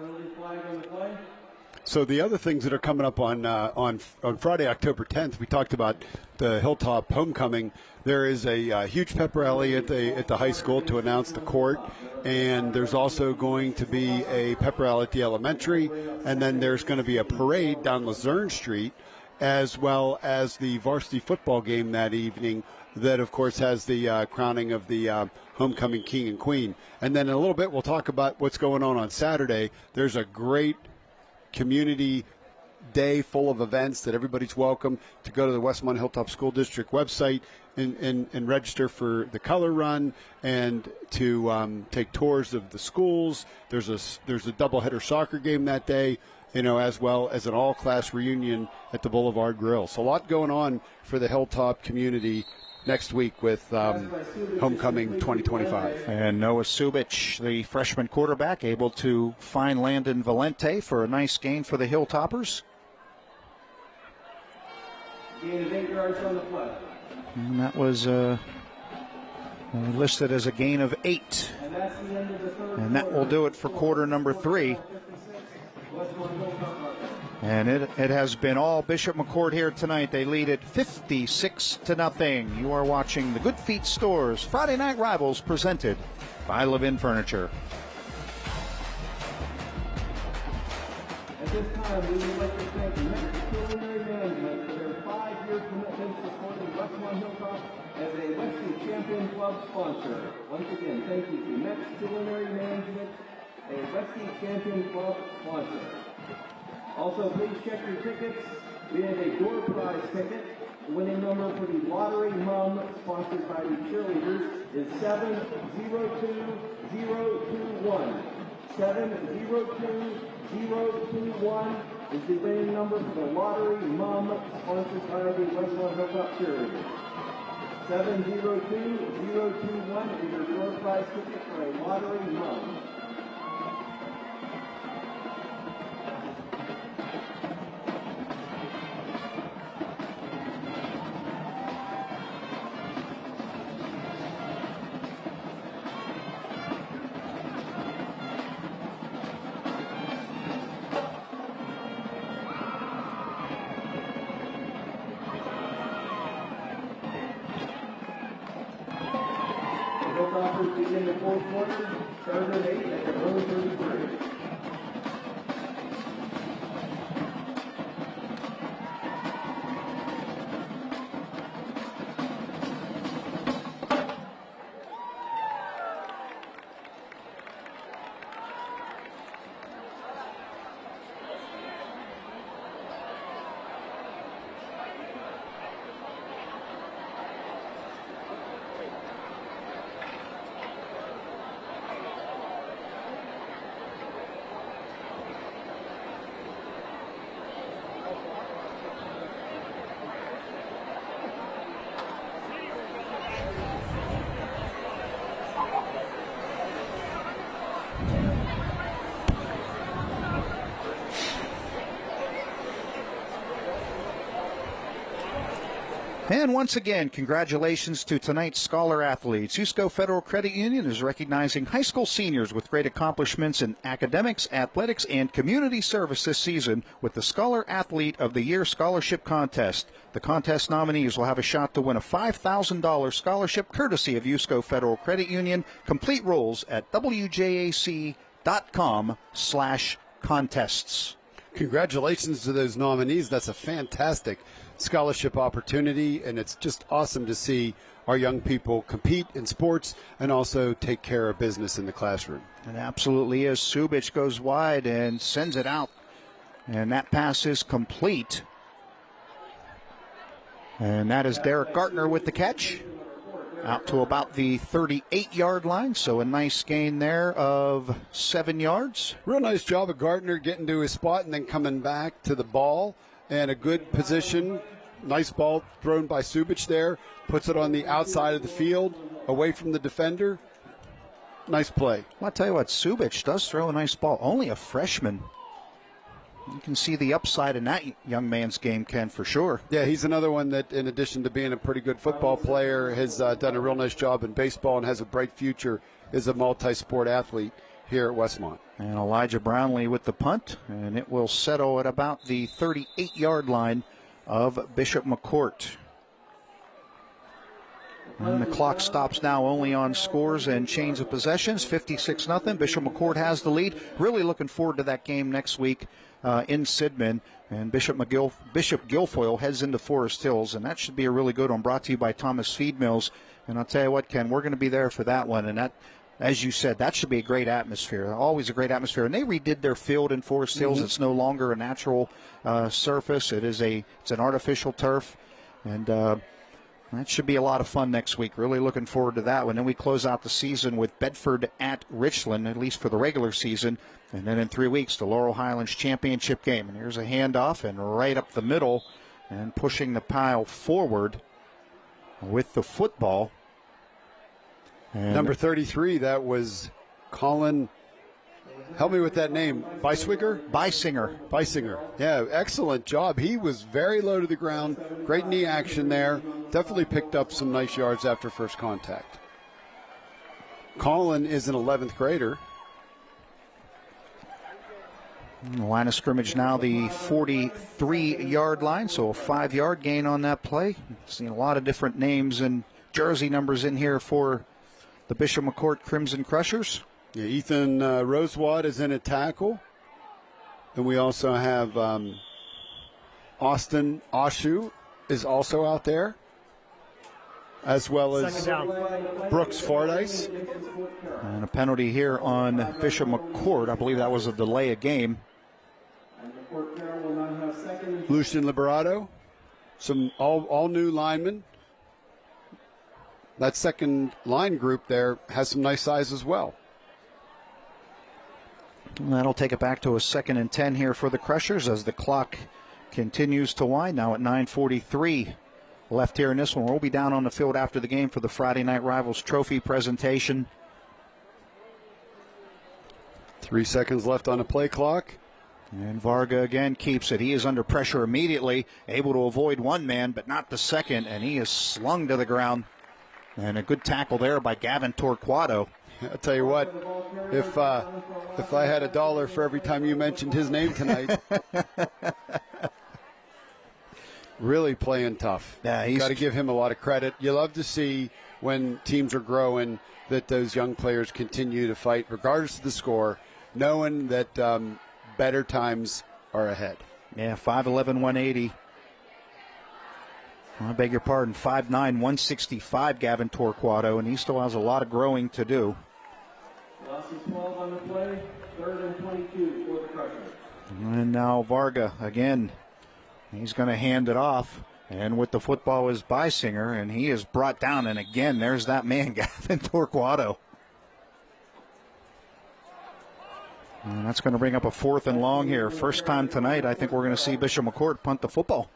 So the other things that are coming up on Friday, October 10th, we talked about the Hilltop homecoming. There is a huge pep rally at the high school to announce the court, and there's also going to be a pep rally at the elementary, and then there's going to be a parade down Luzerne Street, as well as the varsity football game that evening. That, of course, has the crowning of the homecoming king and queen. And then in a little bit, we'll talk about what's going on Saturday. There's a great community day full of events that everybody's welcome to go to the Westmont Hilltop School District website and register for the color run and to take tours of the schools. There's a doubleheader soccer game that day. as well as an all-class reunion at the Boulevard Grill. So a lot going on for the Hilltop community next week with Homecoming 2025. And Noah Subich, the freshman quarterback, able to find Landon Valente for a nice gain for the Hilltoppers. Gain of 8 yards on the play. And that was listed as a gain of 8. And that's the end of the third And that will do it for quarter number 3. And it has been all Bishop McCort here tonight. They lead it 56-0. You are watching the Good Feet Stores Friday Night Rivals presented by Levin Furniture. At this time, we would like to thank Mex Culinary Management for their 5-year commitment supporting Westmont Hilltop as a Western Champion Club sponsor. Once again, thank you to Mex Culinary Management, a Western Champion Club sponsor. Also, please check your tickets. We have a door prize ticket. The winning number for the Lottery Mum, sponsored by the cheerleaders, is 702021. 702021 is the winning number for the Lottery Mum, sponsored by the Westmont Hilltop cheerleaders. 702021 is your door prize ticket for a Lottery Mum. Hilltoppers begin the fourth quarter, third and 8 at their own 33. And once again, congratulations to tonight's Scholar athletes. Usco Federal Credit Union is recognizing high school seniors with great accomplishments in academics, athletics, and community service this season with the Scholar Athlete of the Year Scholarship Contest. The contest nominees will have a shot to win a $5,000 scholarship courtesy of Usco Federal Credit Union. Complete rules at wjac.com/contests. Congratulations to those nominees. That's a fantastic scholarship opportunity, and it's just awesome to see our young people compete in sports and also take care of business in the classroom. It absolutely is. Subich goes wide and sends it out, and that pass is complete. And that is Derek Gartner with the catch, out to about the 38-yard line, so a nice gain there of 7 yards. Real nice job of Gartner getting to his spot and then coming back to the ball, and a good position. Nice ball thrown by Subich there, puts it on the outside of the field, away from the defender. Nice play. Well, I'll tell you what, Subich does throw a nice ball. Only a freshman. You can see the upside in that young man's game, Ken, for sure. Yeah, he's another one that, in addition to being a pretty good football player, has done a real nice job in baseball and has a bright future as a multi-sport athlete here at Westmont. And Elijah Brownlee with the punt, and it will settle at about the 38-yard line of Bishop McCort. And the clock stops now only on scores and change of possessions, 56-0. Bishop McCort has the lead. Really looking forward to that game next week in Sidman. And Bishop Guilfoyle heads into Forest Hills, and that should be a really good one, brought to you by Thomas Feed Mills. And I'll tell you what, Ken, we're going to be there for that one. And that, as you said, that should be a great atmosphere, always a great atmosphere. And they redid their field in Forest Hills. It's no longer a natural surface. It's an artificial turf. And That should be a lot of fun next week. Really looking forward to that one. Then we close out the season with Bedford at Richland, at least for the regular season. And then in 3 weeks, the Laurel Highlands championship game. And here's a handoff and right up the middle and pushing the pile forward with the football. And number 33, that was Colin. Help me with that name. Beisinger. Yeah, excellent job. He was very low to the ground. Great knee action there. Definitely picked up some nice yards after first contact. Colin is an 11th grader. The line of scrimmage now the 43-yard line, so a 5-yard gain on that play. Seen a lot of different names and jersey numbers in here for the Bishop McCort Crimson Crushers. Yeah, Ethan Rosewad is in a tackle. And we also have Austin Oshu is also out there, as well as Brooks Fordyce. And a penalty here on Bishop McCort. I believe that was a delay of game. Lucian Liberato, some all new linemen. That second line group there has some nice size as well. And that'll take it back to a 2nd and 10 here for the Crushers as the clock continues to wind. Now at 9:43 left here in this one. We'll be down on the field after the game for the Friday Night Rivals trophy presentation. 3 seconds left on the play clock. And Varga again keeps it. He is under pressure immediately, able to avoid one man, but not the second, and he is slung to the ground. And a good tackle there by Gavin Torquato. I'll tell you what, if I had $1 for every time you mentioned his name tonight, really playing tough. Yeah, he's got to give him a lot of credit. You love to see when teams are growing that those young players continue to fight, regardless of the score, knowing that better times are ahead. Yeah, 5'11", 180. I beg your pardon, 5'9", 165, Gavin Torquato, and he still has a lot of growing to do. Loss of 12 on the play, 3rd and 22 for the Crushers. And now Varga again. He's going to hand it off. And with the football is Beisinger, and he is brought down. And again, there's that man, Gavin Torquato. And that's going to bring up a 4th and long here. First time tonight, I think we're going to see Bishop McCort punt the football.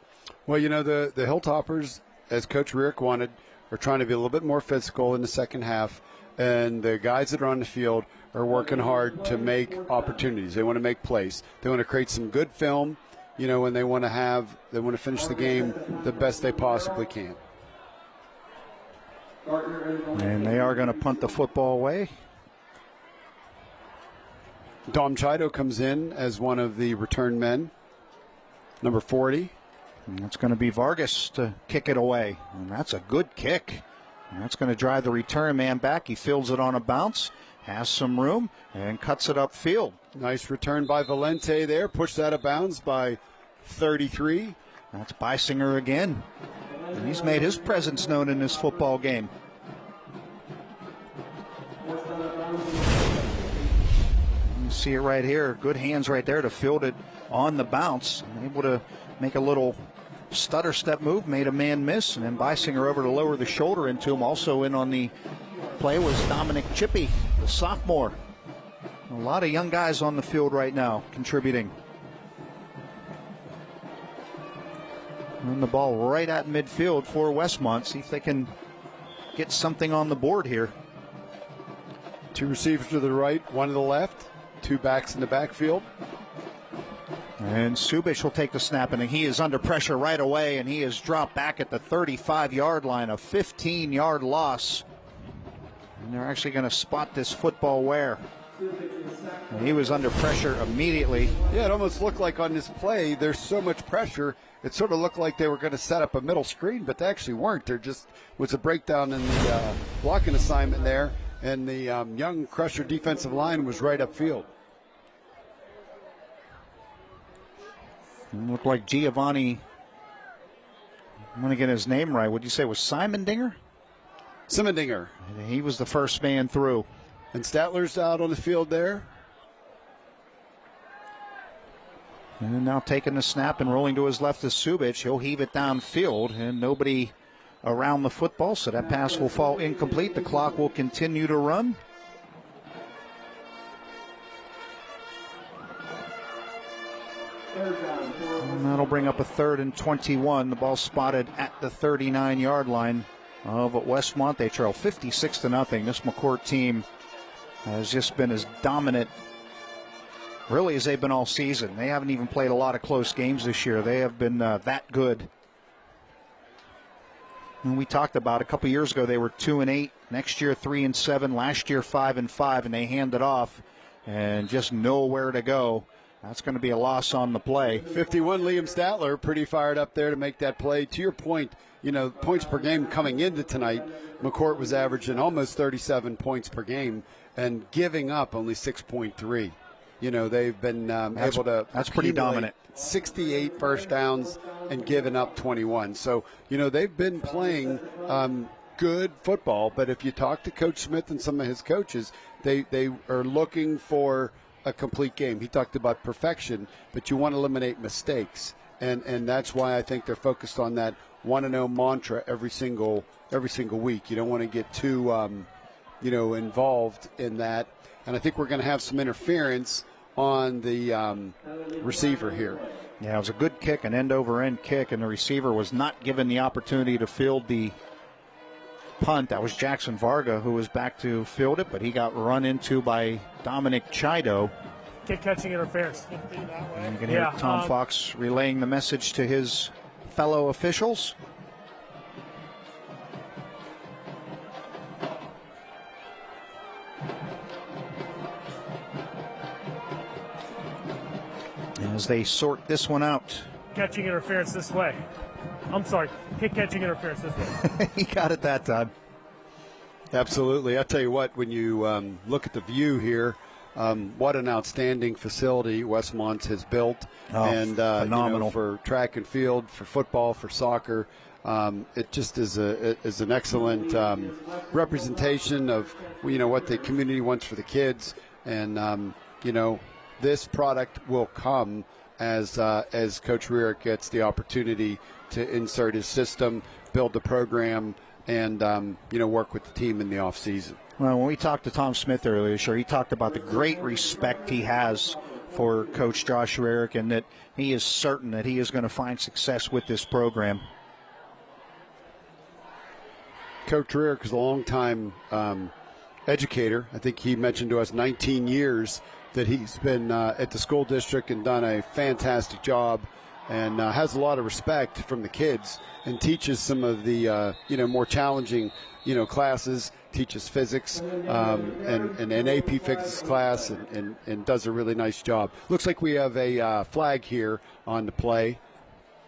Well, you know, the Hilltoppers, as Coach Rick wanted, are trying to be a little bit more physical in the second half. And the guys that are on the field are working hard to make opportunities. They want to make plays. They want to create some good film, you know, and they want to finish the game the best they possibly can. And they are going to punt the football away. Dom Chido comes in as one of the return men, number 40. And it's going to be Vargas to kick it away. And that's a good kick. And that's going to drive the return man back. He fields it on a bounce, has some room, and cuts it upfield. Nice return by Valente there. Pushed out of bounds by 33. That's Beisinger again. And he's made his presence known in this football game. You see it right here. Good hands right there to field it on the bounce. Able to make a little stutter step move, made a man miss, and then Beisinger over to lower the shoulder into him. Also in on the play was Dominic Chippy, the sophomore. A lot of young guys on the field right now contributing. And the ball right at midfield for Westmont. See if they can get something on the board here. 2 receivers to the right, 1 to the left, 2 backs in the backfield. And Subic will take the snap, and he is under pressure right away, and he is dropped back at the 35-yard line, a 15-yard loss. And they're actually going to spot this football where? And he was under pressure immediately. Yeah, it almost looked like on this play, there's so much pressure, it sort of looked like they were going to set up a middle screen, but they actually weren't. There just was a breakdown in the blocking assignment there, and the young Crusher defensive line was right upfield. It looked like Giovanni, I'm going to get his name right. Would you say it was Simon Dinger? Simon Dinger. He was the first man through. And Statler's out on the field there. And now taking the snap and rolling to his left is Subic. He'll heave it downfield, and nobody around the football, so that pass will fall incomplete. The clock will continue to run. And that'll bring up a 3rd and 21. The ball spotted at the 39-yard line of Westmont. They trail 56-0. This McCort team has just been as dominant, really, as they've been all season. They haven't even played a lot of close games this year. They have been that good. And we talked about a couple years ago, they were 2-8. Next year, 3-7. Last year, 5-5, and they handed off and just nowhere to go. That's going to be a loss on the play. 51, Liam Statler, pretty fired up there to make that play. To your point, points per game coming into tonight, McCort was averaging almost 37 points per game and giving up only 6.3. They've been able to. That's pretty dominant. 68 first downs and giving up 21. So, they've been playing good football. But if you talk to Coach Smith and some of his coaches, they are looking for a complete game. He talked about perfection, but you want to eliminate mistakes. And that's why I think they're focused on that 1-0 mantra every single week. You don't want to get too, involved in that. And I think we're going to have some interference on the receiver here. Yeah, it was a good kick, an end-over-end kick, and the receiver was not given the opportunity to field the punt. That was Jackson Varga who was back to field it, but he got run into by Dominic Chido. Kick catching interference. And you can hear Tom Fox relaying the message to his fellow officials. As they sort this one out. Catching interference this way. I'm sorry, kick catching interference this way. He got it that time. Absolutely. I'll tell you what, when you look at the view here, what an outstanding facility Westmont has built. Phenomenal. For track and field, for football, for soccer. It just is an excellent representation of what the community wants for the kids. And, this product will come as Coach Rearick gets the opportunity to insert his system, build the program, and work with the team in the off season. Well, when we talked to Tom Smith earlier, he talked about the great respect he has for Coach Josh Rearick, and that he is certain that he is going to find success with this program. Coach Rearick is a long-time educator. I think he mentioned to us 19 years that he's been at the school district and done a fantastic job, and has a lot of respect from the kids, and teaches some of the more challenging classes, teaches physics and an AP physics class, and does a really nice job. Looks like we have a flag here on the play.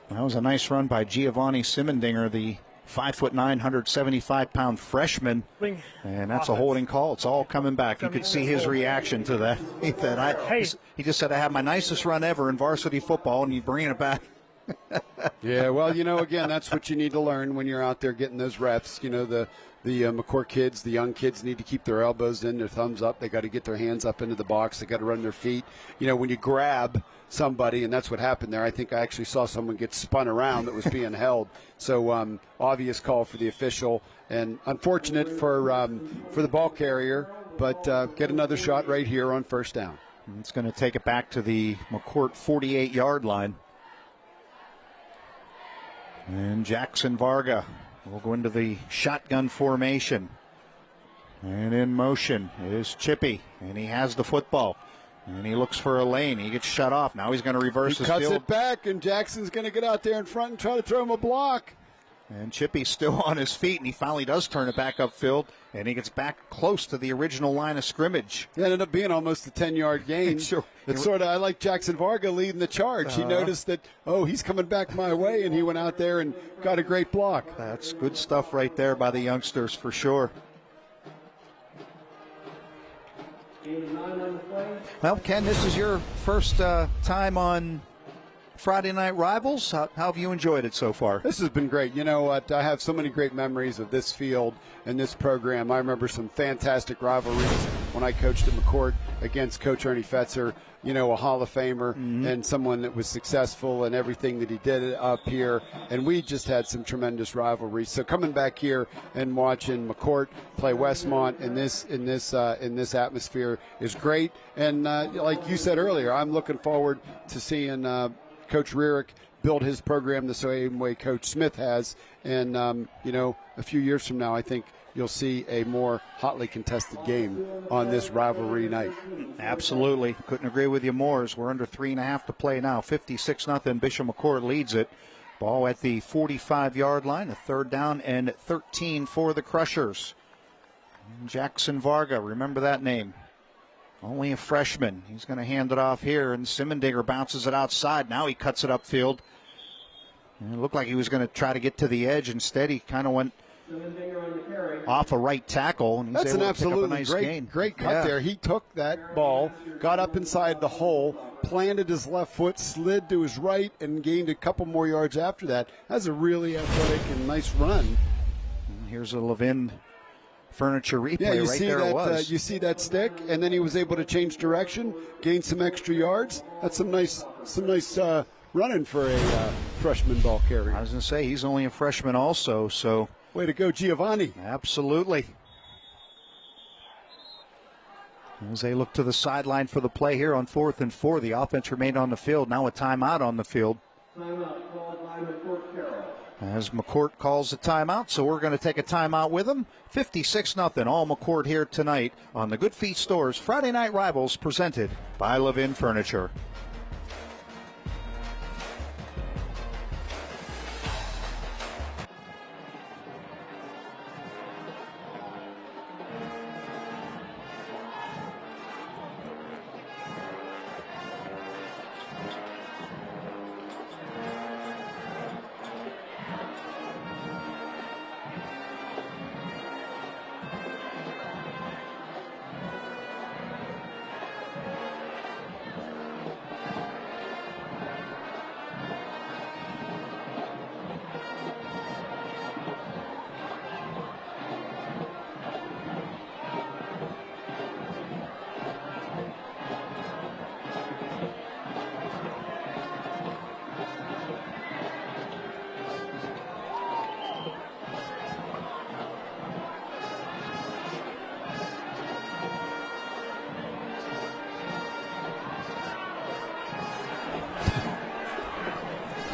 That was a nice run by Giovanni Simendinger, the 5'9", 175-pound freshman, and that's a holding call. It's all coming back. You could see his reaction to that. He just said, "I had my nicest run ever in varsity football," and you bring it back. Yeah, well, again, that's what you need to learn when you're out there getting those reps. The McCort kids, the young kids, need to keep their elbows in, their thumbs up. They got to get their hands up into the box. They got to run their feet. When you grab somebody, and that's what happened there. I think I actually saw someone get spun around that was being held. So obvious call for the official, and unfortunate for the ball carrier, but get another shot right here on first down. It's going to take it back to the McCort 48-yard line. And Jackson Varga will go into the shotgun formation. And in motion is Chippy, and he has the football. And he looks for a lane. He gets shut off. Now he's going to reverse his field. He cuts it back, and Jackson's going to get out there in front and try to throw him a block. And Chippy's still on his feet, and he finally does turn it back upfield, and he gets back close to the original line of scrimmage. It ended up being almost a 10-yard gain. Sure. It's I like Jackson Varga leading the charge. He noticed that, he's coming back my way, and he went out there and got a great block. That's good stuff right there by the youngsters for sure. Well, Ken, this is your first time on Friday Night Rivals. How have you enjoyed it so far? This has been great. You know what? I have so many great memories of this field and this program. I remember some fantastic rivalries when I coached at McCort against Coach Ernie Fetzer, you know, a Hall of Famer and someone that was successful in everything that he did up here. And we just had some tremendous rivalry. So coming back here and watching McCort play Westmont in this atmosphere is great. And like you said earlier, I'm looking forward to seeing Coach Rearick build his program the same way Coach Smith has. And, you know, a few years from now, I think you'll see a more hotly contested game on this rivalry night. Absolutely. Couldn't agree with you more as we're under 3.5 to play now. 56-0. Bishop McCort leads it. Ball at the 45-yard line. A 3rd down and 13 for the Crushers. Jackson Varga, remember that name. Only a freshman. He's going to hand it off here, and Simendinger bounces it outside. Now he cuts it upfield. And it looked like he was going to try to get to the edge. Instead, he kind of went off a right tackle. And that's an absolutely great cut there. He took that ball, got up inside the hole, planted his left foot, slid to his right, and gained a couple more yards after that. That's a really athletic and nice run. And here's a Levin Furniture replay. Yeah, you right see there that. it was. You see that stick, and then he was able to change direction, gain some extra yards. That's some nice running for a freshman ball carrier. I was going to say he's only a freshman, also. So way to go, Giovanni! Absolutely. As they look to the sideline for the play here on 4th and 4, the offense remained on the field. Now a timeout on the field. Timeout called by McCort Carroll. As McCort calls a timeout, so we're going to take a timeout with him. 56-0, all McCort here tonight on the Good Feet Stores Friday Night Rivals, presented by Levin Furniture.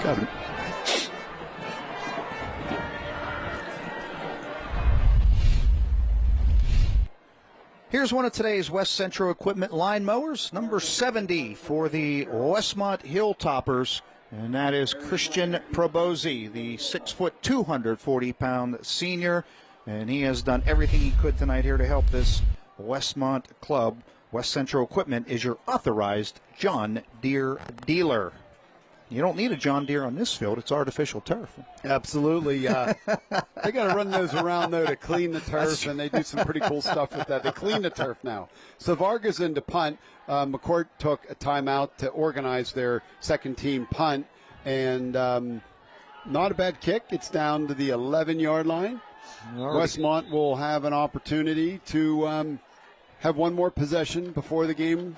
Got it. Here's one of today's West Central Equipment line mowers, number 70 for the Westmont Hilltoppers, and that is Christian Probozzi, the 6', 240-pound senior, and he has done everything he could tonight here to help this Westmont club. West Central Equipment is your authorized John Deere dealer. You don't need a John Deere on this field. It's artificial turf. Absolutely. They got to run those around, though, to clean the turf, and they do some pretty cool stuff with that. They clean the turf now. So Varga's into punt. McCort took a timeout to organize their second-team punt, and not a bad kick. It's down to the 11-yard line. Westmont will have an opportunity to have one more possession before the game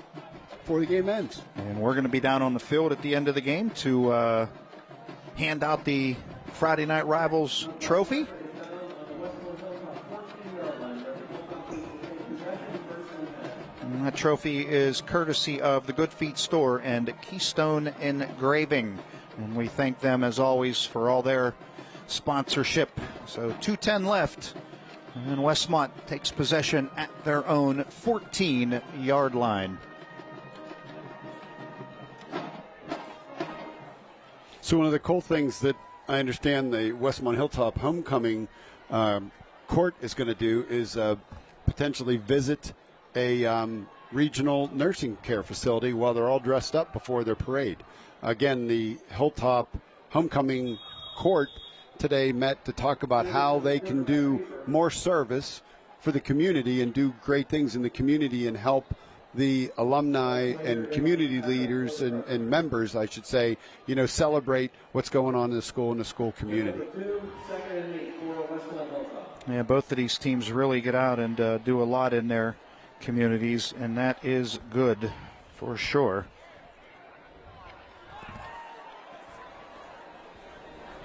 ends. And we're going to be down on the field at the end of the game to hand out the Friday Night Rivals trophy. And that trophy is courtesy of the Good Feet Store and Keystone Engraving. And we thank them, as always, for all their sponsorship. So 2:10 left. And Westmont takes possession at their own 14-yard line. So one of the cool things that I understand the Westmont Hilltop homecoming court is going to do is potentially visit a regional nursing care facility while they're all dressed up before their parade. Again, the Hilltop homecoming court today met to talk about how they can do more service for the community and do great things in the community and help the alumni and community leaders and members, I should say, celebrate what's going on in the school and the school community. Yeah, both of these teams really get out and do a lot in their communities, and that is good for sure.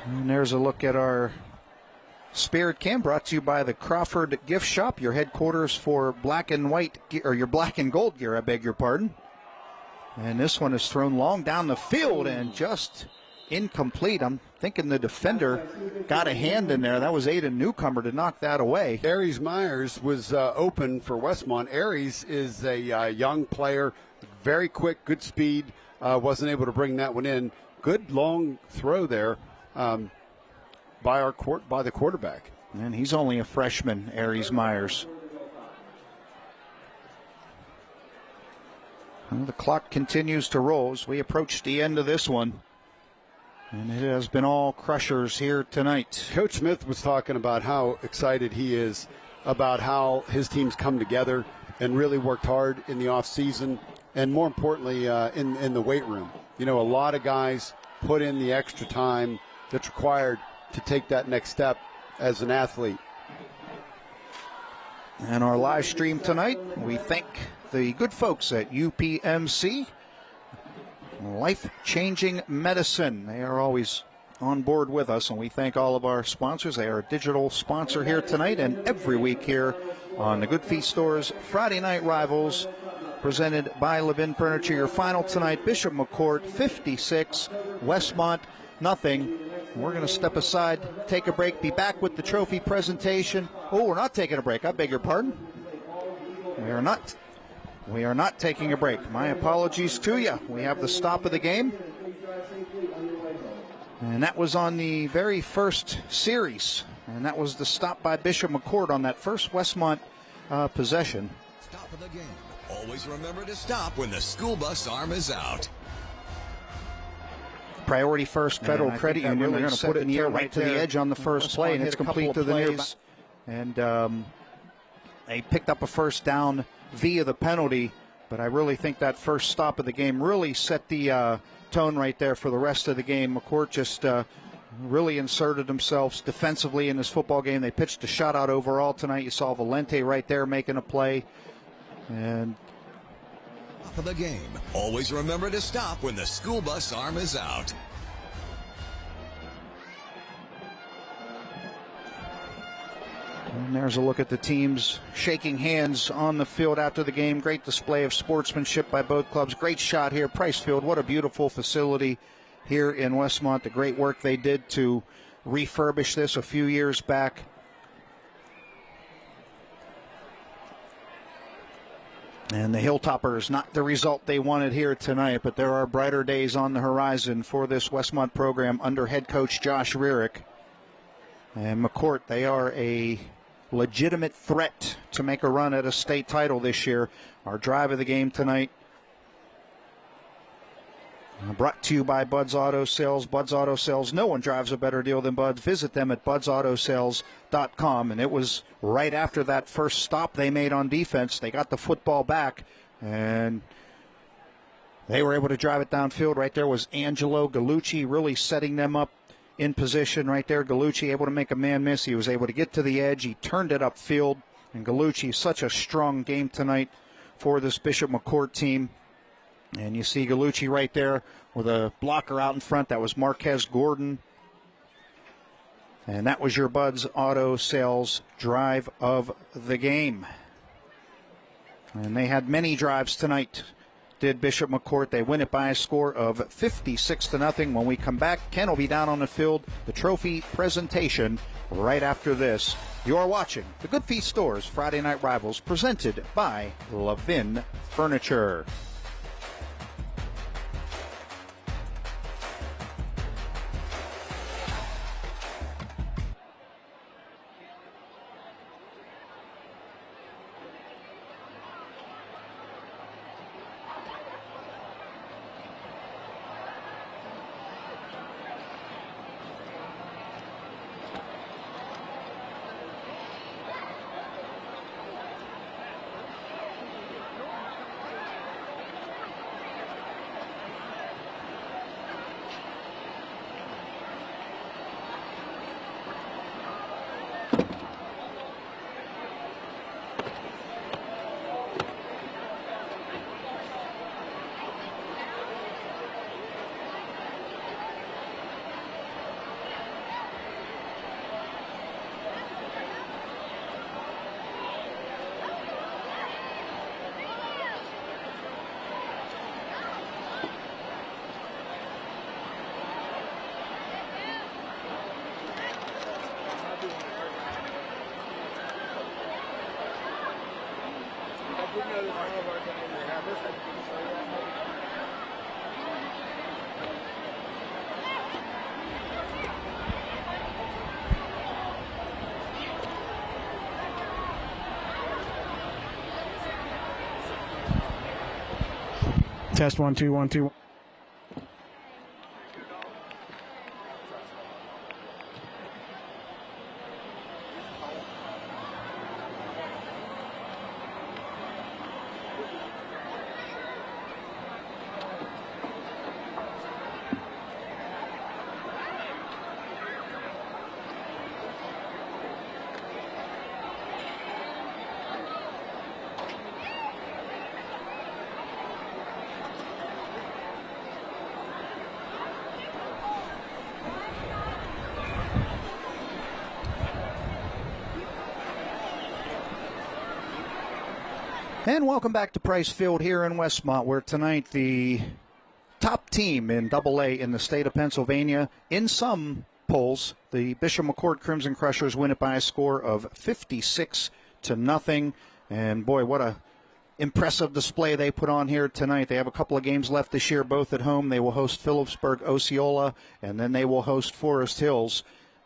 And there's a look at our Spirit Cam, brought to you by the Crawford Gift Shop, your headquarters for black and white, or your black and gold gear, I beg your pardon. And this one is thrown long down the field and just incomplete. I'm thinking the defender got a hand in there. That was Aiden Newcomer to knock that away. Aries Myers was open for Westmont. Aries is a young player, very quick, good speed. Wasn't able to bring that one in. Good long throw there by the quarterback. And he's only a freshman, Aries Myers. Well, the clock continues to roll as we approach the end of this one. And it has been all crushers here tonight. Coach Smith was talking about how excited he is about how his teams come together and really worked hard in the offseason, and more importantly, in the weight room. You know, a lot of guys put in the extra time that's required to take that next step as an athlete. And our live stream tonight, we thank the good folks at UPMC, Life-Changing Medicine. They are always on board with us, and we thank all of our sponsors. They are a digital sponsor here tonight and every week here on the Good Feet Stores Friday Night Rivals, presented by Levin Furniture. Your final tonight, Bishop McCort 56, Westmont nothing. We're going to step aside, take a break, be back with the trophy presentation. Oh, we're not taking a break. I beg your pardon. We are not. We are not taking a break. My apologies to you. We have the stop of the game. And that was on the very first series. And that was the stop by Bishop McCort on that first Westmont possession. Stop of the game. Always remember to stop when the school bus arm is out. Priority First Federal Credit Union. They're going to put it in the air right to the edge on the first play, and it's complete to the near. And they picked up a first down via the penalty, but I really think that first stop of the game really set the tone right there for the rest of the game. McCort just really inserted themselves defensively in this football game. They pitched a shutout overall tonight. You saw Valente right there making a play. And Top of the game. Always remember to stop when the school bus arm is out. And there's a look at the teams shaking hands on the field after the game. Great display of sportsmanship by both clubs. Great shot here. Price Field, what a beautiful facility here in Westmont. The great work they did to refurbish this a few years back. And the Hilltoppers, not the result they wanted here tonight, but there are brighter days on the horizon for this Westmont program under head coach Josh Rearick. And McCort, they are a legitimate threat to make a run at a state title this year. Our drive of the game tonight, brought to you by Bud's Auto Sales. Bud's Auto Sales, no one drives a better deal than Bud's. Visit them at budsautosales.com. And it was right after that first stop they made on defense. They got the football back, and they were able to drive it downfield. Right there was Angelo Gallucci really setting them up in position right there. Gallucci able to make a man miss. He was able to get to the edge. He turned it upfield. And Gallucci, such a strong game tonight for this Bishop McCort team. And you see Gallucci right there with a blocker out in front. That was Marquez Gordon. And that was your Bud's Auto Sales drive of the game. And they had many drives tonight, did Bishop McCort. They win it by a score of 56-0. When we come back, Ken will be down on the field. The trophy presentation right after this. You're watching the Good Feet Stores Friday Night Rivals, presented by Levin Furniture. Test 1 2 1 2. And welcome back to Price Field here in Westmont, where tonight the top team in Double-A in the state of Pennsylvania, in some polls, the Bishop McCort Crimson Crushers win it by a score of 56-0. And boy, what a impressive display they put on here tonight. They have a couple of games left this year, both at home. They will host Phillipsburg, Osceola, and then they will host Forest Hills.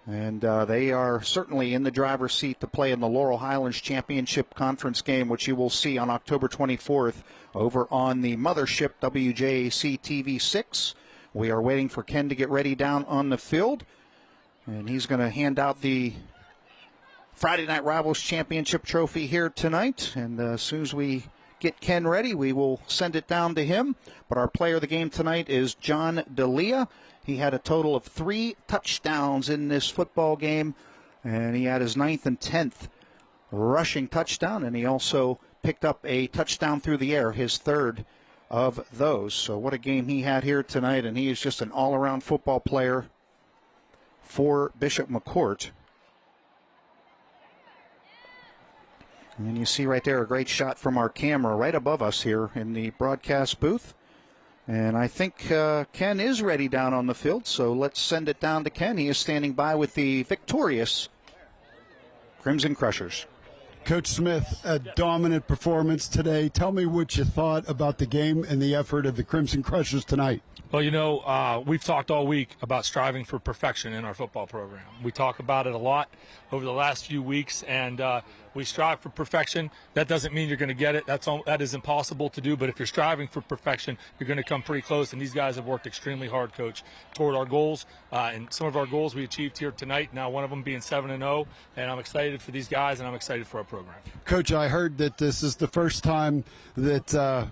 And they are certainly in the driver's seat to play in the Laurel Highlands Championship Conference game, which you will see on October 24th over on the mothership WJAC TV6. We are waiting for Ken to get ready down on the field, and he's going to hand out the Friday Night Rivals Championship trophy here tonight. And as soon as we get Ken ready, we will send it down to him. But our player of the game tonight is John D'Elia. He had a total of 3 touchdowns in this football game, and he had his 9th and 10th rushing touchdown, and he also picked up a touchdown through the air, his 3rd of those. So what a game he had here tonight, and he is just an all-around football player for Bishop McCort. And you see right there a great shot from our camera right above us here in the broadcast booth. And I think Ken is ready down on the field, so let's send it down to Ken. He is standing by with the victorious Crimson Crushers. Coach Smith, a dominant performance today. Tell me what you thought about the game and the effort of the Crimson Crushers tonight. Well, you know, we've talked all week about striving for perfection in our football program. We talk about it a lot over the last few weeks, and we strive for perfection. That doesn't mean you're going to get it. That is impossible to do, but if you're striving for perfection, you're going to come pretty close, and these guys have worked extremely hard, Coach, toward our goals. And some of our goals we achieved here tonight, now one of them being 7-0, and I'm excited for these guys, and I'm excited for our program. Coach, I heard that this is the first time that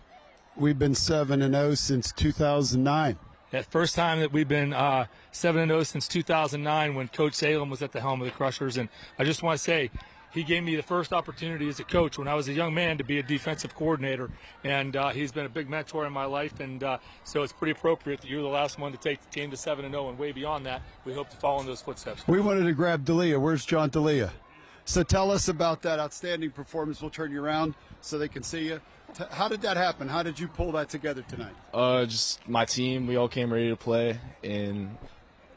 we've been 7-0 since 2009. Yeah, first time that we've been 7-0 since 2009 when Coach Salem was at the helm of the Crushers. And I just want to say, he gave me the first opportunity as a coach when I was a young man to be a defensive coordinator. And he's been a big mentor in my life. And so it's pretty appropriate that you're the last one to take the team to 7-0 and way beyond that. We hope to follow in those footsteps. We wanted to grab D'Elia. Where's John D'Elia? So tell us about that outstanding performance. We'll turn you around so they can see you. How did that happen? How did you pull that together tonight? Just my team. We all came ready to play, and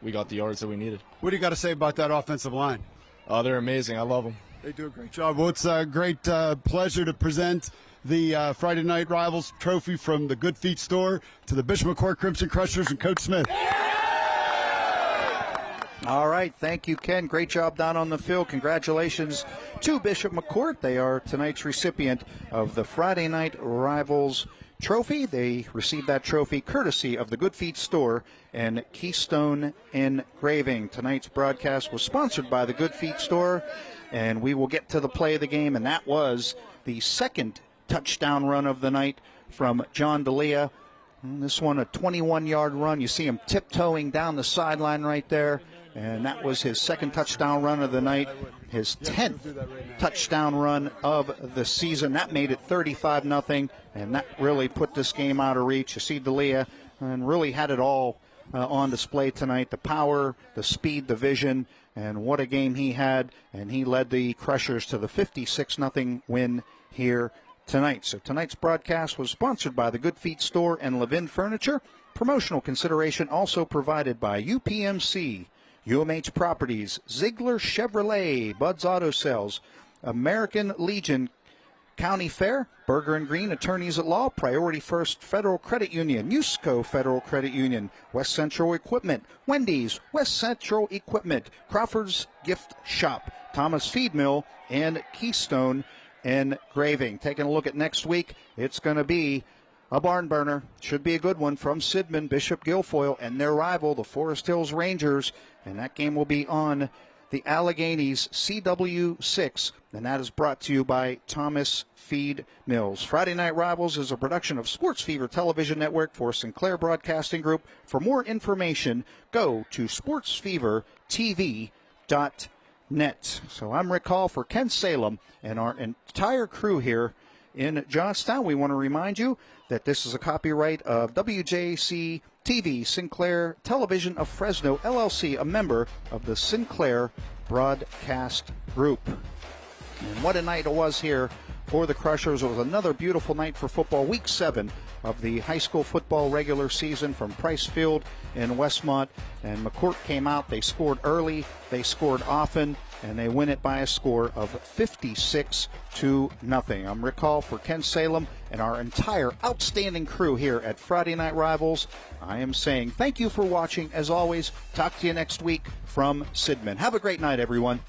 we got the yards that we needed. What do you got to say about that offensive line? They're amazing. I love them. They do a great job. Well, it's a great pleasure to present the Friday Night Rivals trophy from the Good Feet store to the Bishop McCort Crimson Crushers and Coach Smith. All right, thank you, Ken. Great job down on the field. Congratulations to Bishop McCort. They are tonight's recipient of the Friday Night Rivals trophy. They received that trophy courtesy of the Good Feet store and Keystone Engraving. Tonight's broadcast was sponsored by the Good Feet store, and we will get to the play of the game, and that was the 2nd touchdown run of the night from John D'Elia. And this one, a 21-yard run. You see him tiptoeing down the sideline right there. And that was his 2nd touchdown run of the night, his 10th touchdown run of the season. That made it 35-0, and that really put this game out of reach. You see D'Elia and really had it all on display tonight, the power, the speed, the vision, and what a game he had. And he led the Crushers to the 56-0 win here tonight. So tonight's broadcast was sponsored by the Good Feet store and Levin Furniture. Promotional consideration also provided by UPMC, UMH Properties, Ziegler Chevrolet, Bud's Auto Sales, American Legion County Fair, Burger and Green Attorneys at Law, Priority First Federal Credit Union, Usco Federal Credit Union, West Central Equipment, Wendy's, West Central Equipment, Crawford's Gift Shop, Thomas Feed Mill, and Keystone Engraving. Taking a look at next week, it's going to be a barn burner. Should be a good one from Sidman, Bishop Guilfoyle, and their rival, the Forest Hills Rangers. And that game will be on the Alleghenies CW6, and that is brought to you by Thomas Feed Mills. Friday Night Rivals is a production of Sports Fever Television Network for Sinclair Broadcasting Group. For more information, go to sportsfevertv.net. So I'm Rick Hall for Ken Salem and our entire crew here in Johnstown. We want to remind you that this is a copyright of WJC TV, Sinclair Television of Fresno, LLC, a member of the Sinclair Broadcast Group. And what a night it was here for the Crushers. It was another beautiful night for football. Week 7 of the high school football regular season from Price Field in Westmont. And McCort came out. They scored early. They scored often. And they win it by a score of 56-0. I'm Rick Hall for Ken Salem and our entire outstanding crew here at Friday Night Rivals. I am saying thank you for watching. As always, talk to you next week from Sidman. Have a great night, everyone.